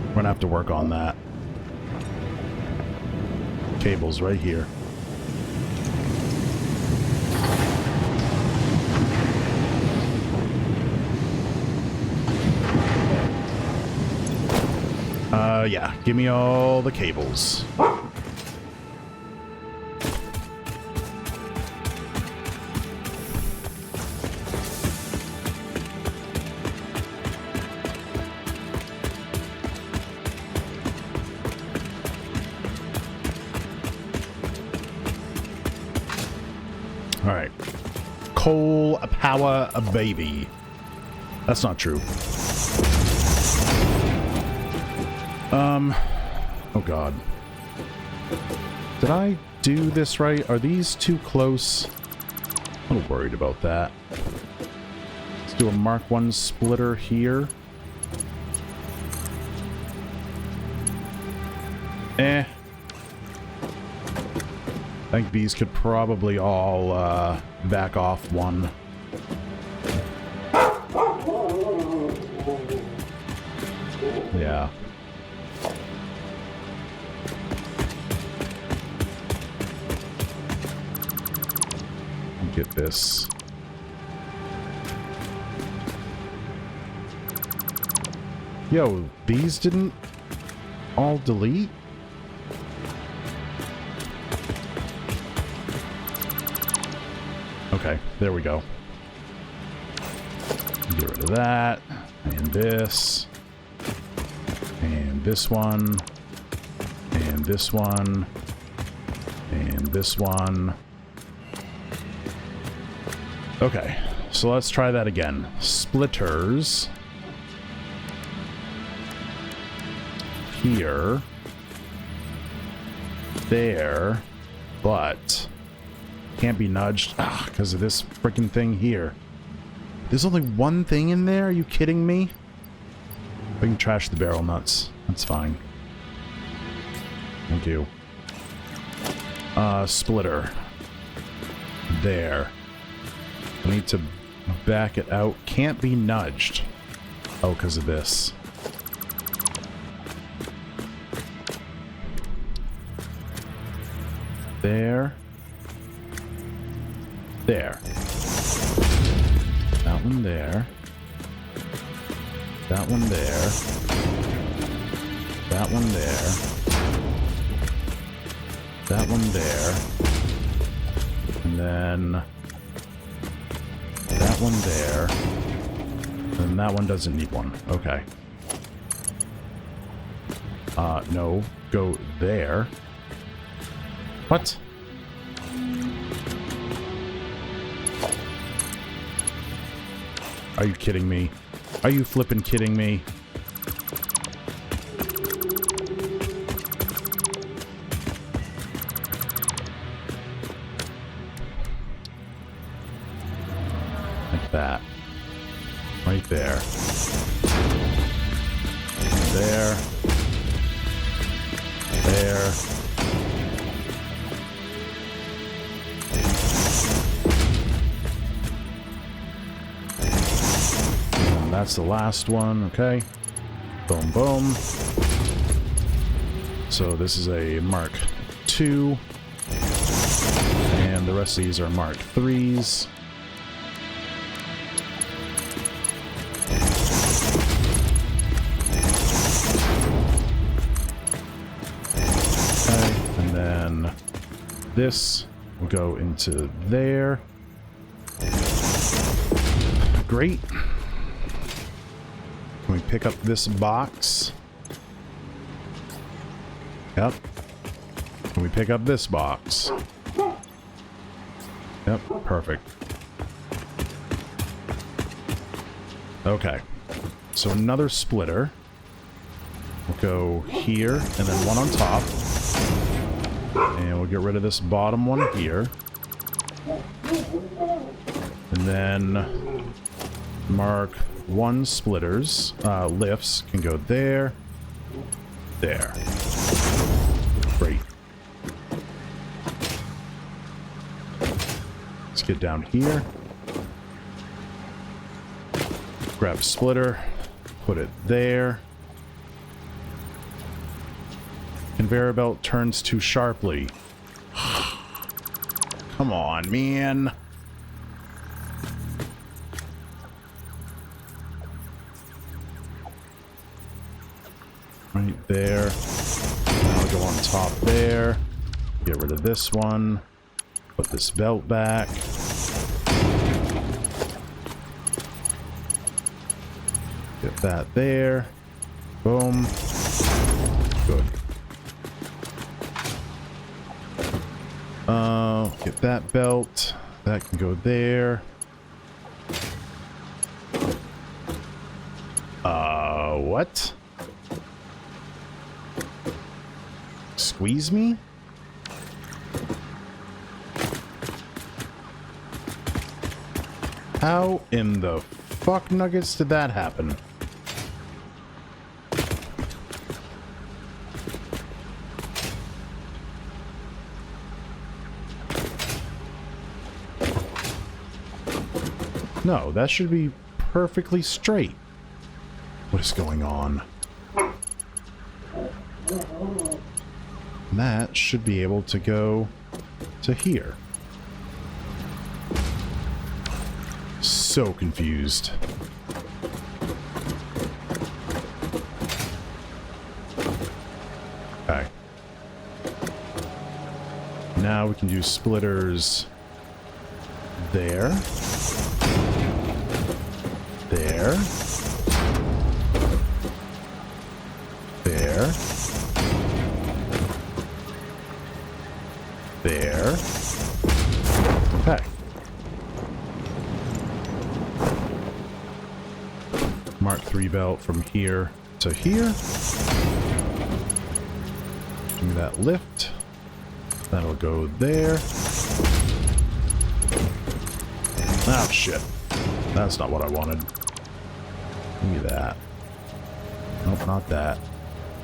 S1: We're gonna have to work on that. Cable's right here. Yeah, give me all the cables. All right. Coal power a baby. That's not true. Oh god. Did I do this right? Are these too close? I'm a little worried about that. Let's do a Mark 1 splitter here. I think these could probably all back off one. Yeah. Get this. Yo, these didn't all delete? Okay, there we go. Get rid of that. And this. And this one. And this one. And this one. Okay, so let's try that again. Splitters. Here. There. But can't be nudged because of this freaking thing here. There's only one thing in there? Are you kidding me? I can trash the barrel nuts. That's fine. Thank you. Splitter. There. I need to back it out. Can't be nudged. Oh, because of this. There. There. That one there. That one there. That one there. That one there. And then that one there. And that one doesn't need one. Okay. No. Go there. What? Are you kidding me? Are you flippin' kidding me? Like that. Right there. There. There. And that's the last one, okay? Boom, boom. So this is a Mark II. And the rest of these are Mark IIIs. This will go into there. Great. Can we pick up this box? Yep. Can we pick up this box? Yep, perfect. Okay. So another splitter. We'll go here and then one on top. And we'll get rid of this bottom one here. And then Mark 1 splitters, lifts can go there, there. Great. Let's get down here. Grab a splitter, put it there. Conveyor belt turns too sharply. Come on, man. Right there. Now go on top there. Get rid of this one. Put this belt back. Get that there. Boom. Good. Get that belt. That can go there. What? Squeeze me? How in the fuck nuggets did that happen? No, that should be perfectly straight. What is going on? That should be able to go to here. So confused. Okay. Now we can do splitters there. There. There. There. Okay. Mark III belt from here to here. Give me that lift. That'll go there. Oh, shit. That's not what I wanted. Give me that. Nope, not that.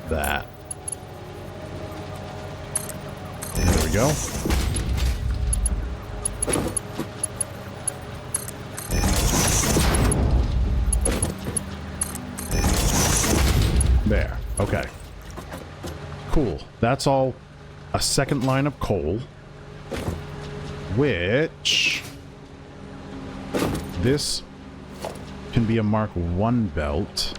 S1: That. There we go. There. Okay. Cool. That's all a second line of coal. Which... this can be a Mark I belt.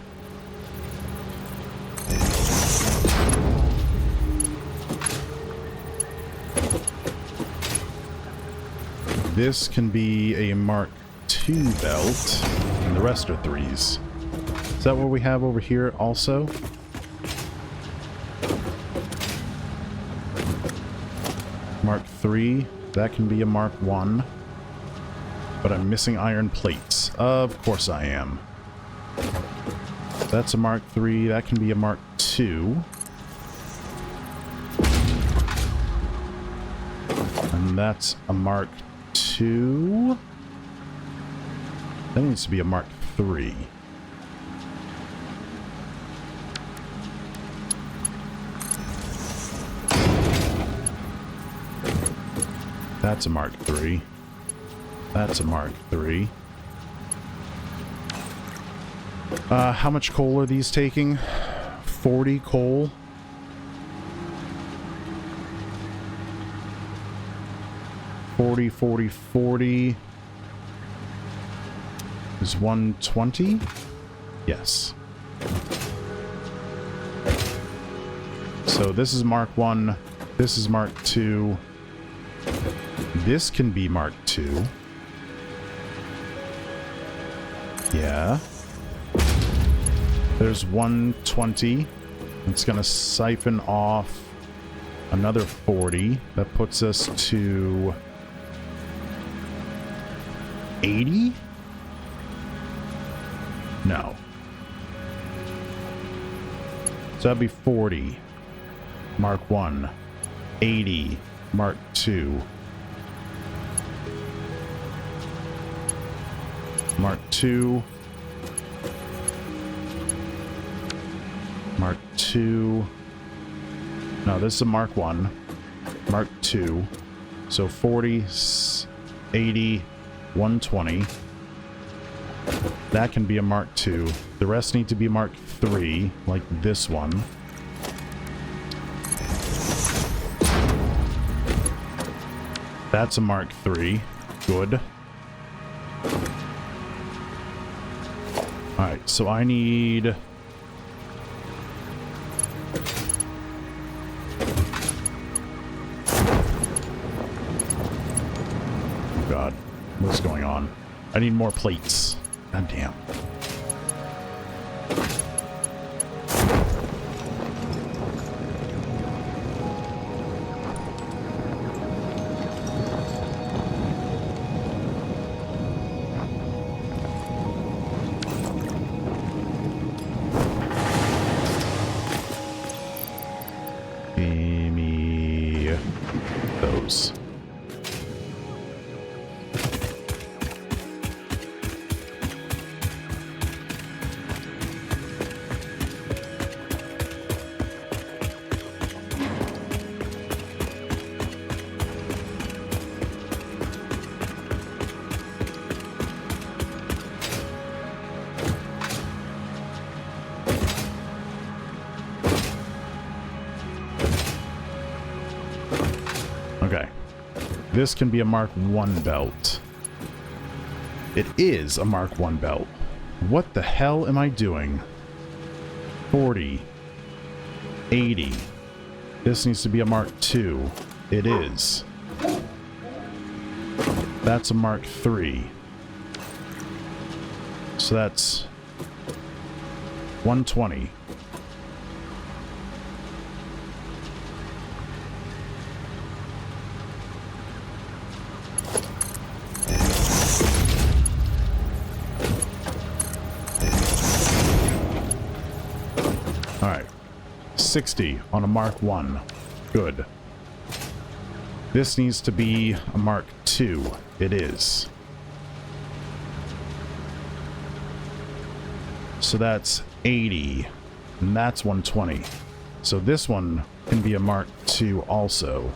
S1: This can be a Mark II belt, and the rest are 3s. Is that what we have over here also? Mark III, that can be a Mark I. But I'm missing iron plates. Of course I am. That's a Mark III, that can be a Mark II. And that's a Mark II. That needs to be a Mark III. That's a Mark III. That's a Mark III. How much coal are these taking? 40 coal. $40 is 120? Yes. So this is Mark I, this is Mark II. This can be Mark II. Yeah. There's 120. It's gonna siphon off another 40. That puts us to 80? No. So that'd be 40. Mark I. 80. Mark II. Mark II. Mark II. No, this is a Mark I. Mark II. So 40, 80, 120. That can be a Mark II. The rest need to be Mark III, like this one. That's a Mark III. Good. Alright, so I need... Oh god, what's going on? I need more plates. God damn. Give me those. Okay. This can be a Mark I belt. It is a Mark I belt. What the hell am I doing? 40. 80. This needs to be a Mark II. It is. That's a Mark III. So that's 120. Alright. 60 on a Mark I. Good. This needs to be a Mark II. It is. So that's 80. And that's 120. So this one can be a Mark II also.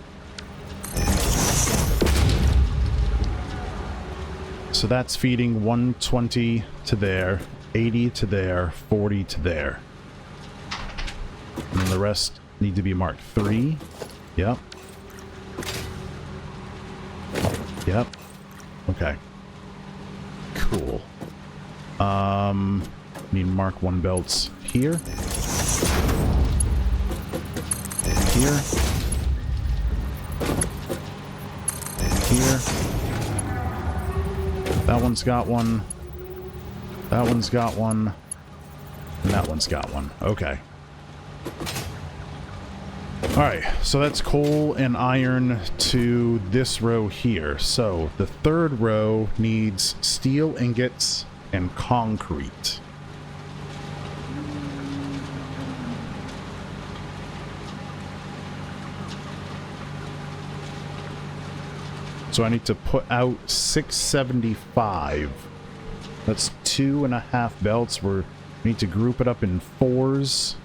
S1: So that's feeding 120 to there, 80 to there, 40 to there. And then the rest need to be Mark III. Yep. Yep. Okay. Cool. Need Mark I belts here. Here. Here. That one's got one. That one's got one. And that one's got one. Okay. Alright, so that's coal and iron to this row here. So the third row needs steel ingots and concrete. So I need to put out 675. That's 2.5 belts. We need to group it up in 4s.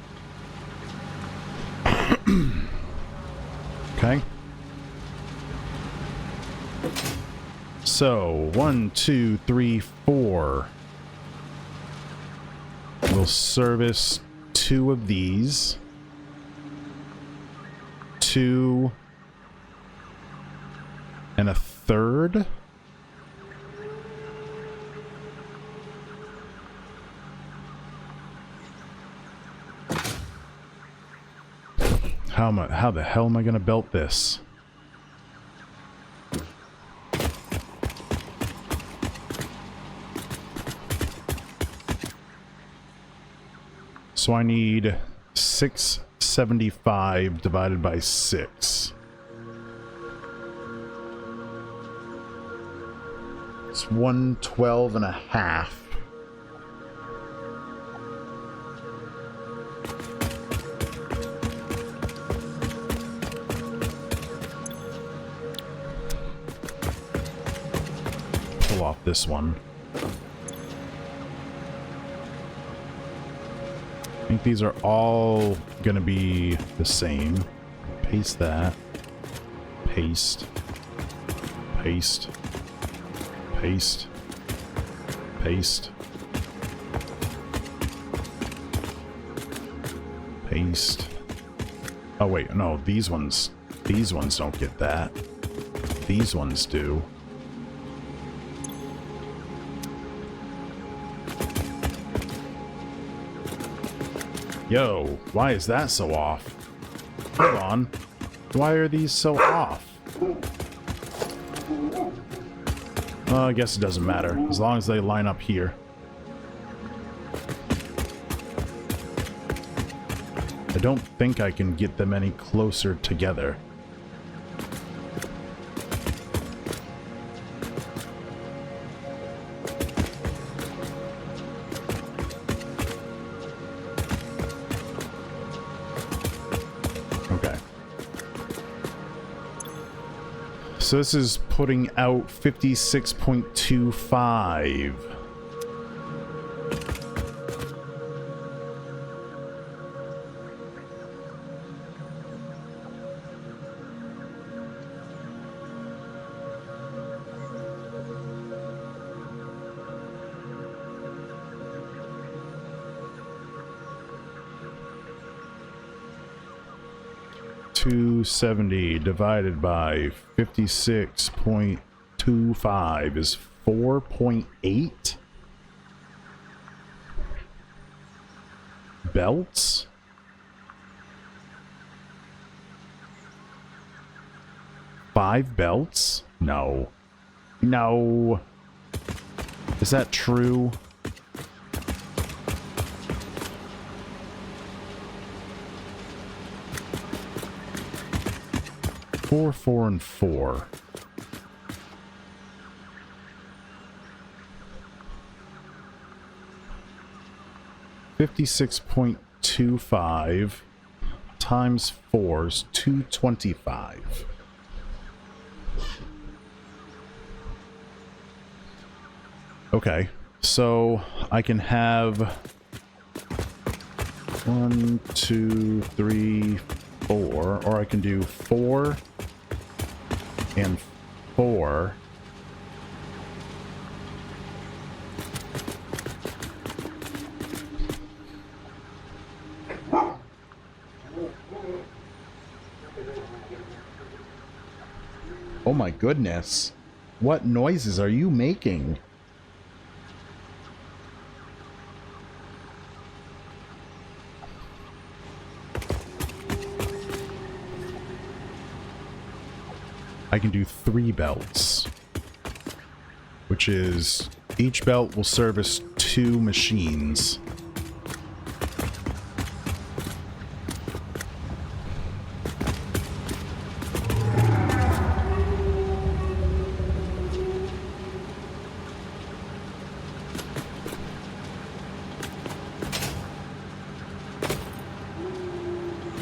S1: Okay. So 1, 2, 3, 4. We'll service 2 of these. 2 and a third. How the hell am I gonna belt this? So I need 675 divided by 6. It's 112.5. Pull off this one. I think these are all gonna be the same. Paste that. Paste. Paste. Paste. Paste. Paste. Oh wait, no, these ones don't get that. These ones do. Yo, why is that so off? Hold on. Why are these so off? I guess it doesn't matter, as long as they line up here. I don't think I can get them any closer together. So this is putting out 56.25. $270 divided by 56.25 is 4.8 belts. Five belts? No. No. Is that true? Four, 4, and 4. $56.25 times 4 is $225. Okay, so I can have 1, 2, 3, 4, or I can do 4 and 4. Oh my goodness. What noises are you making? I can do 3 belts, which is each belt will service 2 machines.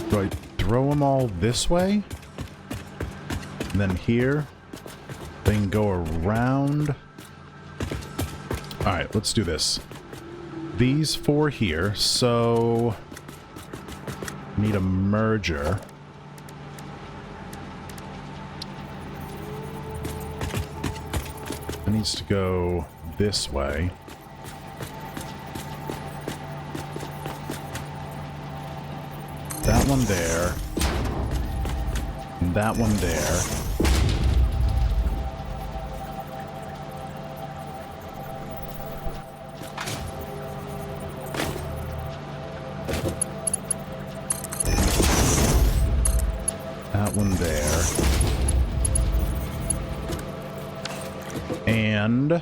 S1: Do I throw them all this way? And then here, then go around. All right, let's do this. These 4 here, so need a merger. It needs to go this way. That one there. And that one there. That one there. And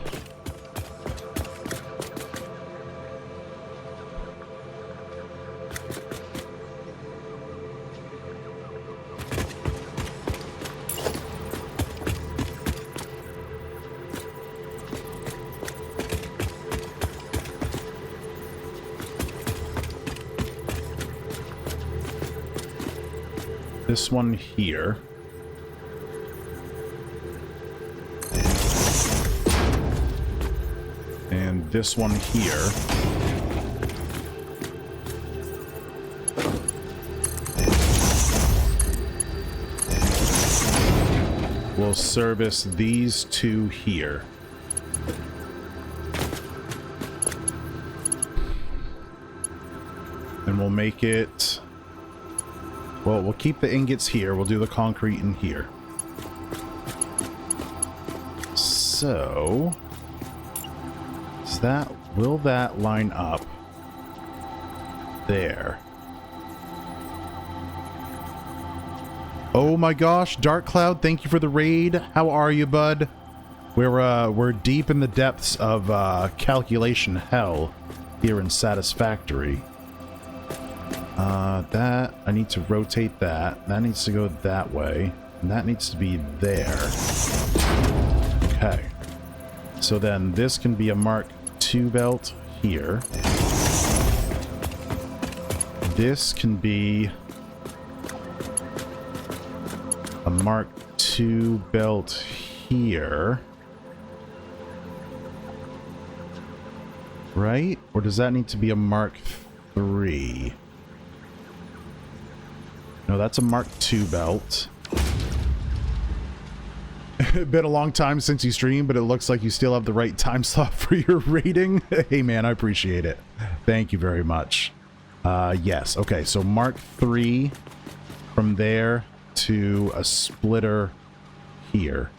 S1: this one here. And this one here. Will service these 2 here. And we'll make it Well, we'll keep the ingots here. We'll do the concrete in here. So, will that line up there? Oh my gosh, Dark Cloud, thank you for the raid. How are you, bud? We're deep in the depths of calculation hell here in Satisfactory. That I need to rotate that. That needs to go that way, and that needs to be there. Okay. So then this can be a Mark II belt here. This can be a Mark II belt here. Right? Or does that need to be a Mark III? No, that's a Mark II belt. Been a long time since you streamed, but it looks like you still have the right time slot for your rating. Hey man, I appreciate it. Thank you very much. Yes, okay, so Mark III from there to a splitter here.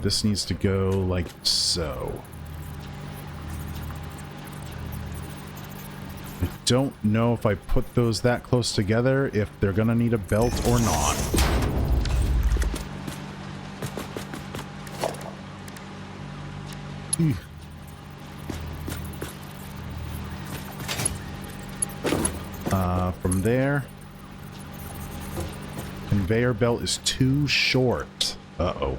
S1: This needs to go like so. I don't know if I put those that close together, if they're gonna need a belt or not. From there, conveyor belt is too short. Uh-oh.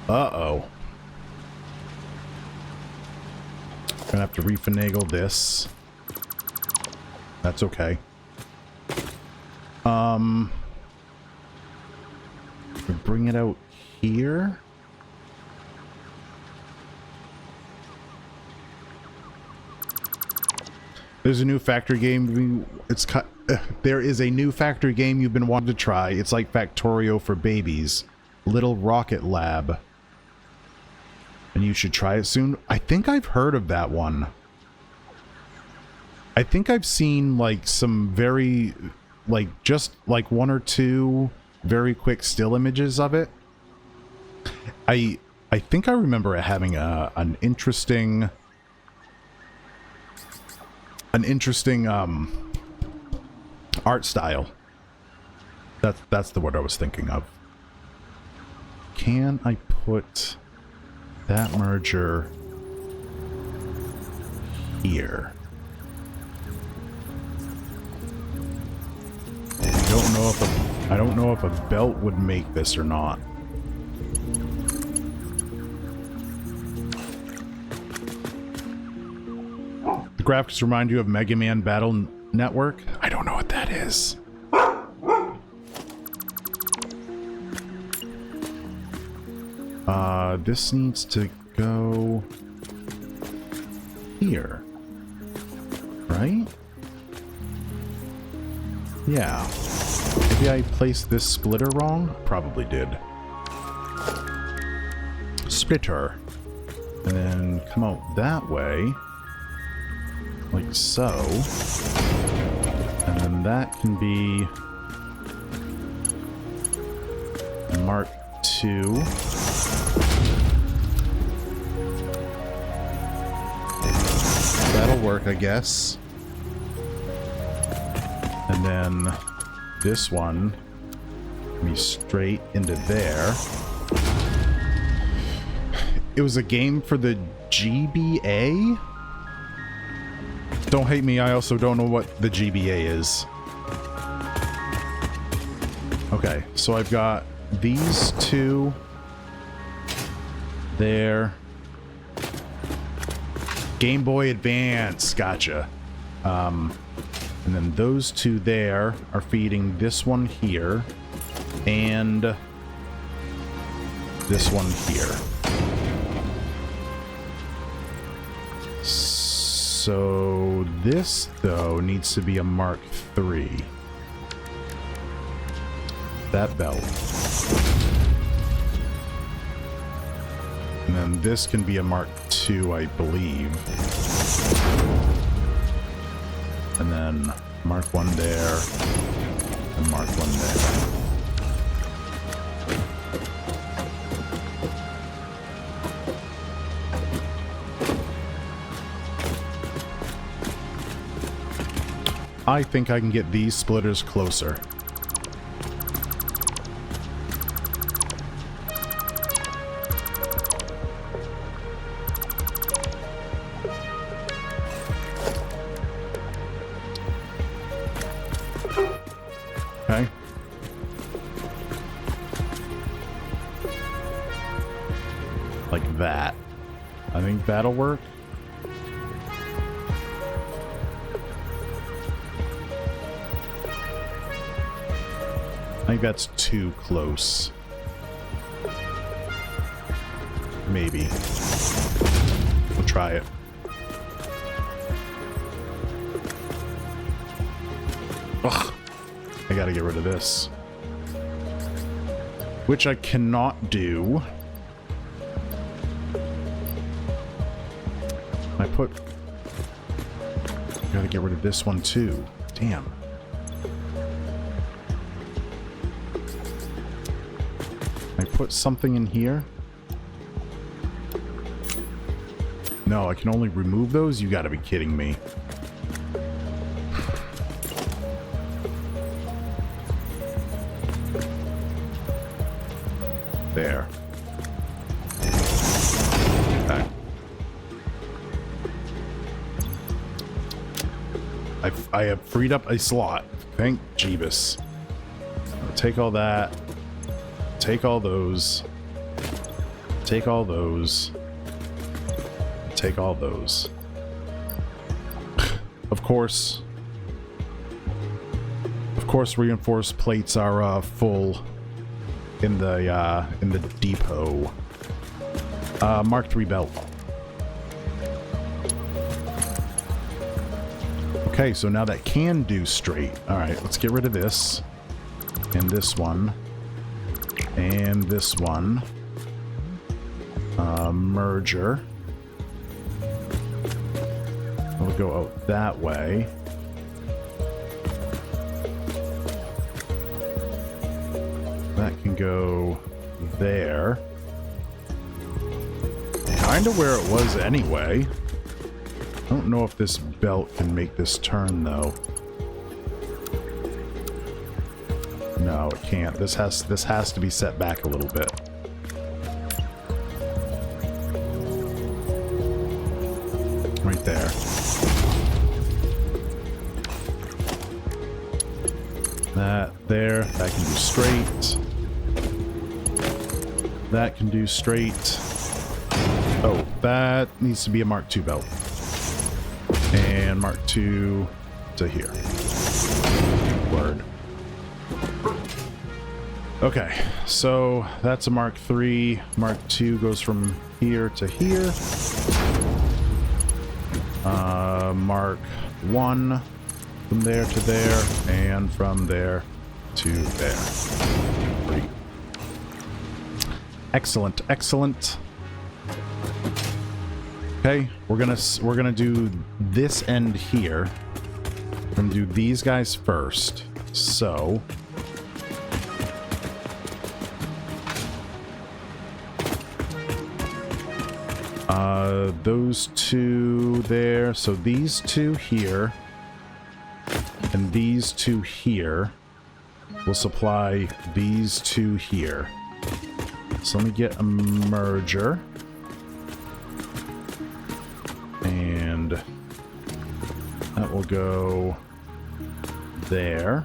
S1: Uh-oh. Gonna have to refinagle this. That's okay. Bring it out here. There's a new factory game. There is a new factory game you've been wanting to try. It's like Factorio for babies. Little Rocket Lab. And you should try it soon. I think I've heard of that one. I think I've seen like some very, like just like one or two very quick still images of it. I think I remember it having an interesting art style. That's the word I was thinking of. Can I put that merger here? I don't know if a belt would make this or not. The graphics remind you of Mega Man Battle Network. I don't know what that is. This needs to go here, right? Yeah. Maybe I placed this splitter wrong? Probably did. Splitter. And then come out that way. Like so. And then that can be Mark II. That'll work, I guess. And then this one can be straight into there. It was a game for the GBA? Don't hate me, I also don't know what the GBA is. Okay, so I've got these two there. Game Boy Advance, gotcha. And then those two there are feeding this one here and this one here. So this, though, needs to be a Mark III. That belt. And then this can be a Mark II, I believe. And then Mark 1 there, and Mark 1 there. I think I can get these splitters closer. Okay. Like that. I think that'll work. I think that's too close. Maybe. We'll try it. Ugh. I gotta get rid of this. Which I cannot do. I gotta get rid of this one too. Damn. I put something in here. No, I can only remove those? You gotta be kidding me. There. Okay. I have freed up a slot. Thank Jeebus. I'll take all that. Take all those. Take all those. Take all those. Of course, reinforced plates are full in the depot. Mark III belt. Okay, so now that can do straight. All right, let's get rid of this and this one and this one. Merger. We'll go out that way. That can go there. Kind of where it was anyway. I don't know if this belt can make this turn though. No, it can't. This has to be set back a little bit. Right there. That there, that can do straight. That can do straight. Oh, that needs to be a Mark II belt. And Mark II to here. Word. Okay, so that's a Mark III. Mark II goes from here to here. Mark I from there to there, and from there to there. Great. Excellent, excellent. Okay, we're gonna do this end here. We're gonna do these guys first. So those two there. So these two here and these two here will supply these two here. So let me get a merger. And that will go there.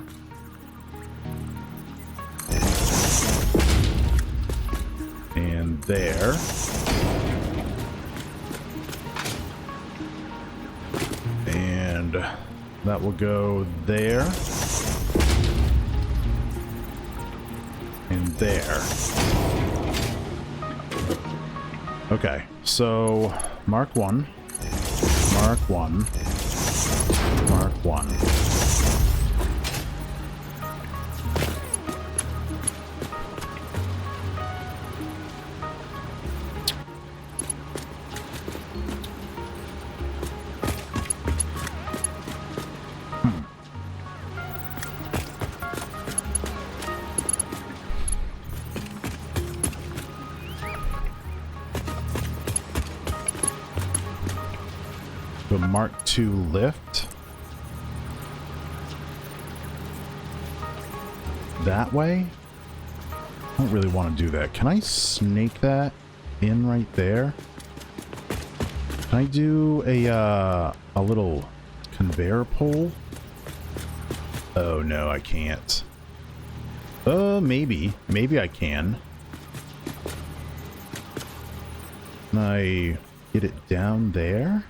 S1: And there. And that will go there. And there. Okay, so Mark I. Mark I. Mark I. Mark II lift. That way? I don't really want to do that. Can I snake that in right there? Can I do a little conveyor pole? Oh no, I can't. Maybe. Maybe I can. Can I get it down there?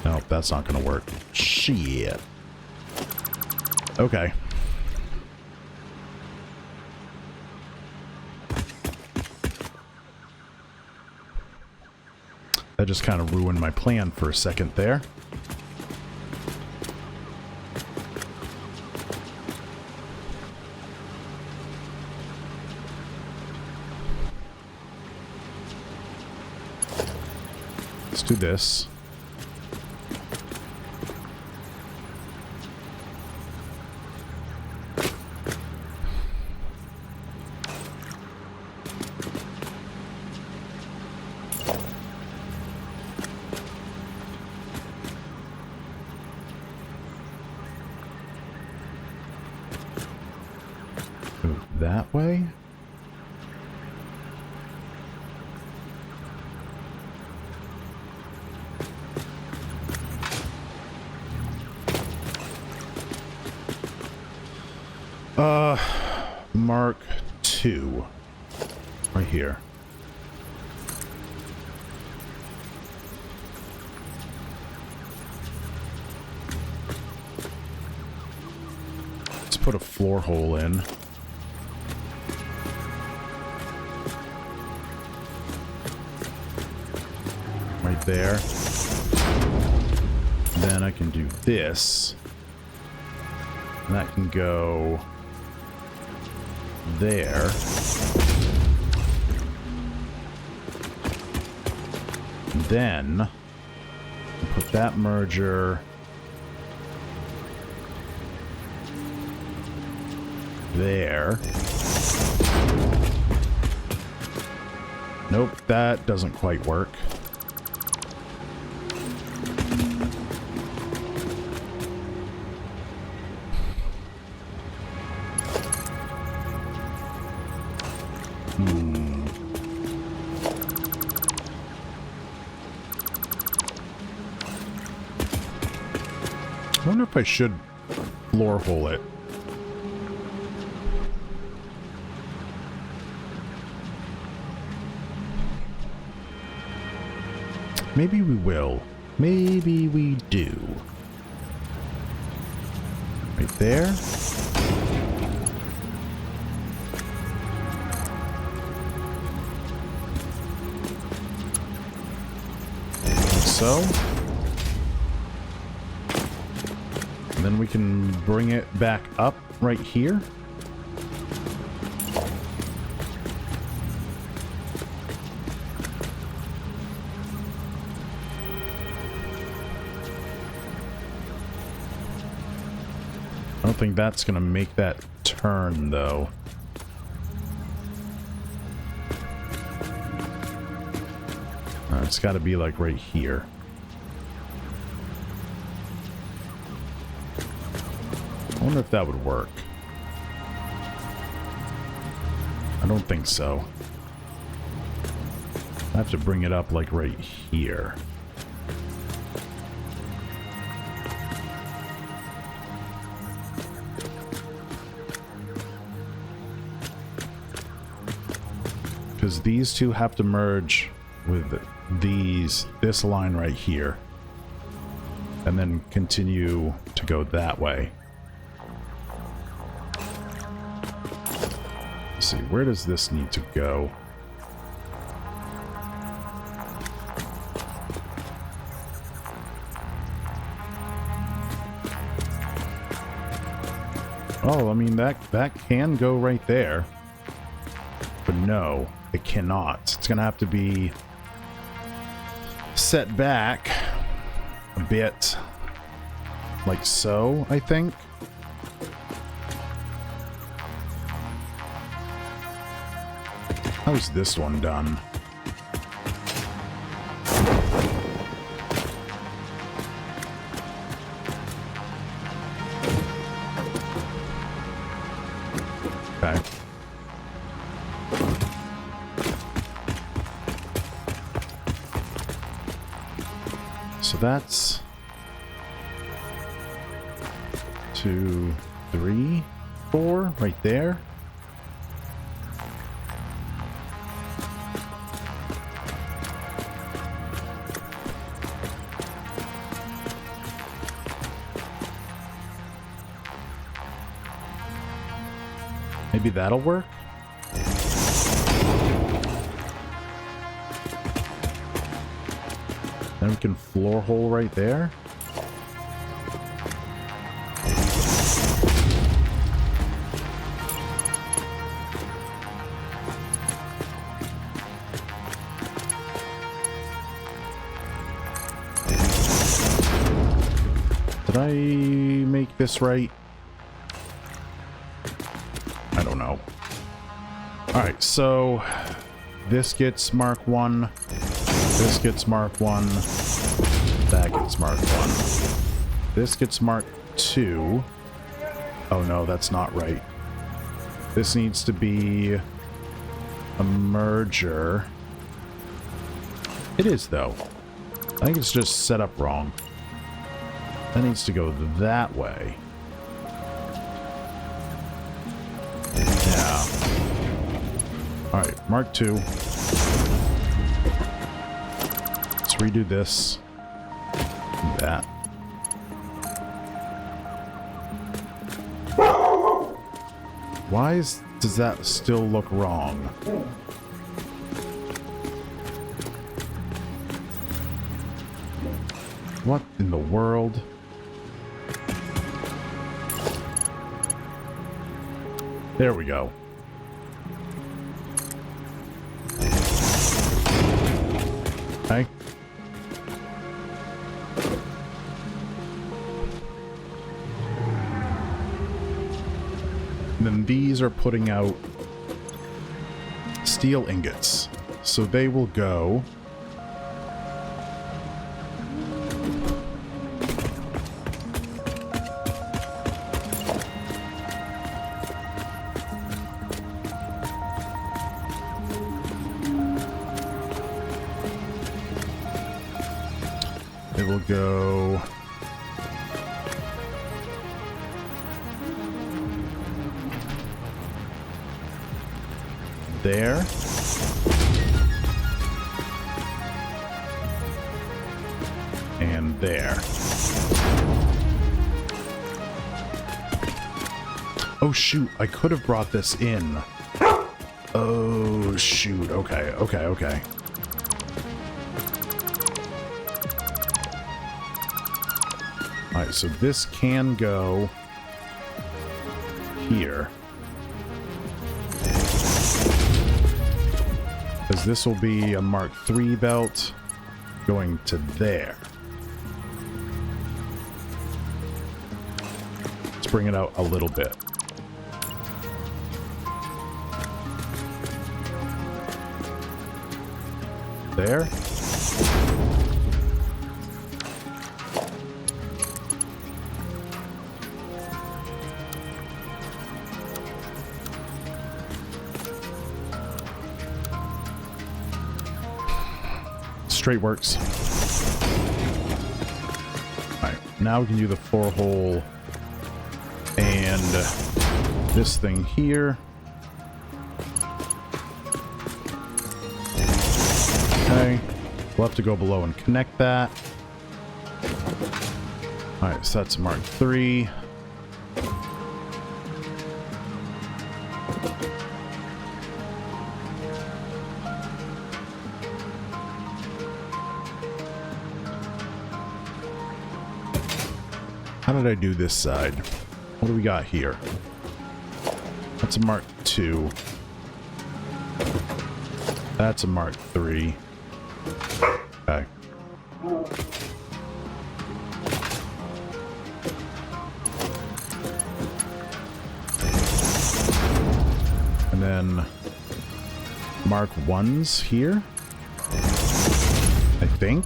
S1: Nope, that's not gonna work. Shit. Okay. That just kind of ruined my plan for a second there. Let's do this. That way? Mark II. Right here. Let's put a floor hole in. Right there. Then I can do this. And that can go there. And then put that merger there. Nope, that doesn't quite work. I wonder if I should floor hole it. Maybe we will. Maybe we do. Right there. Like so. And then we can bring it back up right here. I don't think that's going to make that turn, though. It's got to be like right here. I wonder if that would work. I don't think so. I have to bring it up like right here. Because these two have to merge with this line right here. And then continue to go that way. Let's see, where does this need to go? Oh, I mean, that can go right there. But no, it cannot. It's going to have to be set back a bit like so, I think. How's this one done? Okay. So that's 2, 3, 4 right there. Maybe that'll work. Then we can floor hole right there. Did I make this right? I don't know. Alright, so this gets Mark 1. This gets Mark 1. That gets Mark 1. This gets Mark 2. Oh no, that's not right. This needs to be a merger. It is, though. I think it's just set up wrong. That needs to go that way. Yeah. Alright, Mark 2. Let's redo this. Do that. Why does that still look wrong? What in the world? There we go. Okay. And then these are putting out steel ingots. So they will go go there. And there. Oh shoot, I could have brought this in. Oh shoot, okay. Alright, so this can go here. Because this will be a Mark III belt going to there. Let's bring it out a little bit. There. Straight works. Alright, now we can do the 4-hole and this thing here. Okay, we'll have to go below and connect that. Alright, so that's Mark III. How did I do this side? What do we got here? That's a Mark II. That's a Mark III. Okay. And then mark 1s here. I think.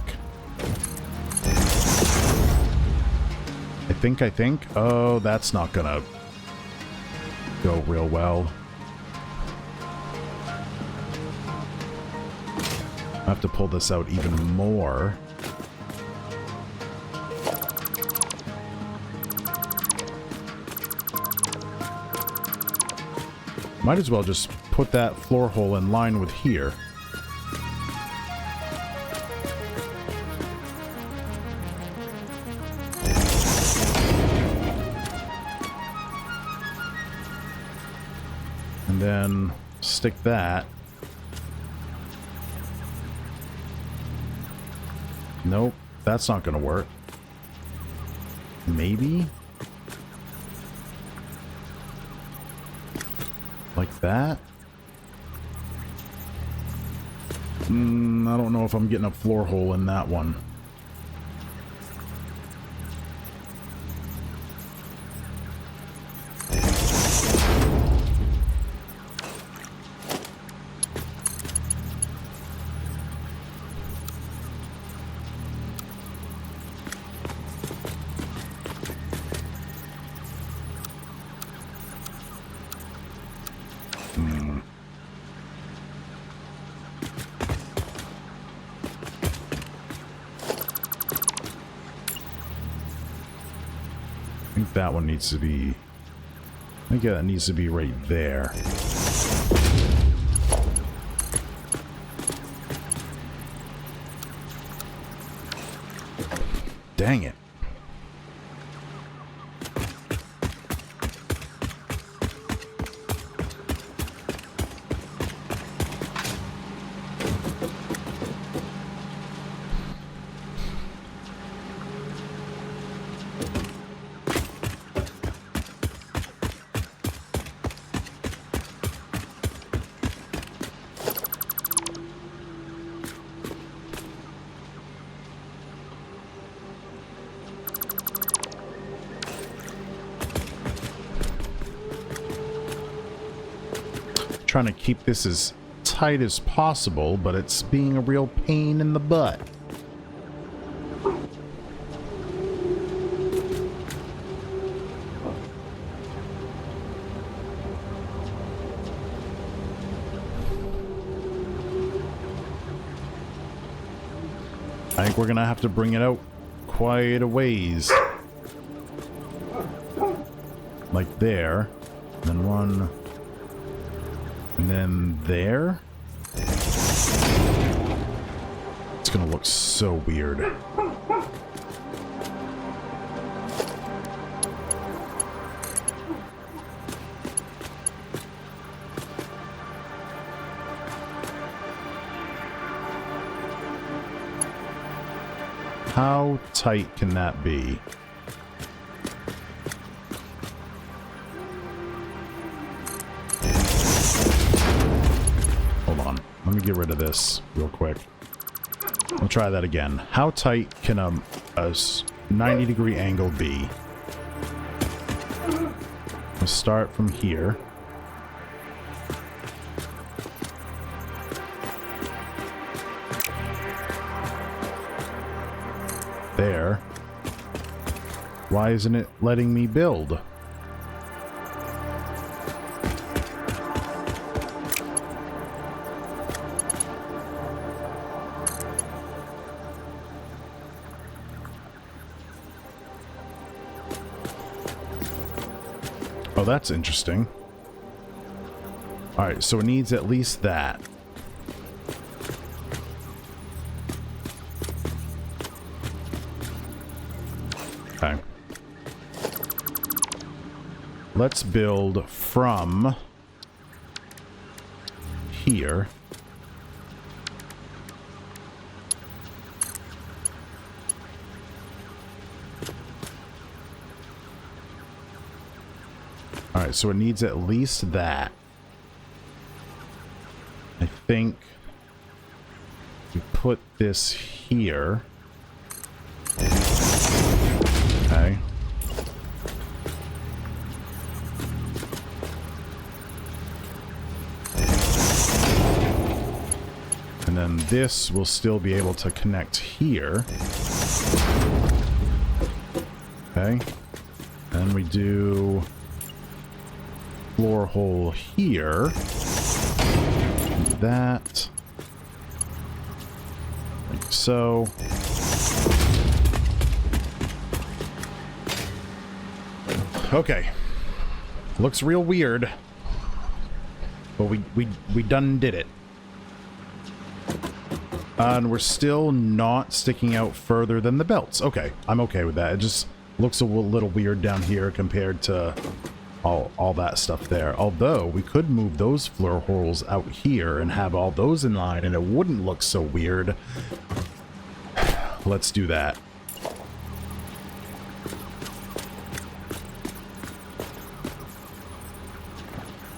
S1: I think. Oh, that's not gonna go real well. I have to pull this out even more. Might as well just put that floor hole in line with here. And then stick that. Nope, that's not gonna work. Maybe? Like that? I don't know if I'm getting a floor hole in that one. I think that one needs to be... I think that needs to be right there. Dang it. Trying to keep this as tight as possible, but it's being a real pain in the butt. I think we're gonna have to bring it out quite a ways. Like there. And then one. And then there. It's gonna look so weird. How tight can that be? Hold on. Let me get rid of this real quick. I'll try that again. How tight can a 90-degree angle be? We'll start from here. There. Why isn't it letting me build? Oh, that's interesting. Alright, so it needs at least that. Okay. Let's build from here. Alright, so it needs at least that. I think we put this here. Okay. then this will still be able to connect here. Okay. Then we do floor hole here. That. Like so. Okay. Looks real weird. But we done did it. And we're still not sticking out further than the belts. Okay, I'm okay with that. It just looks a little weird down here compared to all that stuff there. Although, we could move those floor holes out here and have all those in line, and it wouldn't look so weird. Let's do that.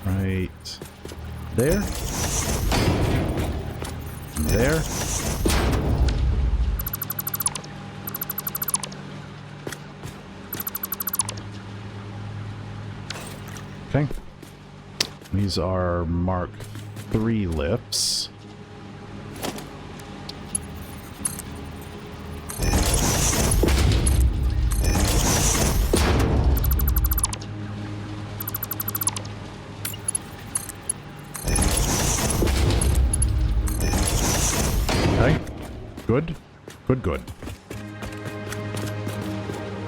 S1: Right there. There. Okay. These are Mark III lifts. Okay. Good. Good, good.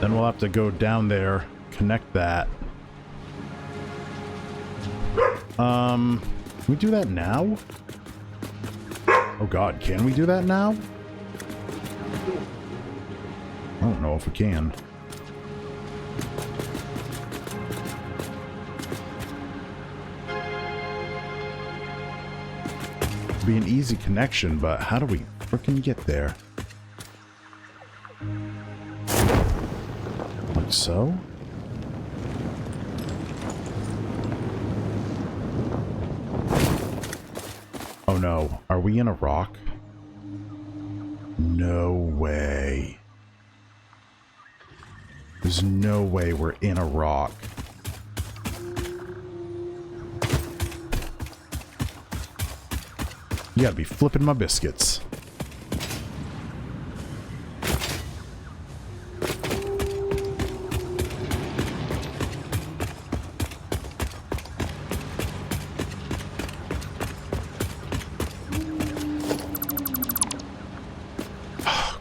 S1: Then we'll have to go down there, connect that. Can we do that now? Oh god, can we do that now? I don't know if we can. It'd be an easy connection, but how do we frickin' get there? Like so? Oh no, are we in a rock? No way. There's no way we're in a rock. You gotta be flipping my biscuits.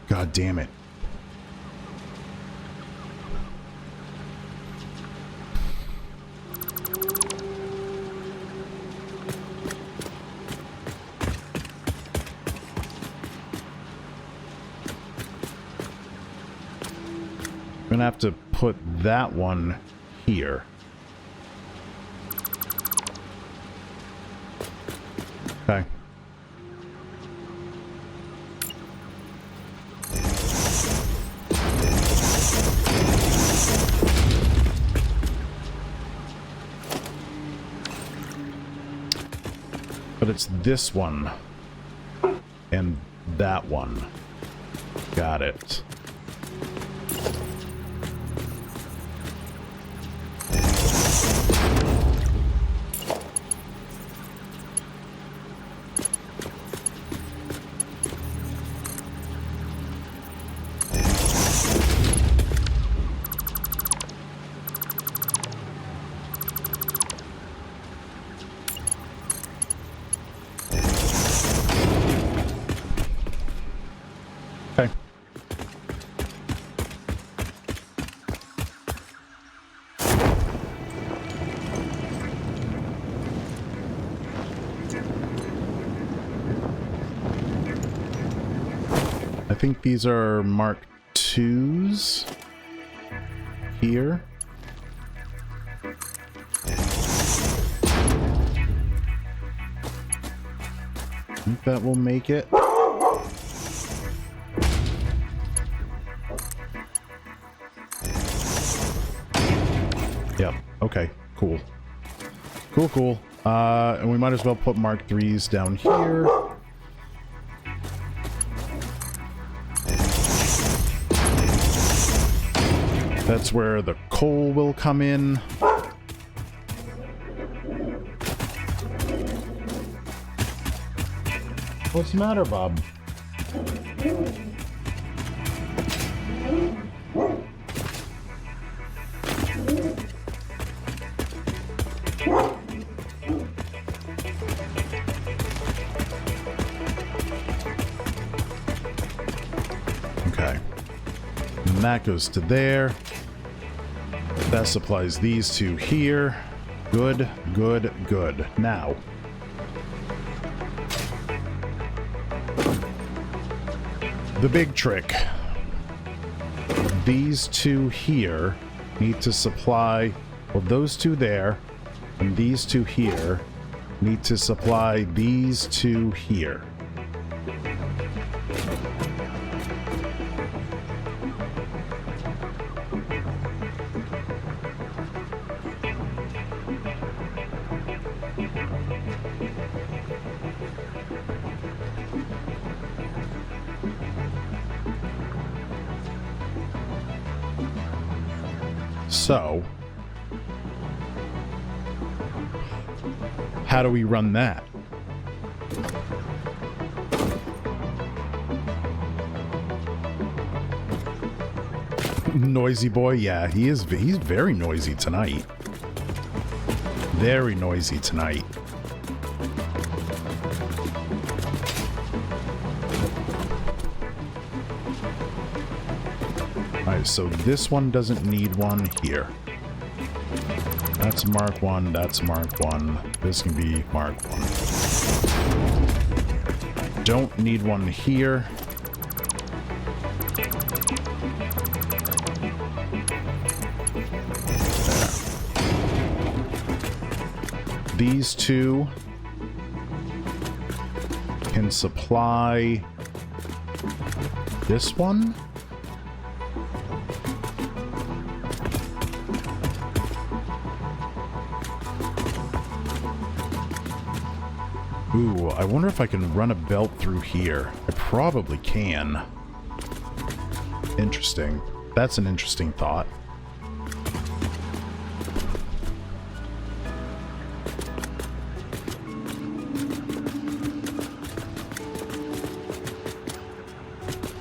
S1: God damn it. I'm gonna have to put that one here. Okay. But it's this one and that one. Got it. Okay. I think these are Mark IIs here. I think that will make it. Yep. Okay. Cool. Cool, cool. And we might as well put Mark IIIs down here. That's where the coal will come in. What's the matter, Bob? Okay. And that goes to there. That supplies these two here. Good, good, good. Now. The big trick. These two here need to supply, well, those two there, and these two here need to supply these two here. So, how do we run that? Noisy boy, yeah, he's very noisy tonight. Very noisy tonight. Alright, so this one doesn't need one here. That's Mark 1, that's Mark 1. This can be Mark 1. Don't need one here. There. These two can supply this one. Ooh, I wonder if I can run a belt through here. I probably can. Interesting. That's an interesting thought.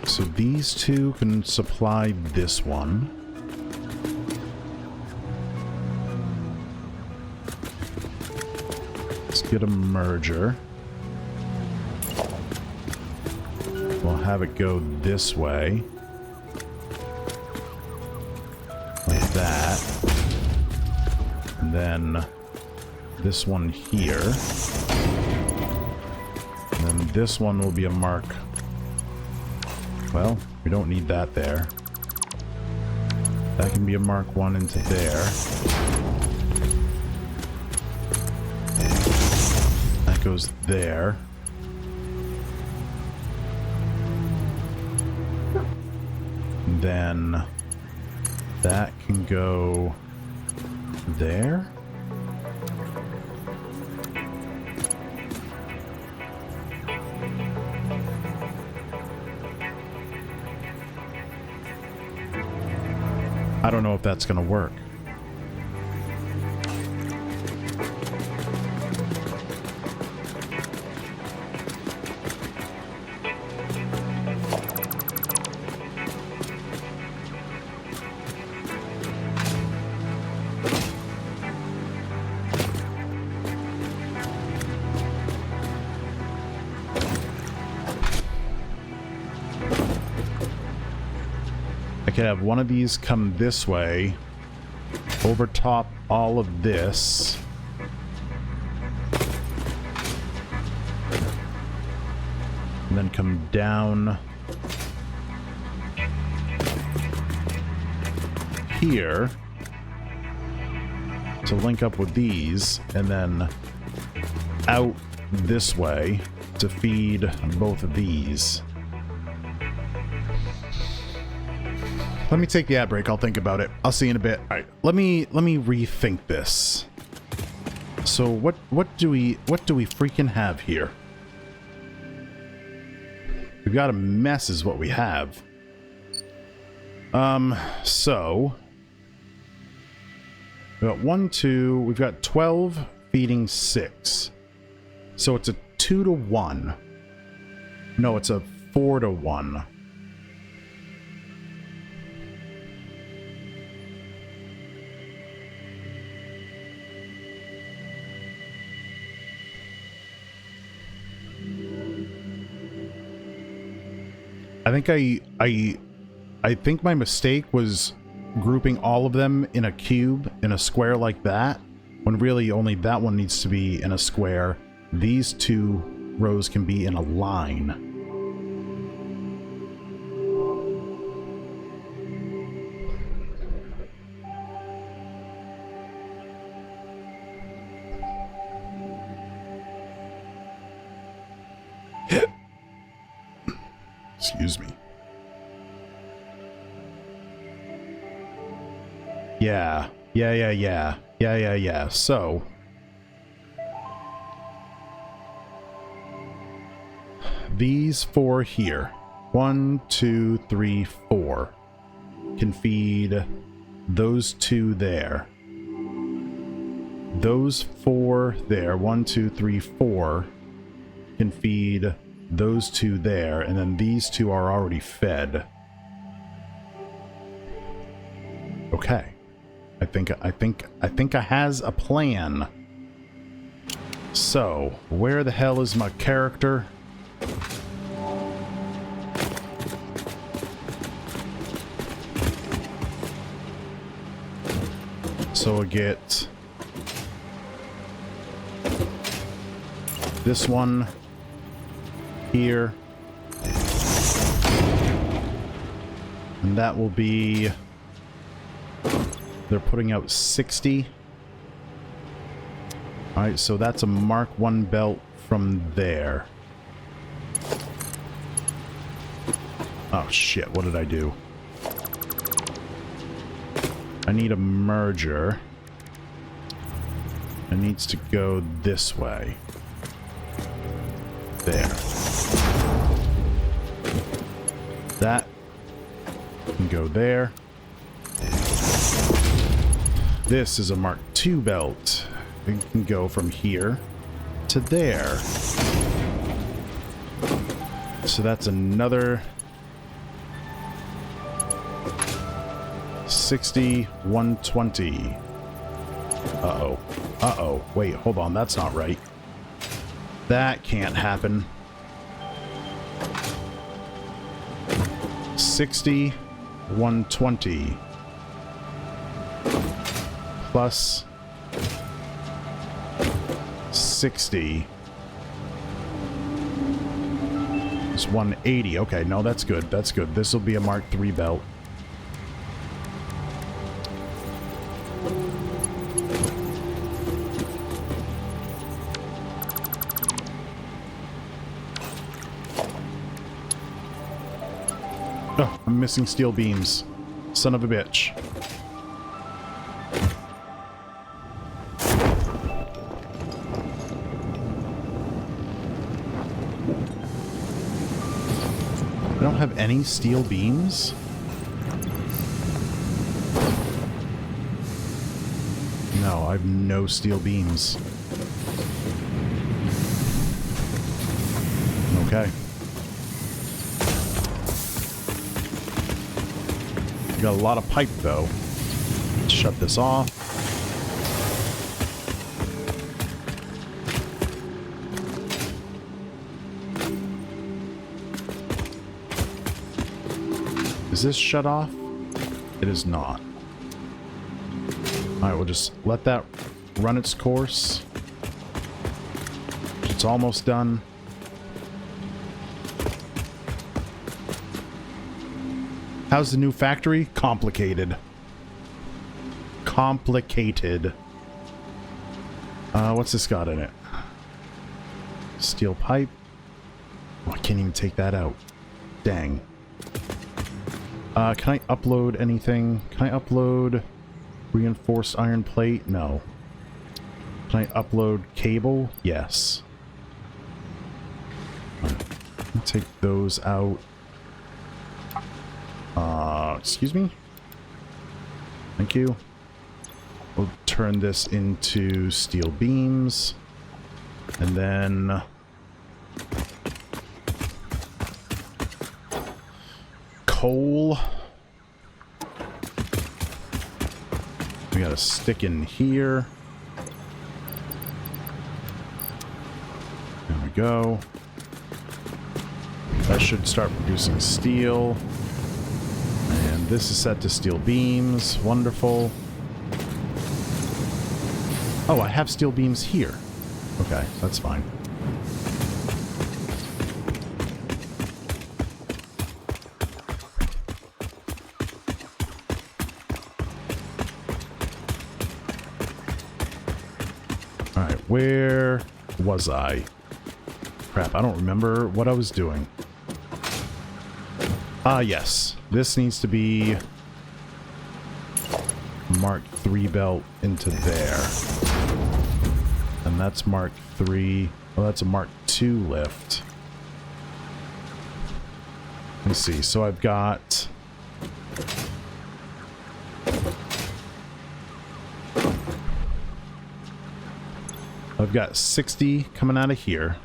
S1: So these two can supply this one. Get a merger. We'll have it go this way. Like that. And then this one here. And then this one will be a mark. Well, we don't need that there. That can be a Mark 1 into there. Goes there. And then that can go there. I don't know if that's going to work. I could have one of these come this way, over top all of this. And then come down here to link up with these, and then out this way to feed both of these. Let me take the ad break. I'll think about it. I'll see you in a bit. All right. Let me rethink this. So what do we freaking have here? We've got a mess is what we have. So we got 1, 2, we've got 12 feeding 6. So it's a 2 to 1. No, it's a 4-to-1. I think my mistake was grouping all of them in a cube, in a square like that, when really only that one needs to be in a square. These two rows can be in a line. Excuse me. Yeah. So these 4 here, 1, 2, 3, 4, can feed those 2 there. Those 4 there, 1, 2, 3, 4, can feed those 2 there, and then these 2 are already fed. Okay. I think I has a plan. So, where the hell is my character? So I get this one here, and that will be, they're putting out 60. All right, so that's a Mark 1 belt from there. Oh shit, what did I do? I need a merger. It needs to go this way. There. That can go there. This is a Mark II belt. It can go from here to there. So that's another 60, 120. Uh-oh. Uh-oh. Wait, hold on. That's not right. That can't happen. 60, 120. Plus 60 is 180. Okay, no, that's good. That's good. This will be a Mark III belt. Oh, I'm missing steel beams. Son of a bitch. I don't have any steel beams? No, I have no steel beams. Okay. Got a lot of pipe, though. Let's shut this off. Is this shut off? It is not. Alright, we'll just let that run its course. It's almost done. How's the new factory? Complicated. Complicated. What's this got in it? Steel pipe. Oh, I can't even take that out. Dang. Can I upload anything? Can I upload reinforced iron plate? No. Can I upload cable? Yes. Let me take those out. Excuse me? Thank you. We'll turn this into steel beams. And then coal. We got a stick in here. There we go. That should start producing steel. And this is set to steel beams. Wonderful. Oh, I have steel beams here. Okay, that's fine. Alright, where was I? Crap, I don't remember what I was doing. Ah, yes. This needs to be Mark III belt into there. And that's Mark III. Well, that's a Mark II lift. Let's see. So I've got... I've got 60 coming out of here.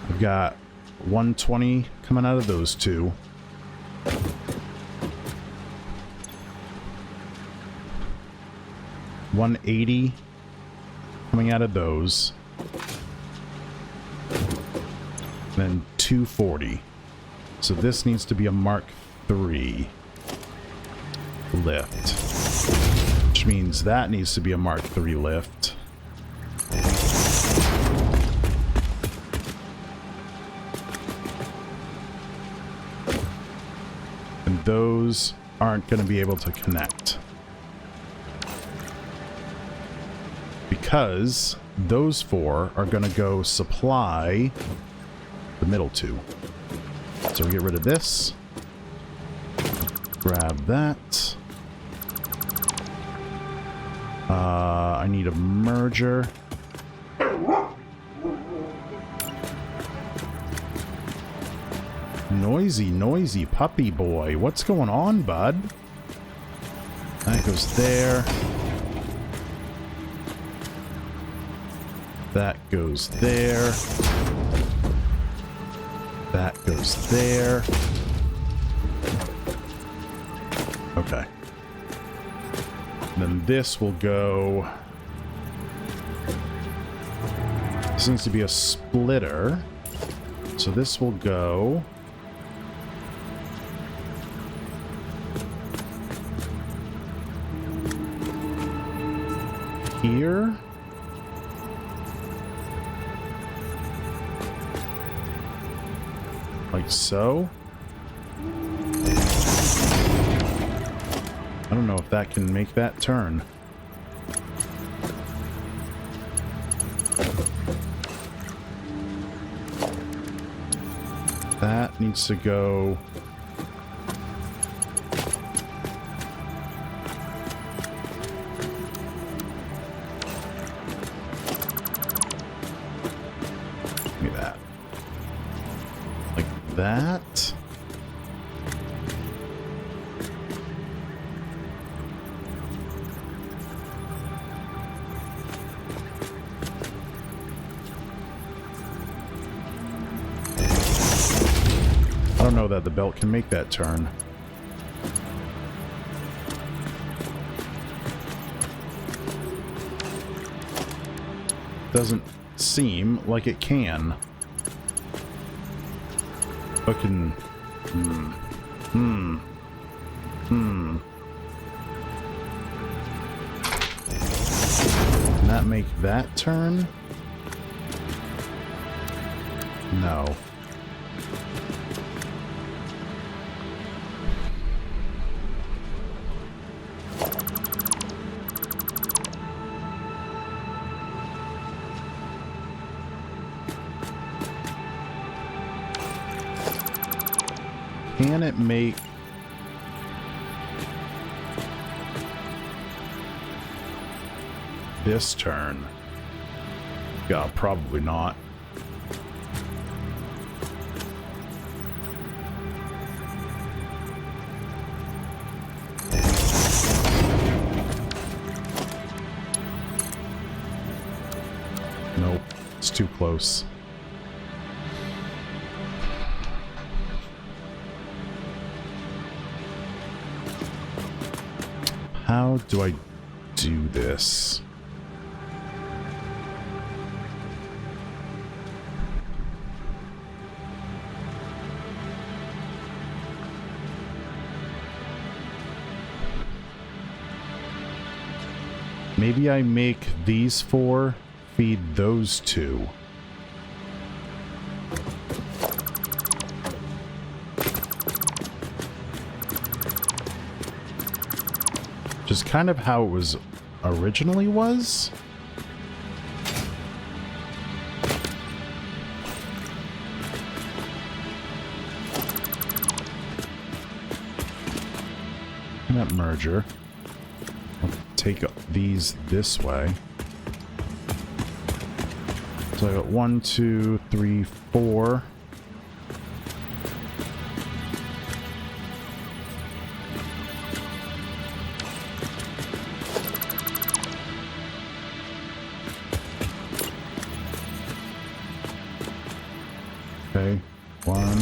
S1: I've got 120 coming out of those two. $180 coming out of those. And then 240. So this needs to be a Mark III lift. Which means that needs to be a Mark III lift. And those aren't going to be able to connect. Because those four are going to go supply the middle two. So we get rid of this. Grab that. I need a merger. Noisy, noisy puppy boy. What's going on, bud? That goes there. That goes there. That goes there. Okay. Then this will go... This needs to be a splitter. So this will go... here. Like so. I don't know if that can make that turn. That needs to go... Give me that. Like that. I don't know that the belt can make that turn. Doesn't seem like it can. Fucking... Can that make that turn? No. Can it make... this turn? Yeah, probably not. Nope, it's too close. How do I do this? Maybe I make these 4 feed those 2. Which is kind of how it was originally was. And that merger. Take these this way. So I got 1, 2, 3, 4. Okay, 1.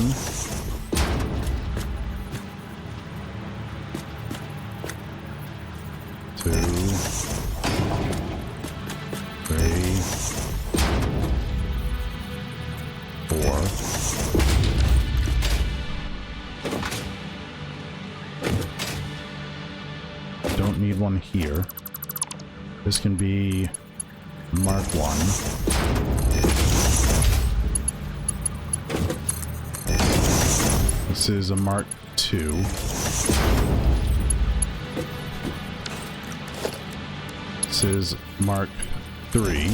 S1: 2, 3, 4. Don't need one here. This can be Mark 1. This is a Mark 2. This is Mark 3.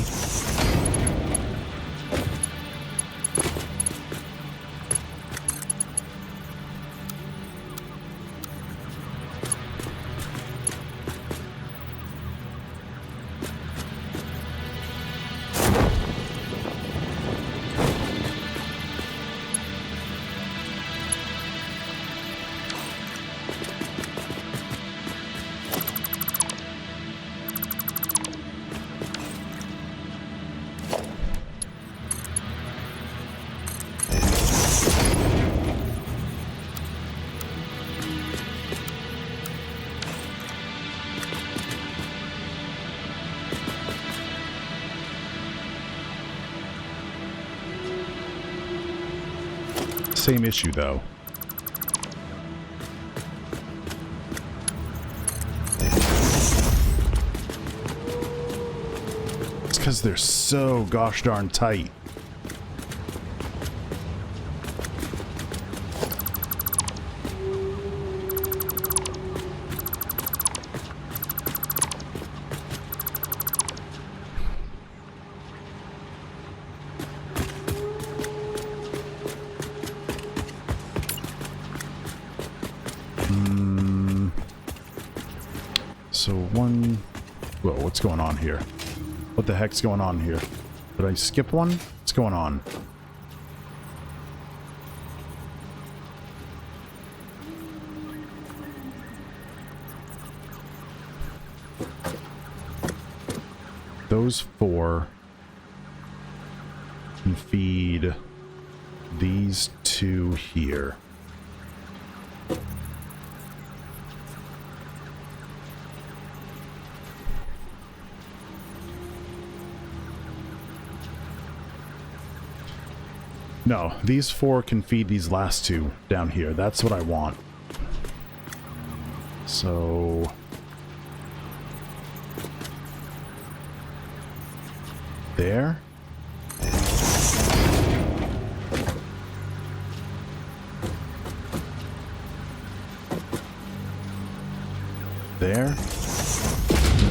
S1: Same issue though. It's because they're so gosh darn tight. So one... Whoa, what's going on here? What the heck's going on here? Did I skip one? What's going on? Those 4 can feed these 2 here. No, these 4 can feed these last 2 down here. That's what I want. So... there. There.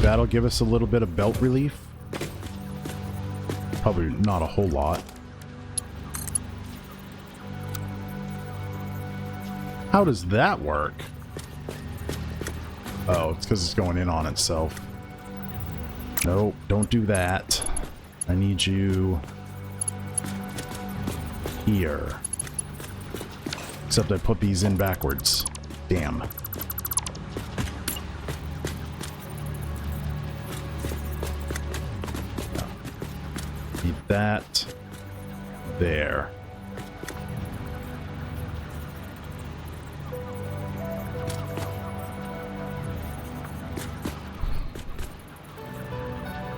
S1: That'll give us a little bit of belt relief. Probably not a whole lot. How does that work? Oh, it's because it's going in on itself. Nope, don't do that. I need you here. Except I put these in backwards. Damn. Need that there.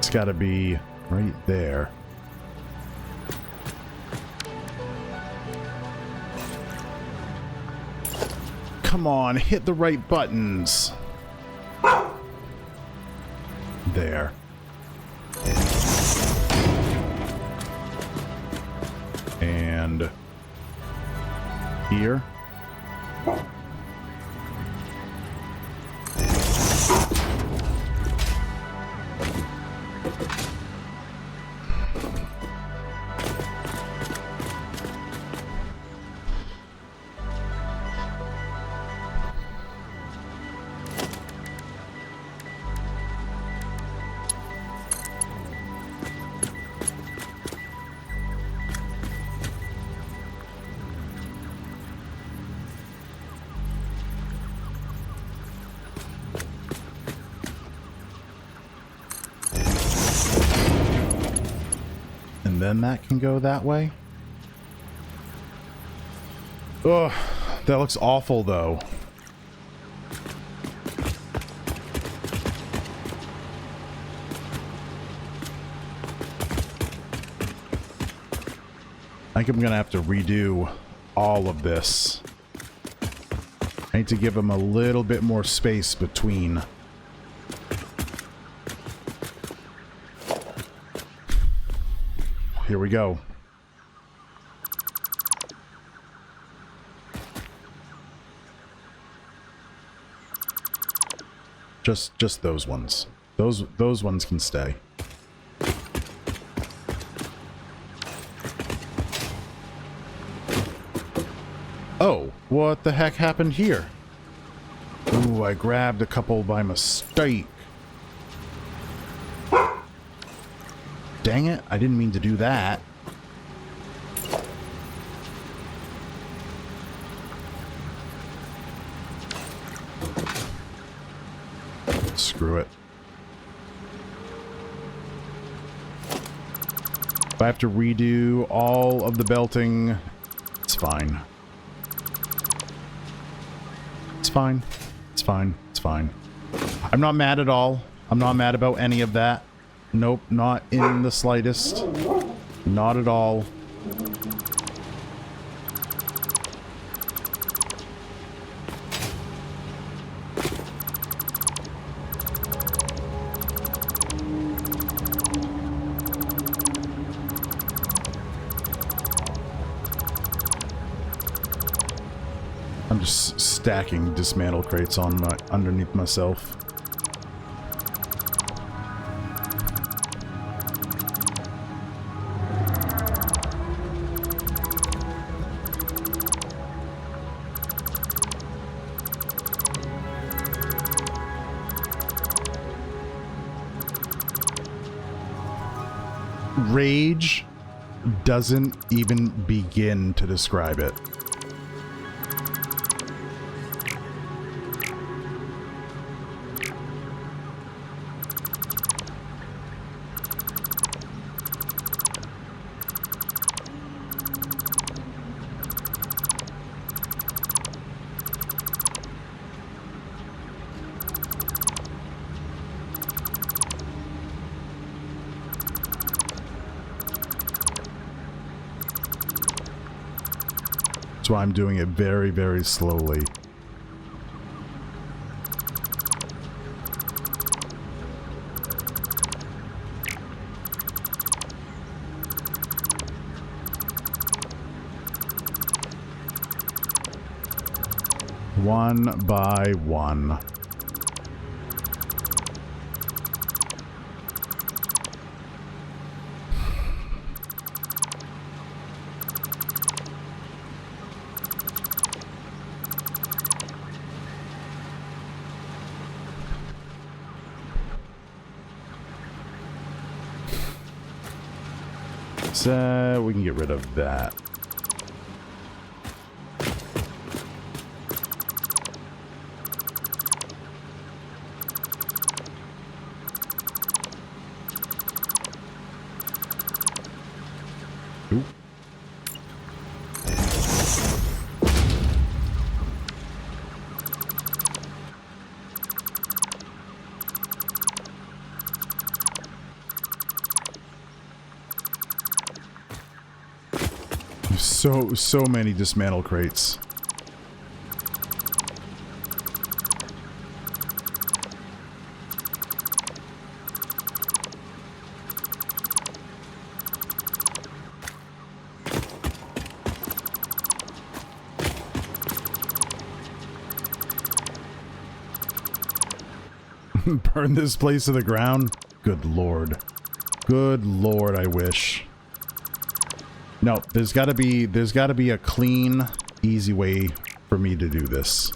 S1: That's got to be right there. Come on, hit the right buttons. There. And here. And then that can go that way. Ugh, that looks awful though. I think I'm gonna have to redo all of this. I need to give them a little bit more space between. Here we go. Just those ones. Those ones can stay. Oh, what the heck happened here? Ooh, I grabbed a couple by mistake. Dang it, I didn't mean to do that. Screw it. If I have to redo all of the belting, it's fine. It's fine. It's fine. It's fine. I'm not mad at all. I'm not mad about any of that. Nope, not in the slightest. Not at all. I'm just stacking dismantle crates on my underneath myself. Rage doesn't even begin to describe it. That's why I'm doing it very, very slowly. One by one. So we can get rid of that. Ooh. So many dismantle crates. Burn this place to the ground? Good lord. Good lord, I wish. No, there's gotta be a clean, easy way for me to do this.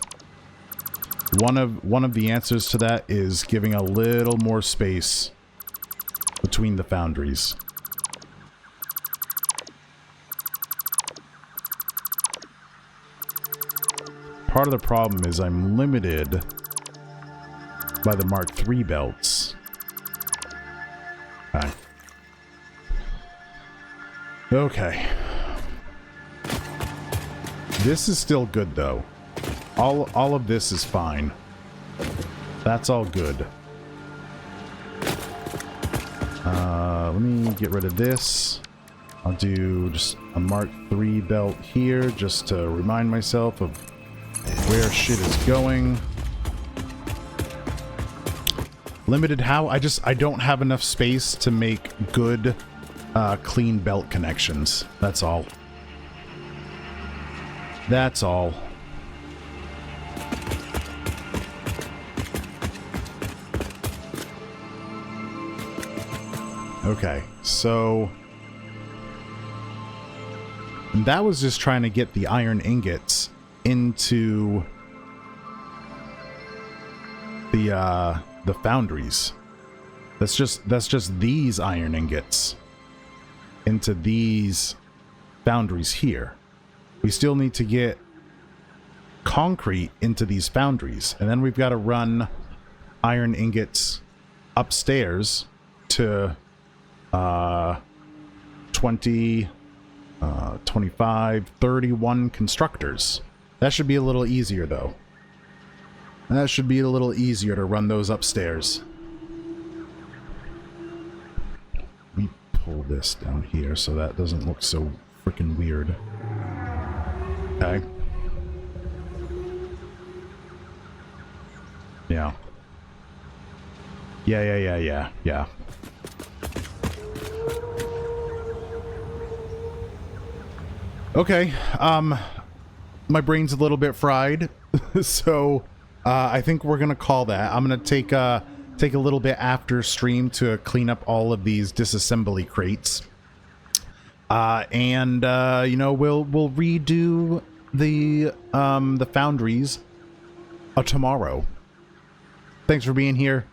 S1: One of the answers to that is giving a little more space between the foundries. Part of the problem is I'm limited by the Mark III belts. Okay. Okay. This is still good though. All of this is fine. That's all good. Let me get rid of this. I'll do just a Mark III belt here just to remind myself of where shit is going. Limited how? I don't have enough space to make good, clean belt connections. That's all. That's all. Okay, so that was just trying to get the iron ingots into the foundries. That's just these iron ingots into these foundries here. We still need to get concrete into these foundries, and then we've got to run iron ingots upstairs to 20, 25, 31 constructors. That should be a little easier though. That should be a little easier to run those upstairs. Let me pull this down here so that doesn't look so freaking weird. Okay. Yeah. Yeah. Okay, my brain's a little bit fried, so I think we're gonna call that. I'm gonna take a little bit after stream to clean up all of these disassembly crates, and you know, we'll redo the foundries tomorrow. Thanks for being here.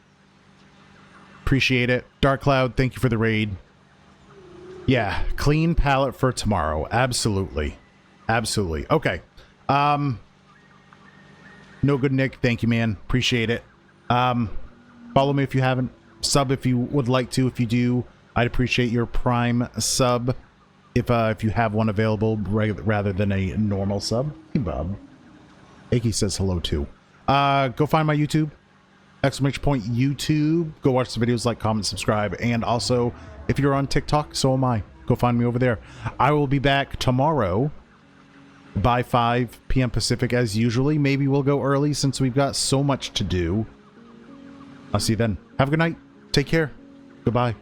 S1: Appreciate it. Dark Cloud, thank you for the raid. Yeah, clean palette for tomorrow. Absolutely. Absolutely. Okay. No Good Nick, thank you, man. Appreciate it. Follow me if you haven't. Sub if you would like to. If you do, I'd appreciate your Prime sub. If you have one available rather than a normal sub. Hey, Bob. Aki says hello, too. Go find my YouTube. ! YouTube. Go watch the videos, like, comment, subscribe. And also, if you're on TikTok, so am I. Go find me over there. I will be back tomorrow by 5 p.m. Pacific as usually. Maybe we'll go early since we've got so much to do. I'll see you then. Have a good night. Take care. Goodbye.